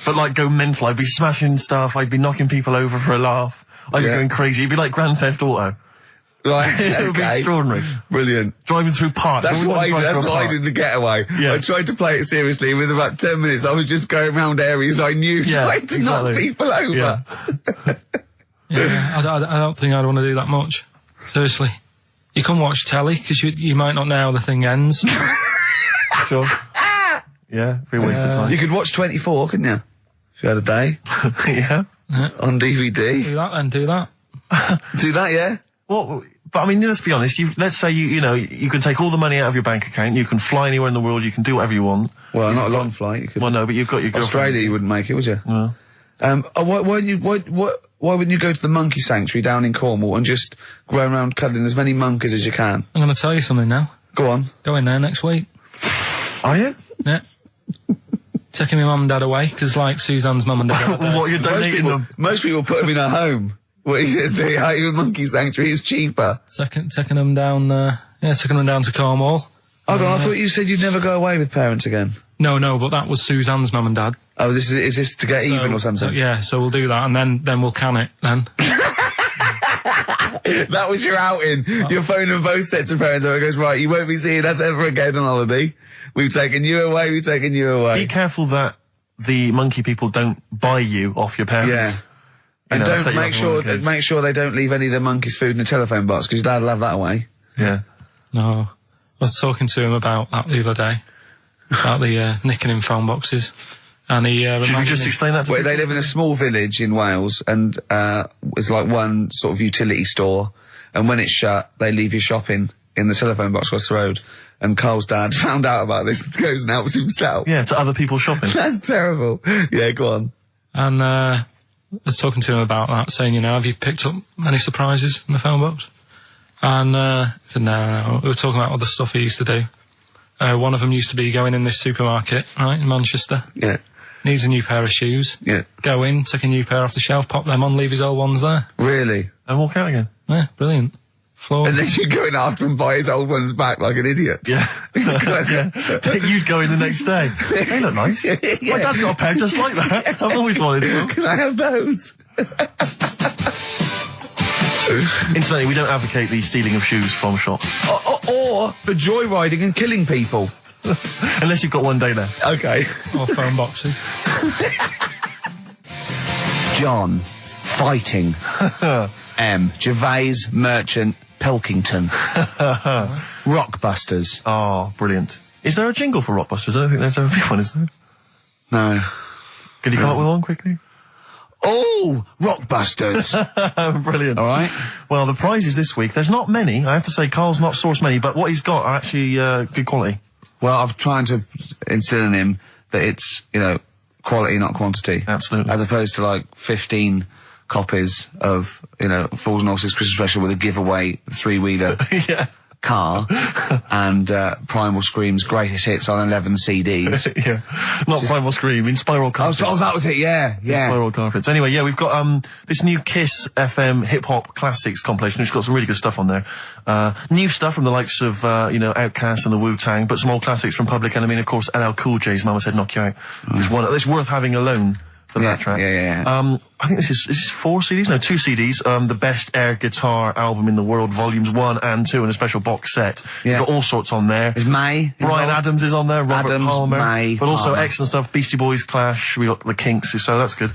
But like go mental. I'd be smashing stuff, I'd be knocking people over for a laugh. I'd be going crazy. It'd be like Grand Theft Auto. Right. It would be extraordinary. Brilliant. Driving through parks. That's why I did the getaway. Yeah. I tried to play it seriously. Within about 10 minutes, I was just going around areas I knew, trying to knock people over. Yeah, I don't think I'd want to do that much. Seriously. You can watch telly, because you might not know how the thing ends. Sure. Yeah, be a waste of time. You could watch 24, couldn't you? If you had a day. Yeah. On DVD. Do that then, do that. Do that, yeah? Well, but I mean, let's be honest, let's say you can take all the money out of your bank account, you can fly anywhere in the world, you can do whatever you want. Well, not a long flight. You could. Well, no, but you've got your girlfriend. Australia, you wouldn't make it, would you? No. Why wouldn't you go to the monkey sanctuary down in Cornwall and just go around cuddling as many monkeys as you can? I'm going to tell you something now. Go on. Go in there next week. Are you? Yeah. Taking my mum and dad away, because like Suzanne's mum and dad. What, you're donating them? Most people put them in a home. What are you going to say? How your monkey sanctuary is cheaper. Taking them down, taking them down to Cornwall. Hold on, I thought you said you'd never go away with parents again. No, but that was Suzanne's mum and dad. Oh, is this to get even or something? So we'll do that, and then we'll can it, then. That was your outing. Your phone and both sets of parents over. It goes, right, you won't be seeing us ever again on holiday. We've taken you away, Be careful that the monkey people don't buy you off your parents. Yeah. And don't make sure they don't leave any of the monkey's food in the telephone box, because Dad'll have that away. Yeah. No. I was talking to him about that the other day. About the nicking in phone boxes. And he should we just explain that to people? They live in a small village in Wales, and it's like one sort of utility store, and when it's shut, they leave your shopping in the telephone box across the road. And Carl's dad found out about this and goes and helps himself. Yeah, to other people shopping. That's terrible. Yeah, go on. And I was talking to him about that, saying, have you picked up any surprises in the phone box? And he said, no. We were talking about other stuff he used to do. One of them used to be going in this supermarket, right, in Manchester. Yeah. Needs a new pair of shoes. Yeah. Go in, take a new pair off the shelf, pop them on, leave his old ones there. Really? And walk out again. Yeah, brilliant. And then you'd go in after and buy his old ones back like an idiot. Yeah. You'd go in the next day. They look nice. Yeah. My dad's got a pair just like that. I've always wanted some. Can I have those? Incidentally, we don't advocate the stealing of shoes from shops. Or the joyriding and killing people. Unless you've got one day left. Okay. Or phone boxes. John, fighting. M. Gervais, merchant, Pilkington. Rockbusters. Oh, brilliant. Is there a jingle for Rockbusters? I don't think there's ever been one, is there? No. Can you come up with one quickly? Oh, Rockbusters. Brilliant. All right. Well, the prizes this week, there's not many. I have to say, Carl's not sourced many, but what he's got are actually good quality. Well, I'm trying to instill in him that it's, quality, not quantity. Absolutely. As opposed to, 15 copies of, Fools and Horses Christmas Special with a giveaway 3-wheeler yeah. car and Primal Scream's greatest hits on 11 CDs. Yeah. Not Primal Scream, in Spiral Carpets. Oh, that was it, yeah. Spiral Carpets. Anyway, yeah, we've got this new Kiss FM hip-hop classics compilation, which has got some really good stuff on there. New stuff from the likes of, Outkast and the Wu-Tang, but some old classics from Public Enemy and, of course, LL Cool J's Mama Said Knock You Out. It's one that's worth having alone. For that track. Yeah. I think this is 4 CDs? No, 2 CDs. The Best Air Guitar Album in the World, Volumes 1 and 2, and a special box set. Yeah. You've got all sorts on there. There's May. Brian Adams is on there, Robert Adams, Palmer. May, but also Palmer. excellent stuff. Beastie Boys, Clash, we got the Kinks, so that's good.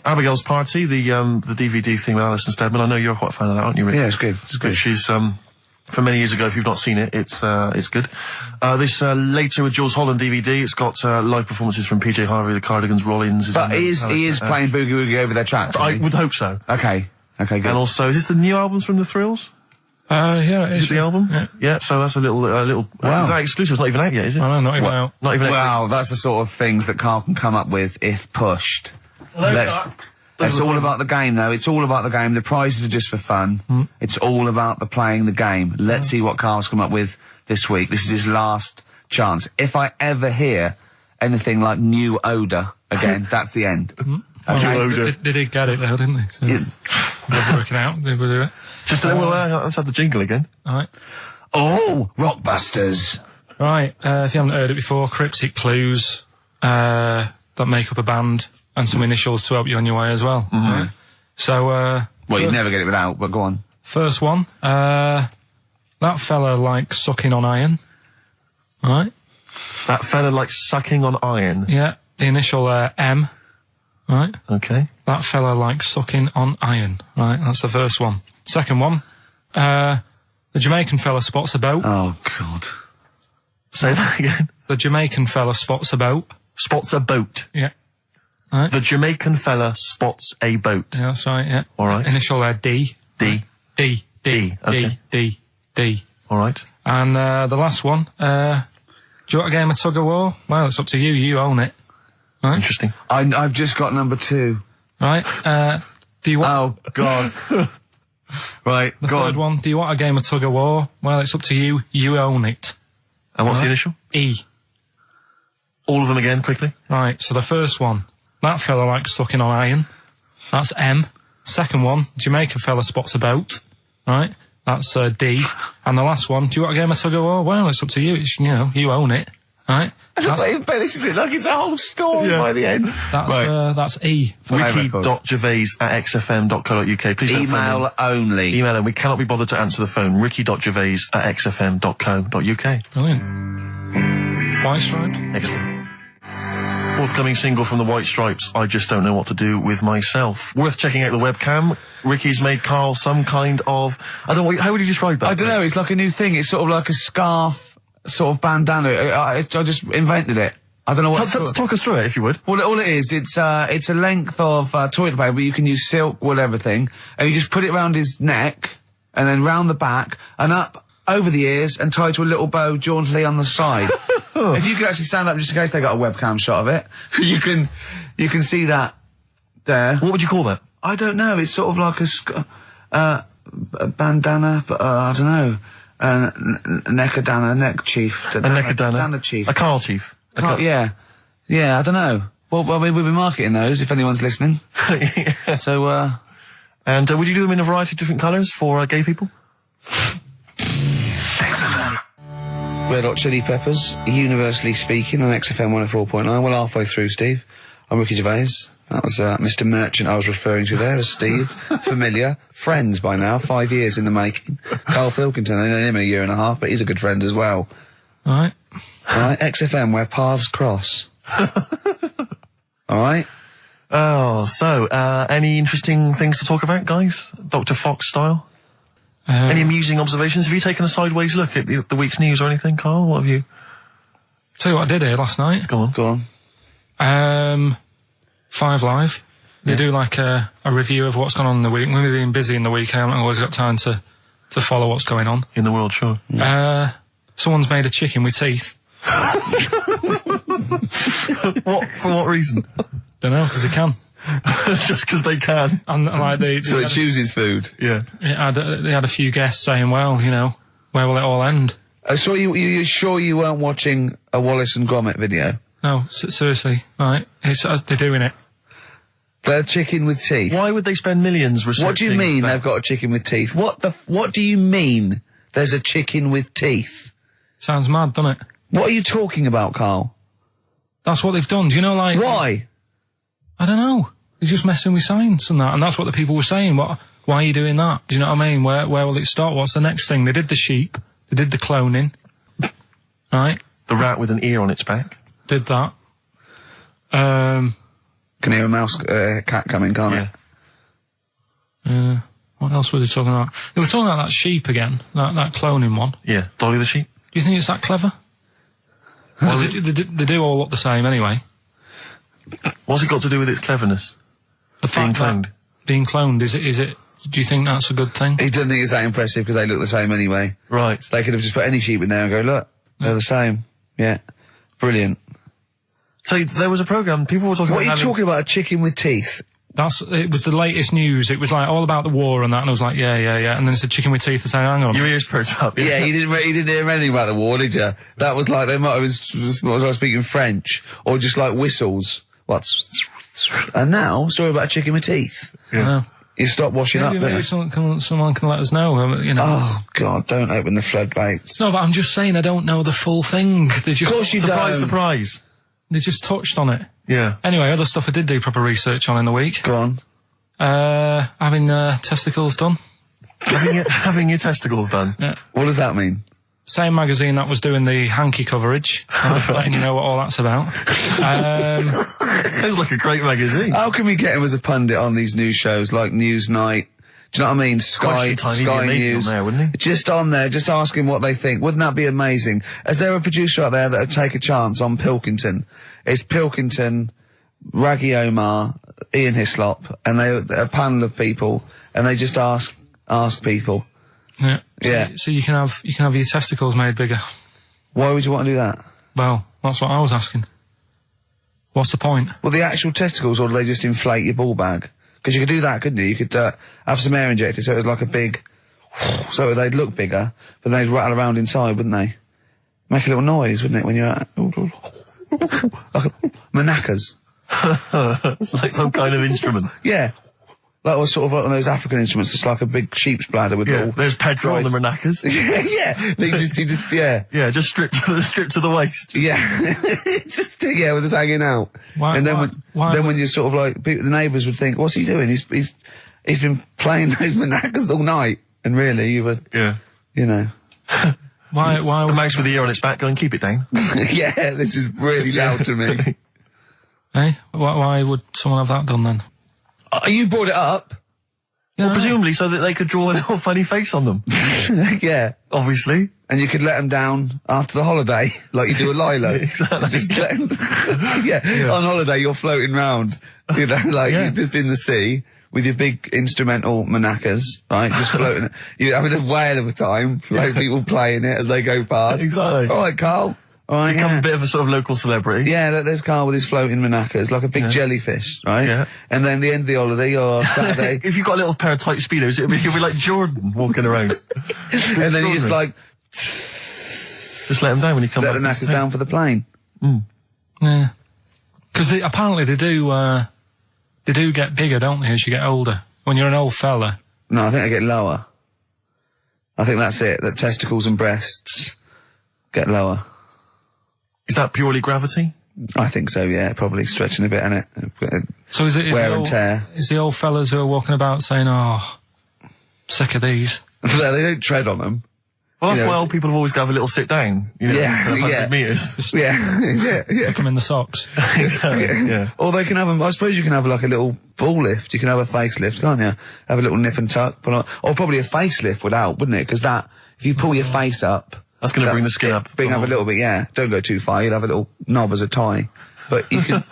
Abigail's Party, the DVD thing with Alison Steadman. I know you're quite a fan of that, aren't you, Rick? Yeah, it's good. It's good. She's, from many years ago, if you've not seen it, it's good. This Later with Jules Holland DVD, it's got live performances from PJ Harvey, the Cardigans, Rollins. But he is playing Boogie Woogie over their tracks. I would hope so. Okay, good. And also, is this the new albums from The Thrills? Yeah, Is it the album? Yeah. So that's a little. Wow. Is that exclusive? It's not even out yet, is it? I know, not even out. Not even out. Wow, that's the sort of things that Carl can come up with if pushed. It's all about the game, though. It's all about the game. The prizes are just for fun. It's all about the playing the game. Let's see what Carl's come up with this week. This is his last chance. If I ever hear anything like New Odour again, that's the end. Okay. They did get it though, didn't they? So they're working out. They will do it. Just let's have the jingle again. All right. Oh, Rockbusters. Right. If you haven't heard it before, cryptic clues that make up a band and some initials to help you on your way as well. Right? So, well, you'd never get it without, but go on. First one. That fella likes sucking on iron. Right. That fella likes sucking on iron. Yeah. The initial M. Right. Okay. That fella likes sucking on iron. Right. That's the first one. Second one. The Jamaican fella spots a boat. Oh, God. Say that again. The Jamaican fella spots a boat. Spots a boat. Yeah. Right. The Jamaican fella spots a boat. Yeah, that's right, yeah. All right. Initial D. D. D. D. Okay. D. D. All right. And the last one. Do you want a game of tug of war? Well, it's up to you. You own it. Right? Interesting. I've just got number 2. Right. Do you want... Oh, God. Right, the third one. Do you want a game of tug of war? Well, it's up to you. You own it. And what's the initial? E. All of them again, quickly. Right, so the first one. That fella likes sucking on iron. That's M. Second one. Jamaican fella spots a boat. Right. That's D. And the last one. Do you want a game of tug of war? Well, it's up to you. It's, you own it. Right. This is it. Like it's a whole story by the end. That's E. Ricky.gervais@xfm.co.uk. Please don't email only. Email and we cannot be bothered to answer the phone. Ricky.gervais@xfm.co.uk. Brilliant. White Striped. Excellent. Forthcoming single from the White Stripes, I Just Don't Know What to Do With Myself. Worth checking out the webcam. Ricky's made Carl some kind of... I don't know, how would you describe that? I don't know, it's like a new thing. It's sort of like a scarf, sort of bandana. I just invented it. I don't know what Talk us through it, if you would. Well, all it is, it's a length of toilet paper, but you can use silk, whatever thing, and you just put it around his neck, and then round the back, and up over the ears, and tied to a little bow jauntily on the side. If you could actually stand up, just in case they got a webcam shot of it, you can see that there. What would you call that? I don't know. It's sort of like a bandana, but I don't know. Neckadana, neck chief. A neckadana chief. A Carl chief. Yeah, I don't know. Well, we'll be marketing those if anyone's listening. Yeah. So, and would you do them in a variety of different colours for gay people? Red Hot Chili Peppers, universally speaking, on XFM 104.9. Well, halfway through, Steve. I'm Ricky Gervais. That was Mr. Merchant I was referring to there, as Steve. Familiar. Friends by now, 5 years in the making. Karl Pilkington, I know him a year and a half, but he's a good friend as well. All right. XFM, where paths cross. All right? Oh, so, any interesting things to talk about, guys? Dr. Fox style? Any amusing observations? Have you taken a sideways look at the week's news or anything, Carl? What have you... Tell you what I did here last night. Go on. 5 Live. They do like a review of what's gone on in the week. When we've been busy in the week, I haven't always got time to follow what's going on. In the world, sure. Someone's made a chicken with teeth. For what reason? Don't know, because they can. Just because they can. And like so it chooses food. Yeah. They had a few guests saying, well, you know, where will it all end? So you sure you weren't watching a Wallace and Gromit video? No, seriously, right? They're doing it. They're chicken with teeth. Why would they spend millions researching? What do you mean they've got a chicken with teeth? What do you mean there's a chicken with teeth? Sounds mad, doesn't it? What are you talking about, Carl? That's what they've done. Do you know, like... Why? I don't know. They're just messing with science and that, and that's what the people were saying. Why are you doing that? Do you know what I mean? Where will it start? What's the next thing? They did the sheep. They did the cloning. Right? The rat with an ear on its back. Did that. Can hear a cat coming, can't it? What else were they talking about? They were talking about that sheep again, that cloning one. Yeah, Dolly the sheep. Do you think it's that clever? Well, they do all look the same anyway. What's it got to do with its cleverness? The fact that being cloned, is it? Do you think that's a good thing? He doesn't think it's that impressive because they look the same anyway. Right. They could have just put any sheep in there and go, look, they're the same. Yeah. Brilliant. So there was a programme, people were talking about... What are you talking about, a chicken with teeth? It was the latest news. It was like all about the war and that, and I was like, yeah. And then it said chicken with teeth, and saying, hang on. Your ears perked up. Yeah, you didn't hear anything about the war, did you? That was like, they might have been speaking French, or just like whistles. And now, story about a chicken with teeth. Yeah. You stop washing up, maybe someone can let us know, you know. Oh, God, don't open the floodgates. No, but I'm just saying I don't know the full thing. They just, of course you don't. Surprise. They just touched on it. Yeah. Anyway, other stuff I did do proper research on in the week. Go on. Having testicles done. Having your testicles done? Yeah. What does that mean? Same magazine that was doing the hanky coverage. Letting you know what all that's about. Sounds like a great magazine. How can we get him as a pundit on these news shows like Newsnight? Do you know what I mean? Sky News. On there, wouldn't he? Just on there, just ask him what they think. Wouldn't that be amazing? Is there a producer out there that would take a chance on Pilkington? It's Pilkington, Raggy Omar, Ian Hislop, and they're a panel of people, and they just ask people. Yeah. Yeah. So you can have your testicles made bigger. Why would you want to do that? Well, that's what I was asking. What's the point? Well, the actual testicles, or do they just inflate your ball bag? Because you could do that, couldn't you? You could have some air injected so it was like a big... so they'd look bigger, but they'd rattle around inside, wouldn't they? Make a little noise, wouldn't it, when you're at... like manacas. Like some kind of instrument. Yeah. That was sort of like one of those African instruments. It's like a big sheep's bladder with all... There's petrol on the manacas. Yeah. Yeah, just stripped to the waist. Yeah. With us hanging out. When you're sort of like... the neighbours would think, what's he doing? He's been playing those manacas all night. And really, you were... Yeah. You know... Why the mouse with the ear on its back, go and keep it down. Yeah, this is really loud to me. Hey, why would someone have that done then? You brought it up. Yeah, well, presumably so that they could draw a little funny face on them. Yeah. Obviously. And you could let them down after the holiday, like you do a Lilo. Exactly. Just let them, yeah. On holiday, you're floating round, you know, like you're just in the sea with your big instrumental manacas, right? Just floating. You're having a whale of a time, like people playing it as they go past. Exactly. All right, Carl. All right, become a bit of a sort of local celebrity. Yeah, look, there's Carl with his floating manacas, like a big jellyfish, right? Yeah. And then the end of the holiday, or Saturday. If you've got a little pair of tight Speedos, it'll be like Jordan walking around. And then you just like... just let them down when you come back. Let the knackers down for the plane. Mm. Yeah. Because apparently they do get bigger, don't they, as you get older? When you're an old fella. No, I think they get lower. I think that's it, that testicles and breasts get lower. Is that purely gravity? I think so, yeah. Probably stretching a bit, innit? So is it wear and tear? Is the old fellas who are walking about saying, "Oh, sick of these"? They don't tread on them. Well, that's why old people have always got to have a little sit down. You know, 100 metres. Yeah. Stick them in the socks. Exactly. Yeah. Or they can have them. I suppose you can have like a little ball lift. You can have a facelift, can't you? Have a little nip and tuck. Or probably a facelift would help, wouldn't it? Because that, if you pull your face up, that's going to bring the skin up. Bring up a little bit, yeah. Don't go too far. You'll have a little knob as a tie. But you can,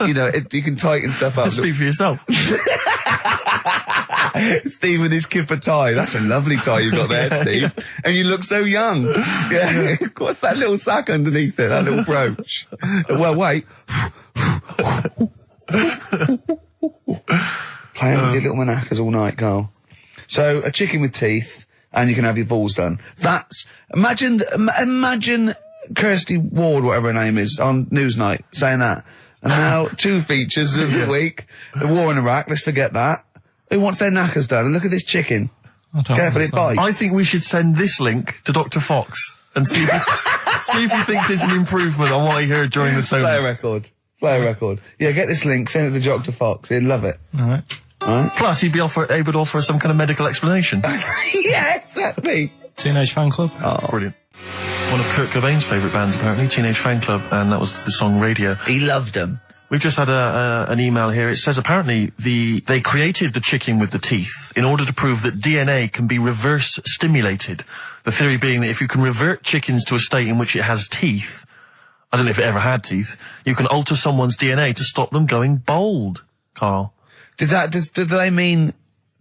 you can tighten stuff up. Speak for yourself. Steve with his kipper tie. That's a lovely tie you've got there, Steve. And you look so young. Yeah. What's that little sack underneath it? That little brooch. Well, wait. Playing with your little manacas all night, Carl. So, a chicken with teeth, and you can have your balls done. That's, imagine Kirsty Ward, whatever her name is, on Newsnight, saying that. And now, 2 features of the week. The war in Iraq, let's forget that. Who wants their knackers done? And look at this chicken. Careful, it bites. I think we should send this link to Dr. Fox and see if he thinks it's an improvement on what he heard during the Sonos. Play a record. Yeah, get this link, send it to Dr. Fox. He'd love it. All right. Plus, he'd be able to offer some kind of medical explanation. Yeah, exactly. Teenage Fan Club. Oh, brilliant. One of Kurt Cobain's favourite bands, apparently, Teenage Fan Club, and that was the song Radio. He loved them. We've just had an email here. It says apparently they created the chicken with the teeth in order to prove that DNA can be reverse stimulated. The theory being that if you can revert chickens to a state in which it has teeth, I don't know if it ever had teeth, you can alter someone's DNA to stop them going bald. Carl. Did they mean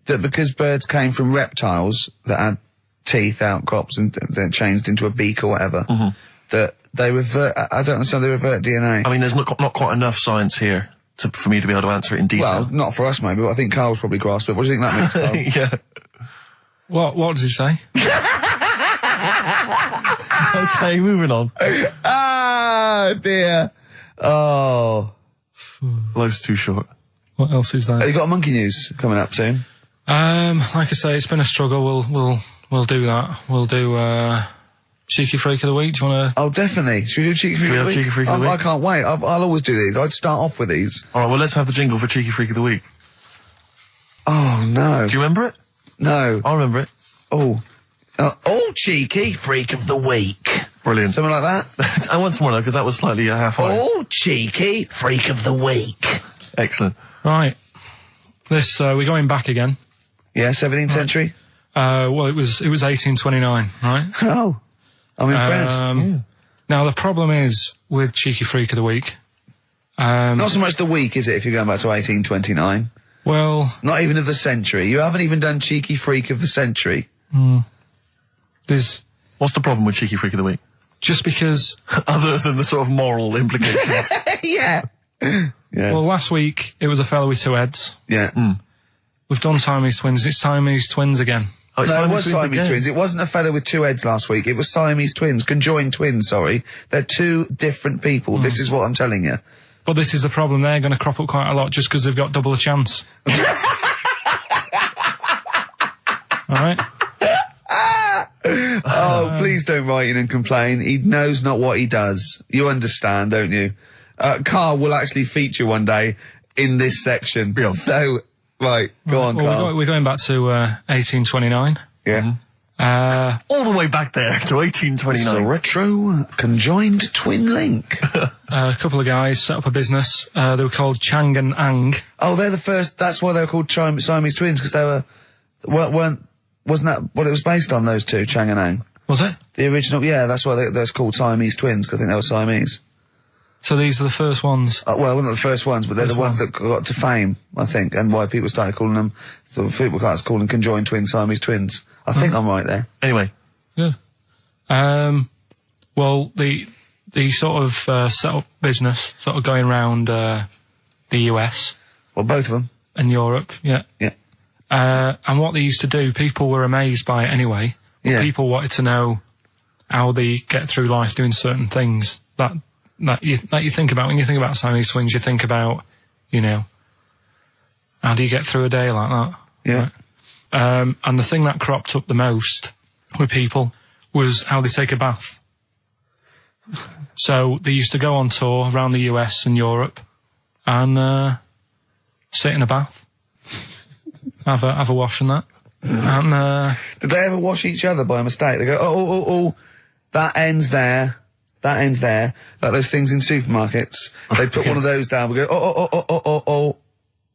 that because birds came from reptiles that had teeth, outcrops, and then changed into a beak or whatever, that they revert? I don't understand. They revert DNA. I mean, there's not quite enough science here for me to be able to answer it in detail. Well, not for us, maybe. But I think Carl's probably grasped it. What do you think that means, Carl? Yeah. What does he say? Okay, moving on. Ah, dear. Oh, Life's too short. What else is there? Have you got a monkey news coming up soon? Like I say, it's been a struggle. We'll do that. We'll do Cheeky Freak of the Week. Do you want to? Oh, definitely. Should we do Cheeky Freak of the Week? Cheeky Freak of the Week? I can't wait. I'll always do these. I'd start off with these. All right. Well, let's have the jingle for Cheeky Freak of the Week. Oh no. Do you remember it? No. I remember it. Oh, Cheeky Freak of the Week. Brilliant. Something like that. I want some more though, because that was slightly a half high. Oh, Cheeky Freak of the Week. Excellent. Right. This we're going back again. Yeah, 17th century. Well, it was 1829, right? Oh, I'm impressed. Now the problem is with Cheeky Freak of the Week. Not so much the week, is it? If you're going back to 1829. Well, not even of the century. You haven't even done Cheeky Freak of the century. What's the problem with Cheeky Freak of the Week? Just because, other than the sort of moral implications. Yeah. Well, last week it was a fellow with 2 heads. Yeah. We've done Siamese twins. It's Siamese twins again. Oh, no, it was Siamese twins. It wasn't a fellow with 2 heads last week. It was Siamese twins. Conjoined twins, sorry. They're 2 different people. This is what I'm telling you. But this is the problem. They're going to crop up quite a lot just because they've got double a chance. All right? Oh, please don't write in and complain. He knows not what he does. You understand, don't you? Carl will actually feature one day in this section. Beyond. So, right, go on, Carl. We're going back to 1829. Yeah. All the way back there to 1829. It's a retro conjoined twin link. A couple of guys set up a business. They were called Chang and Ang. Oh, they're the first. That's why they were called Siamese twins, because they wasn't that what it was based on? Those 2, Chang and Ang. Was it? The original, yeah. That's why they're called Siamese twins, because I think they were Siamese. So these are the first ones. Well, not the first ones, but they're the ones that got to fame, I think, and why people started calling them. People started calling them conjoined twins, Siamese twins. I think I'm right there. Anyway. Good. Well, the sort of set up business, sort of going around the US. Well, both of them. And Europe, yeah. Yeah. And what they used to do, people were amazed by it anyway. Yeah. People wanted to know how they get through life doing certain things that you think about. When you think about Siamese twins, you think about, how do you get through a day like that? Yeah. Right? And the thing that cropped up the most with people was how they take a bath. So they used to go on tour around the US and Europe and sit in a bath, have a wash and that. And did they ever wash each other by mistake? They go, oh, that ends there. That ends there. Like those things in supermarkets. They put one of those down. We go, oh.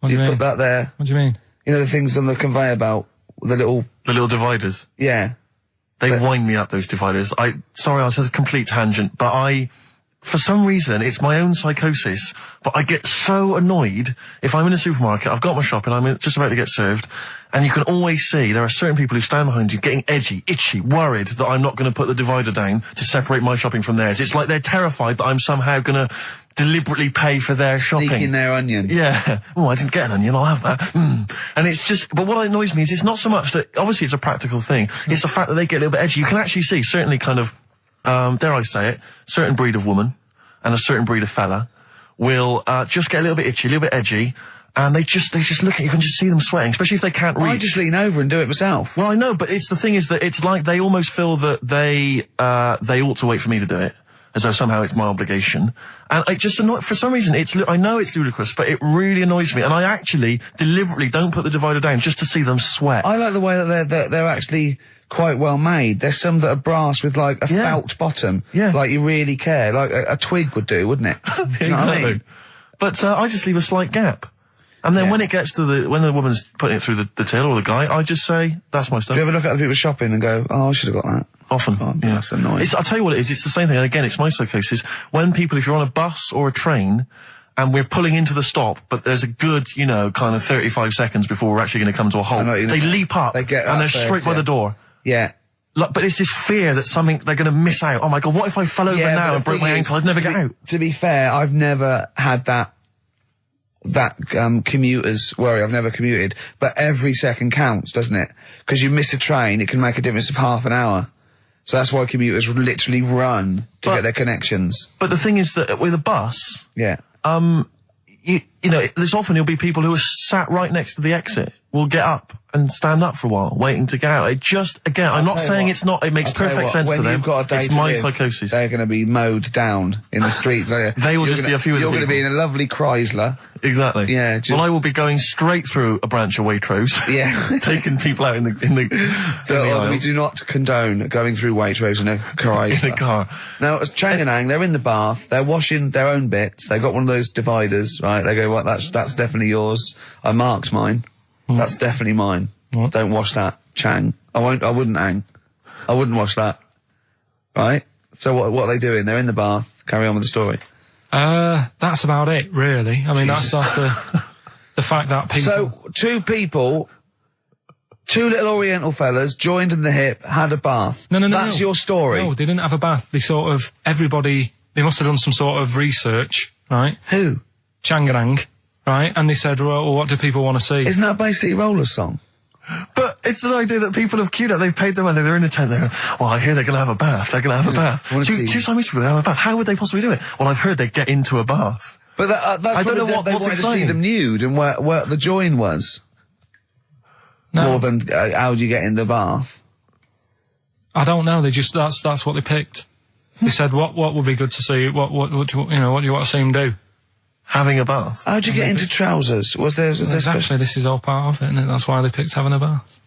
What do you mean? Put that there. What do you mean? You know the things on the conveyor belt, the little dividers. Yeah. They wind me up, those dividers. Sorry, I was at a complete tangent, but for some reason, it's my own psychosis, but I get so annoyed if I'm in a supermarket, I've got my shopping, I'm just about to get served, and you can always see there are certain people who stand behind you getting edgy, itchy, worried that I'm not going to put the divider down to seperate my shopping from theirs. It's like they're terrified that I'm somehow going to deliberately pay for their shopping. Sneak in their onion. Yeah. Oh, I didn't get an onion, I'll have that. And it's just, but what annoys me is it's not so much that, obviously it's a practical thing, it's the fact that they get a little bit edgy. You can actually see, certainly kind of, dare I say it, certain breed of woman and a certain breed of fella will just get a little bit itchy, a little bit edgy, and they just look at you, can just see them sweating, especially if they can't reach. I just lean over and do it myself. Well, I know, but the thing is that it's like they almost feel that they ought to wait for me to do it, as though somehow it's my obligation. And it just for some reason, I know it's ludicrous, but it really annoys me, and I actually deliberately don't put the divider down just to see them sweat. I like the way that they're actually quite well made. There's some that are brass with like a felt bottom. Yeah. Like you really care. Like a twig would do, wouldn't it? Exactly. You know what I mean? But I just leave a slight gap. And then when it gets to when the woman's putting it through the till or the guy, I just say, that's my stuff. Do you ever look at other people shopping and go, oh, I should have got that? Often. Oh, yeah. That's annoying. I'll tell you what it is, it's the same thing, and again, it's my psychosis. When people, if you're on a bus or a train, and we're pulling into the stop, but there's a good, kind of 35 seconds before we're actually going to come to a halt, they leap up, and they're straight by the door. Yeah. But it's this fear that they're going to miss out. Oh my God, what if I fell over now and broke my ankle? I'd never get out. To be fair, I've never had that commuter's worry. I've never commuted, but every second counts, doesn't it? Because you miss a train, it can make a difference of half an hour. So that's why commuters literally run to get their connections. But the thing is that with a bus, there's often there'll be people who are sat right next to the exit will get up and stand up for a while, waiting to get out. It just, again, I'm not saying it's not, it makes perfect sense to them. It's my psychosis. They're going to be mowed down in the streets. They will just be a few of the people. You're going to be in a lovely Chrysler. Exactly. Yeah. Well, I will be going straight through a branch of Waitrose. Yeah. Taking people out in the So we do not condone going through Waitrose in a Chrysler. In a car. Now, as Changanang, they're in the bath, they're washing their own bits, they've got one of those dividers, right? They go, well, that's definitely yours. I marked mine. That's definitely mine. What? Don't wash that, Chang. I wouldn't hang. I wouldn't wash that. Right? So what are they doing? They're in the bath. Carry on with the story. That's about it, really. I mean, that's the fact that people... So, two little Oriental fellas joined in the hip, had a bath. No. That's your story. No, they didn't have a bath. They they must have done some sort of research, right? Who? Changanang, right? And they said, well, what do people want to see? Isn't that a Bay City Rollers song? But it's an idea that people have queued up. They've paid their money. They're in a tent. Well, I hear they're going to have a bath. They're going to have a bath. Two Siamese people have a bath. How would they possibly do it? Well, I've heard they get into a bath. But that's I don't know what they wanted to see them nude and where the join was. No. More than how do you get in the bath? I don't know. That's what they picked. They said what would be good to see. What do you want to see them do? Having a bath. How'd you get into trousers? Was there exactly? This is all part of it, and that's why they picked having a bath.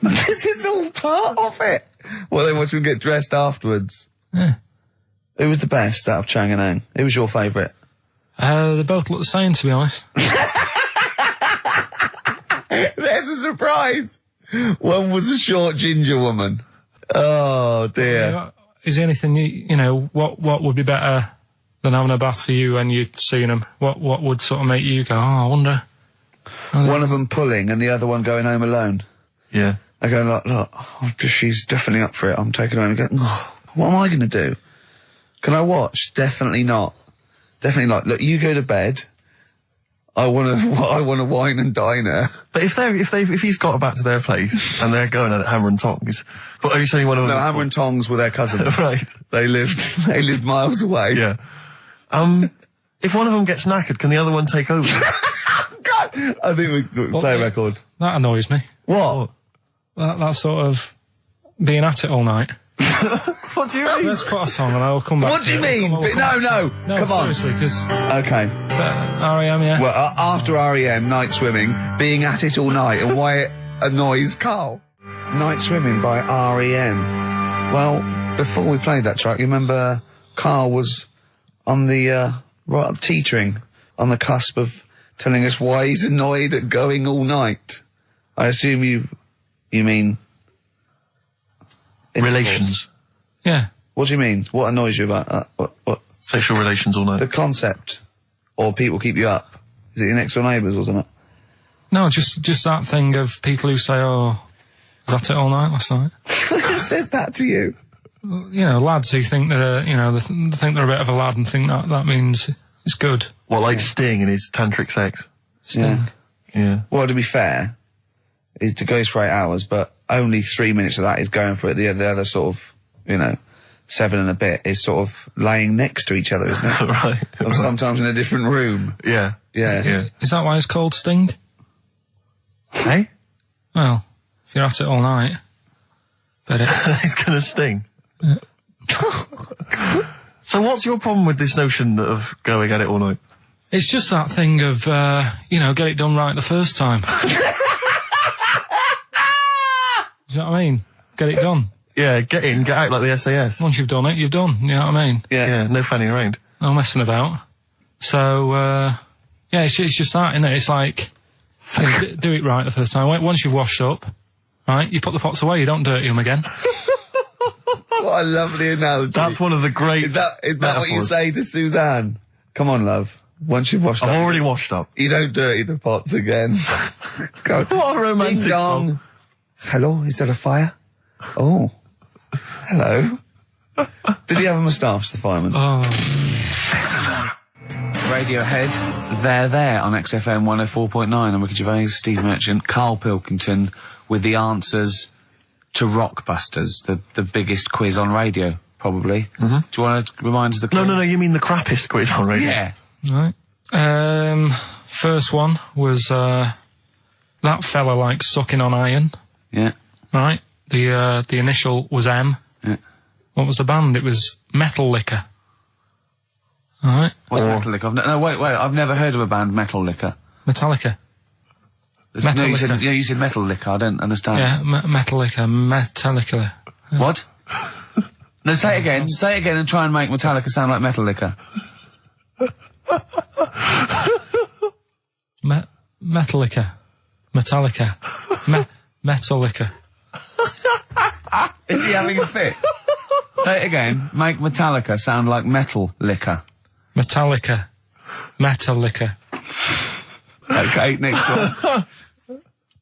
This is all part of it. Well, they want you to get dressed afterwards. Yeah. Who was the best out of Changanang? Who was your favourite? They both look the same, to be honest. There's a surprise. One was a short ginger woman. Oh dear. Is there anything what would be better than having a bath for you when you've seen them? What would sort of make you go, I wonder? One of them pulling and the other one going home alone. Yeah. I go, look, she's definitely up for it. I'm taking her home and go, what am I going to do? Can I watch? Definitely not. Definitely not. Look, you go to bed. I want to wine and dine her. But if he's got back to their place and they're going at Hammer and Tongs, but are you saying one of them? No, Hammer and Tongs were their cousins. Right. They lived miles away. Yeah. If one of them gets knackered, can the other one take over? God, I think we play a record. That annoys me. What? That sort of being at it all night. What do you mean? Let's put a song and I'll come back. What do you mean? No, come on. Seriously, because Okay. R.E.M. Yeah. Well, after REM, Night Swimming, being at it all night, and why it annoys Carl. Night Swimming by REM. Well, before we played that track, you remember Carl was on the, teetering on the cusp of telling us why he's annoyed at going all night. I assume you mean... Relations. Yeah. What do you mean? What annoys you about what? Sexual relations all night. The concept, or people keep you up. Is it your next door neighbours or something? No, just that thing of people who say, "Oh, was that it all night last night?" Who says that to you? You know, lads who think they're, they think they're a bit of a lad and think that means it's good. Well, like Sting and his tantric sex. Sting. Yeah. Well, to be fair, it goes for 8 hours, but only 3 minutes of that is going for it. The other sort of, 7 and a bit is sort of laying next to each other, isn't it? Right. Or sometimes in a different room. Yeah. Yeah. Is that why it's called Sting? Hey? Well, if you're at it all night, bet it. It's gonna sting. Yeah. So what's your problem with this notion of going at it all night? It's just that thing of, get it done right the first time. Do you know what I mean? Get it done. Yeah, get in, get out like the SAS. Once you've done it, you've done. You know what I mean? Yeah, no fanning around. No messing about. So, it's just that, isn't it? It's like, do it right the first time. Once you've washed up, right, you put the pots away, you don't dirty them again. What a lovely analogy. That's one of the great Is that what you say to Suzanne? Come on, love. Once you've washed up. I've already washed up. You don't dirty the pots again. Go. What a romantic Ding dong. song. Hello, is there a fire? Oh. Hello. Did he have a moustache, the fireman? Oh. Radiohead, they're there on XFM 104.9. I'm Ricky Gervais, Steve Merchant, Karl Pilkington with the answers to Rockbusters, the biggest quiz on radio, probably. Mm-hmm. Do you want to remind us the quiz? No, you mean the crappiest quiz on radio? Yeah. Right. First one was, that fella likes sucking on iron. Yeah. Right. The initial was M. Yeah. What was the band? It was Metal Liquor. Alright. What's Metal Liquor? No, wait, I've never heard of a band, Metal Liquor. Metallica. You said Metal Liquor, I don't understand. Yeah, Metal Liquor, Metallica. Yeah. What? No, say it again and try and make Metallica sound like Metal Liquor. Metallica. Metallica. Metallica. Is he having a fit? Say it again. Make Metallica sound like Metal Liquor. Metallica. Metallica. Okay, next one.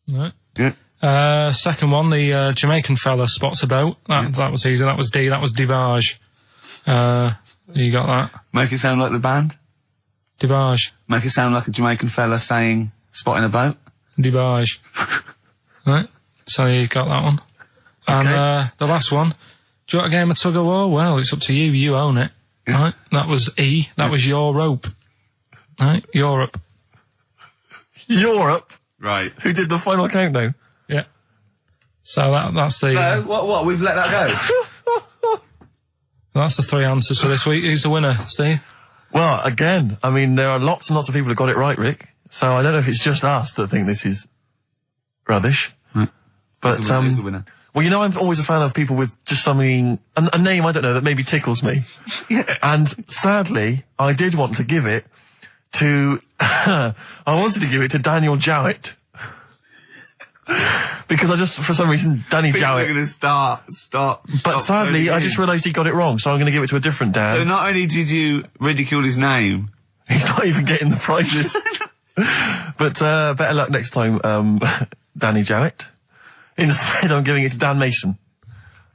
Right. Yeah. Second one, the Jamaican fella spots a boat. That was easy. That was D. That was Debage. You got that? Make it sound like the band. Debage. Make it sound like a Jamaican fella saying, spotting a boat. Debage. Right. So you got that one. And the last one, do you want a game of tug of war? Well, it's up to you. You own it. Yeah. Right. That was E. That was your rope. Right. Europe. Europe? Right. Who did the final countdown? Yeah. So that's the... No, what? We've let that go? That's the 3 answers for this week. Who's the winner, Steve? Well, again, I mean, there are lots and lots of people who got it right, Rick. So I don't know if it's just us that think this is rubbish. Right. But, who's the winner? Well, I'm always a fan of people with just something, a name, I don't know, that maybe tickles me. Yeah. And sadly, I did want to give it to, I wanted to give it to Daniel Jowett. Because for some reason, Danny Jowett. Going to start. But sadly, I just realised he got it wrong, so I'm going to give it to a different Dan. So not only did you ridicule his name, he's not even getting the prizes. But better luck next time, Danny Jowett. Instead, I'm giving it to Dan Mason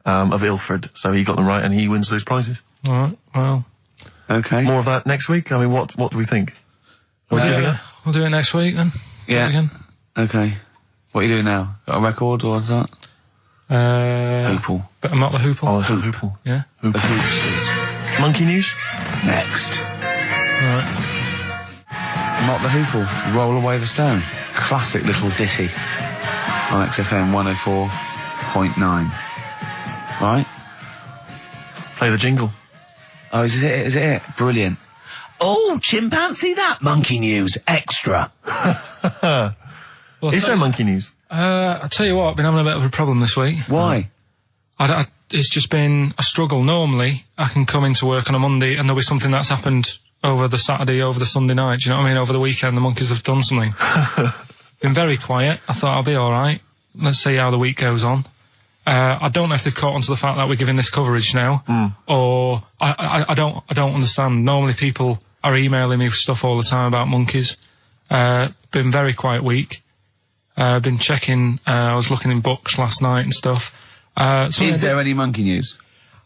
of Ilford. So he got them right, and he wins those prizes. All right. Well. Okay. More of that next week. I mean, what do we think? We'll do it next week then. Yeah. Again. Okay. What are you doing now? Got a record or what's that? Hoople. But I'm not the Hoople. Oh, it's a Hoople. Yeah. The Hoopsters. Monkey News? Next. All right. Not the Hoople. Roll Away the Stone. Classic little ditty on XFM 104.9. Right? Play the jingle. Oh, is it? Is it? Brilliant. Oh, chimpanzee that monkey news extra. Well, is there monkey news? I'll tell you what, I've been having a bit of a problem this week. Why? It's just been a struggle. Normally, I can come into work on a Monday and there'll be something that's happened over the Saturday, over the Sunday night. Do you know what I mean? Over the weekend, the monkeys have done something. Been very quiet. I thought I'll be all right. Let's see how the week goes on. I don't know if they've caught on to the fact that we're giving this coverage now, or I don't understand. Normally, people are emailing me stuff all the time about monkeys. Been very quiet week. Been checking. I was looking in books last night and stuff. Is there any monkey news?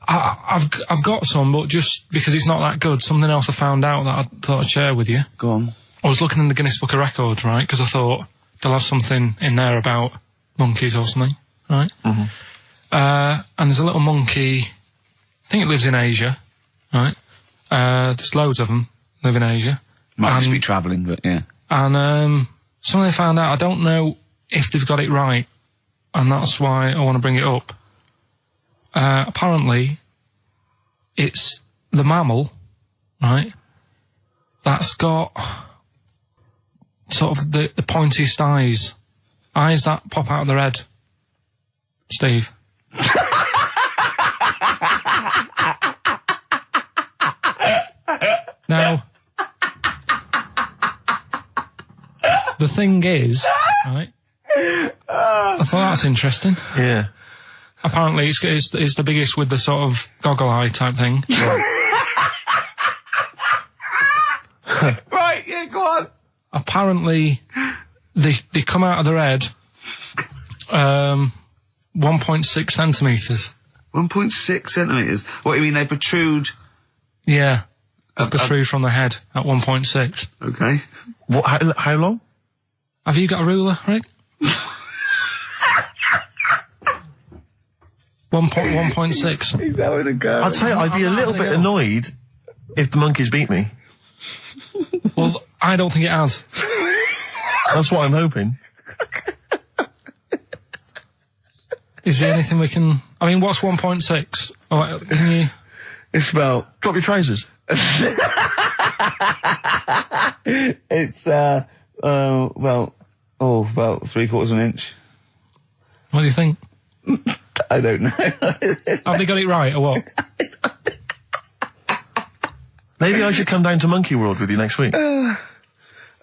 I've got some, but just because it's not that good, something else I found out that I thought I'd share with you. Go on. I was looking in the Guinness Book of Records, right, because I thought they'll have something in there about monkeys or something, right? Mm-hmm. And there's a little monkey, I think it lives in Asia, right? There's loads of them live in Asia. Might just be travelling, but yeah. And something I found out, I don't know if they've got it right, and that's why I want to bring it up. Apparently, it's the mammal, right, that's got sort of the pointiest eyes that pop out of their head. Steve. Now, the thing is, right, I thought that's interesting. Yeah. Apparently, it's the biggest with the sort of goggle eye type thing. Right, yeah, go on. Apparently, they come out of their head 1.6 centimetres. 1.6 centimetres? What, you mean they protrude? Yeah. They protrude from the head at 1.6. Okay. What? How long? Have you got a ruler, Rick? 1.6. He's having a go. I'd say I'd be a little bit annoyed if the monkeys beat me. Well, I don't think it has. That's what I'm hoping. Is there anything we can... I mean, what's 1.6? Oh, can you... It's about... Drop your trousers. It's, about 3/4 of an inch. What do you think? I don't know. Have they got it right, or what? Maybe I should come down to Monkey World with you next week.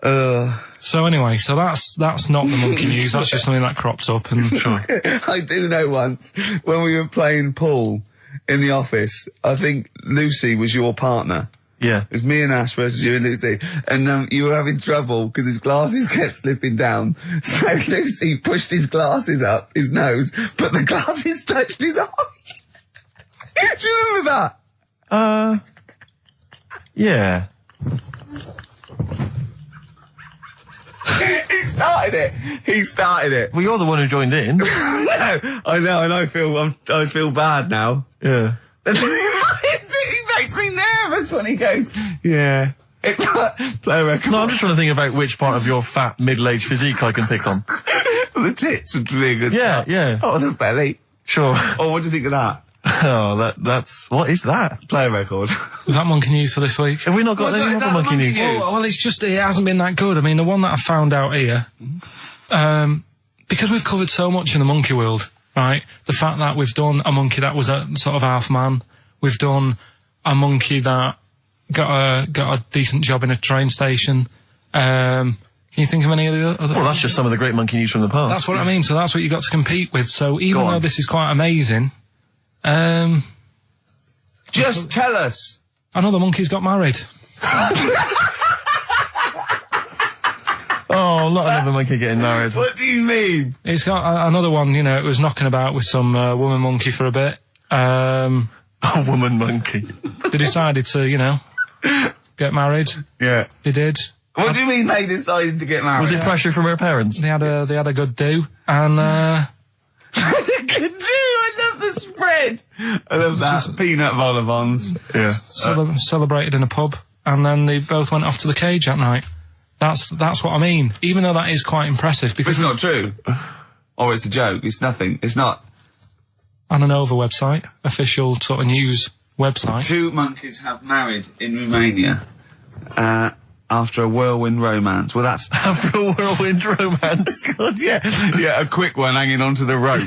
So anyway, so that's not the monkey news. That's just something that cropped up. And Sure. I do know once, when we were playing pool in the office, I think Lucy was your partner. Yeah. It was me and Ash versus you and Lucy. And you were having trouble because his glasses kept slipping down. So Lucy pushed his glasses up his nose, but the glasses touched his eye. Do you remember that? Yeah. He started it. Well, you're the one who joined in. No, I know, and I feel bad now. Yeah. He makes me nervous when he goes, yeah. It's like, play a record. No, I'm just trying to think about which part of your fat, middle-aged physique I can pick on. The tits would be a good Yeah, start. yeah. Oh, the belly. Sure. Oh, what do you think of that? Oh, that's... What is that? Play a record. is that monkey news for this week? Have we not got any other monkey news? Well, it's just, it hasn't been that good. I mean, the one that I found out here, because we've covered so much in the monkey world, right? The fact that we've done a monkey that was a sort of half man, we've done a monkey that got a decent job in a train station. Can you think of any of the other? Well, that's just some of the great monkey news from the past. That's what I mean. So that's what you got to compete with. So even though this is quite amazing, just tell us. Another monkey's got married. Oh, not another monkey getting married. What do you mean? It's got another one, you know, it was knocking about with some woman monkey for a bit. A woman monkey. They decided to, you know, get married. Yeah. They did. What do you mean they decided to get married? Was it pressure from her parents? They had a good do, and good do. I love the spread. I love that. Peanut vol-au-vents. Yeah. Celebrated in a pub, and then they both went off to the cage that night. That's what I mean. Even though that is quite impressive, because It's not true. Or it's a joke. It's nothing. It's not. on an Over website, official sort of news website. 2 monkeys have married in Romania after a whirlwind romance. Well, that's after a whirlwind romance. God, yeah, a quick one hanging onto the rope.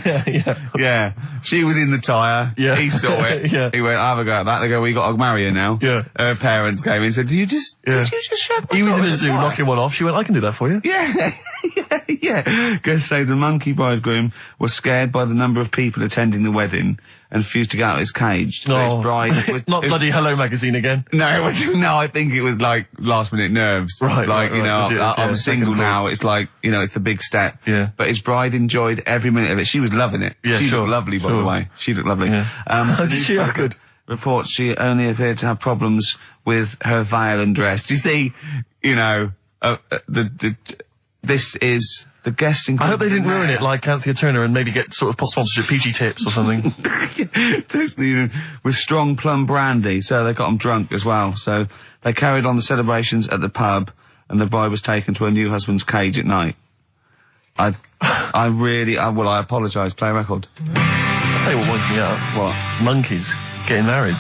Yeah. She was in the tyre. Yeah. He saw it. Yeah. He went, "Have a go at that." They go, "We got to marry her now." Yeah. Her parents came in and said, Did you just shag my He was in a daughter?" zoo knocking one off. She went, "I can do that for you." Yeah. Guests say the monkey bridegroom was scared by the number of people attending the wedding and refused to get out of his cage. So his bride was, Not bloody Hello Magazine again. No, it wasn't. No, I think it was like last minute nerves. Right. Like, you know, legit, I'm single now. It's like, you know, it's the big step. Yeah. But his bride enjoyed every minute of it. She was loving it. Yeah, she sure. looked lovely, by the way. She looked lovely. Yeah. Did she? Oh, good. Reports she only appeared to have problems with her veil and dress. Do you see, you know, this is the guest. I hope they didn't ruin it like Anthea Turner and maybe get sort of sponsorship PG tips or something. Totally, with strong plum brandy, so they got them drunk as well. So they carried on the celebrations at the pub, and the bride was taken to her new husband's cage at night. I apologise. Play a record. I'll tell you what winds me up. What? Monkeys getting married.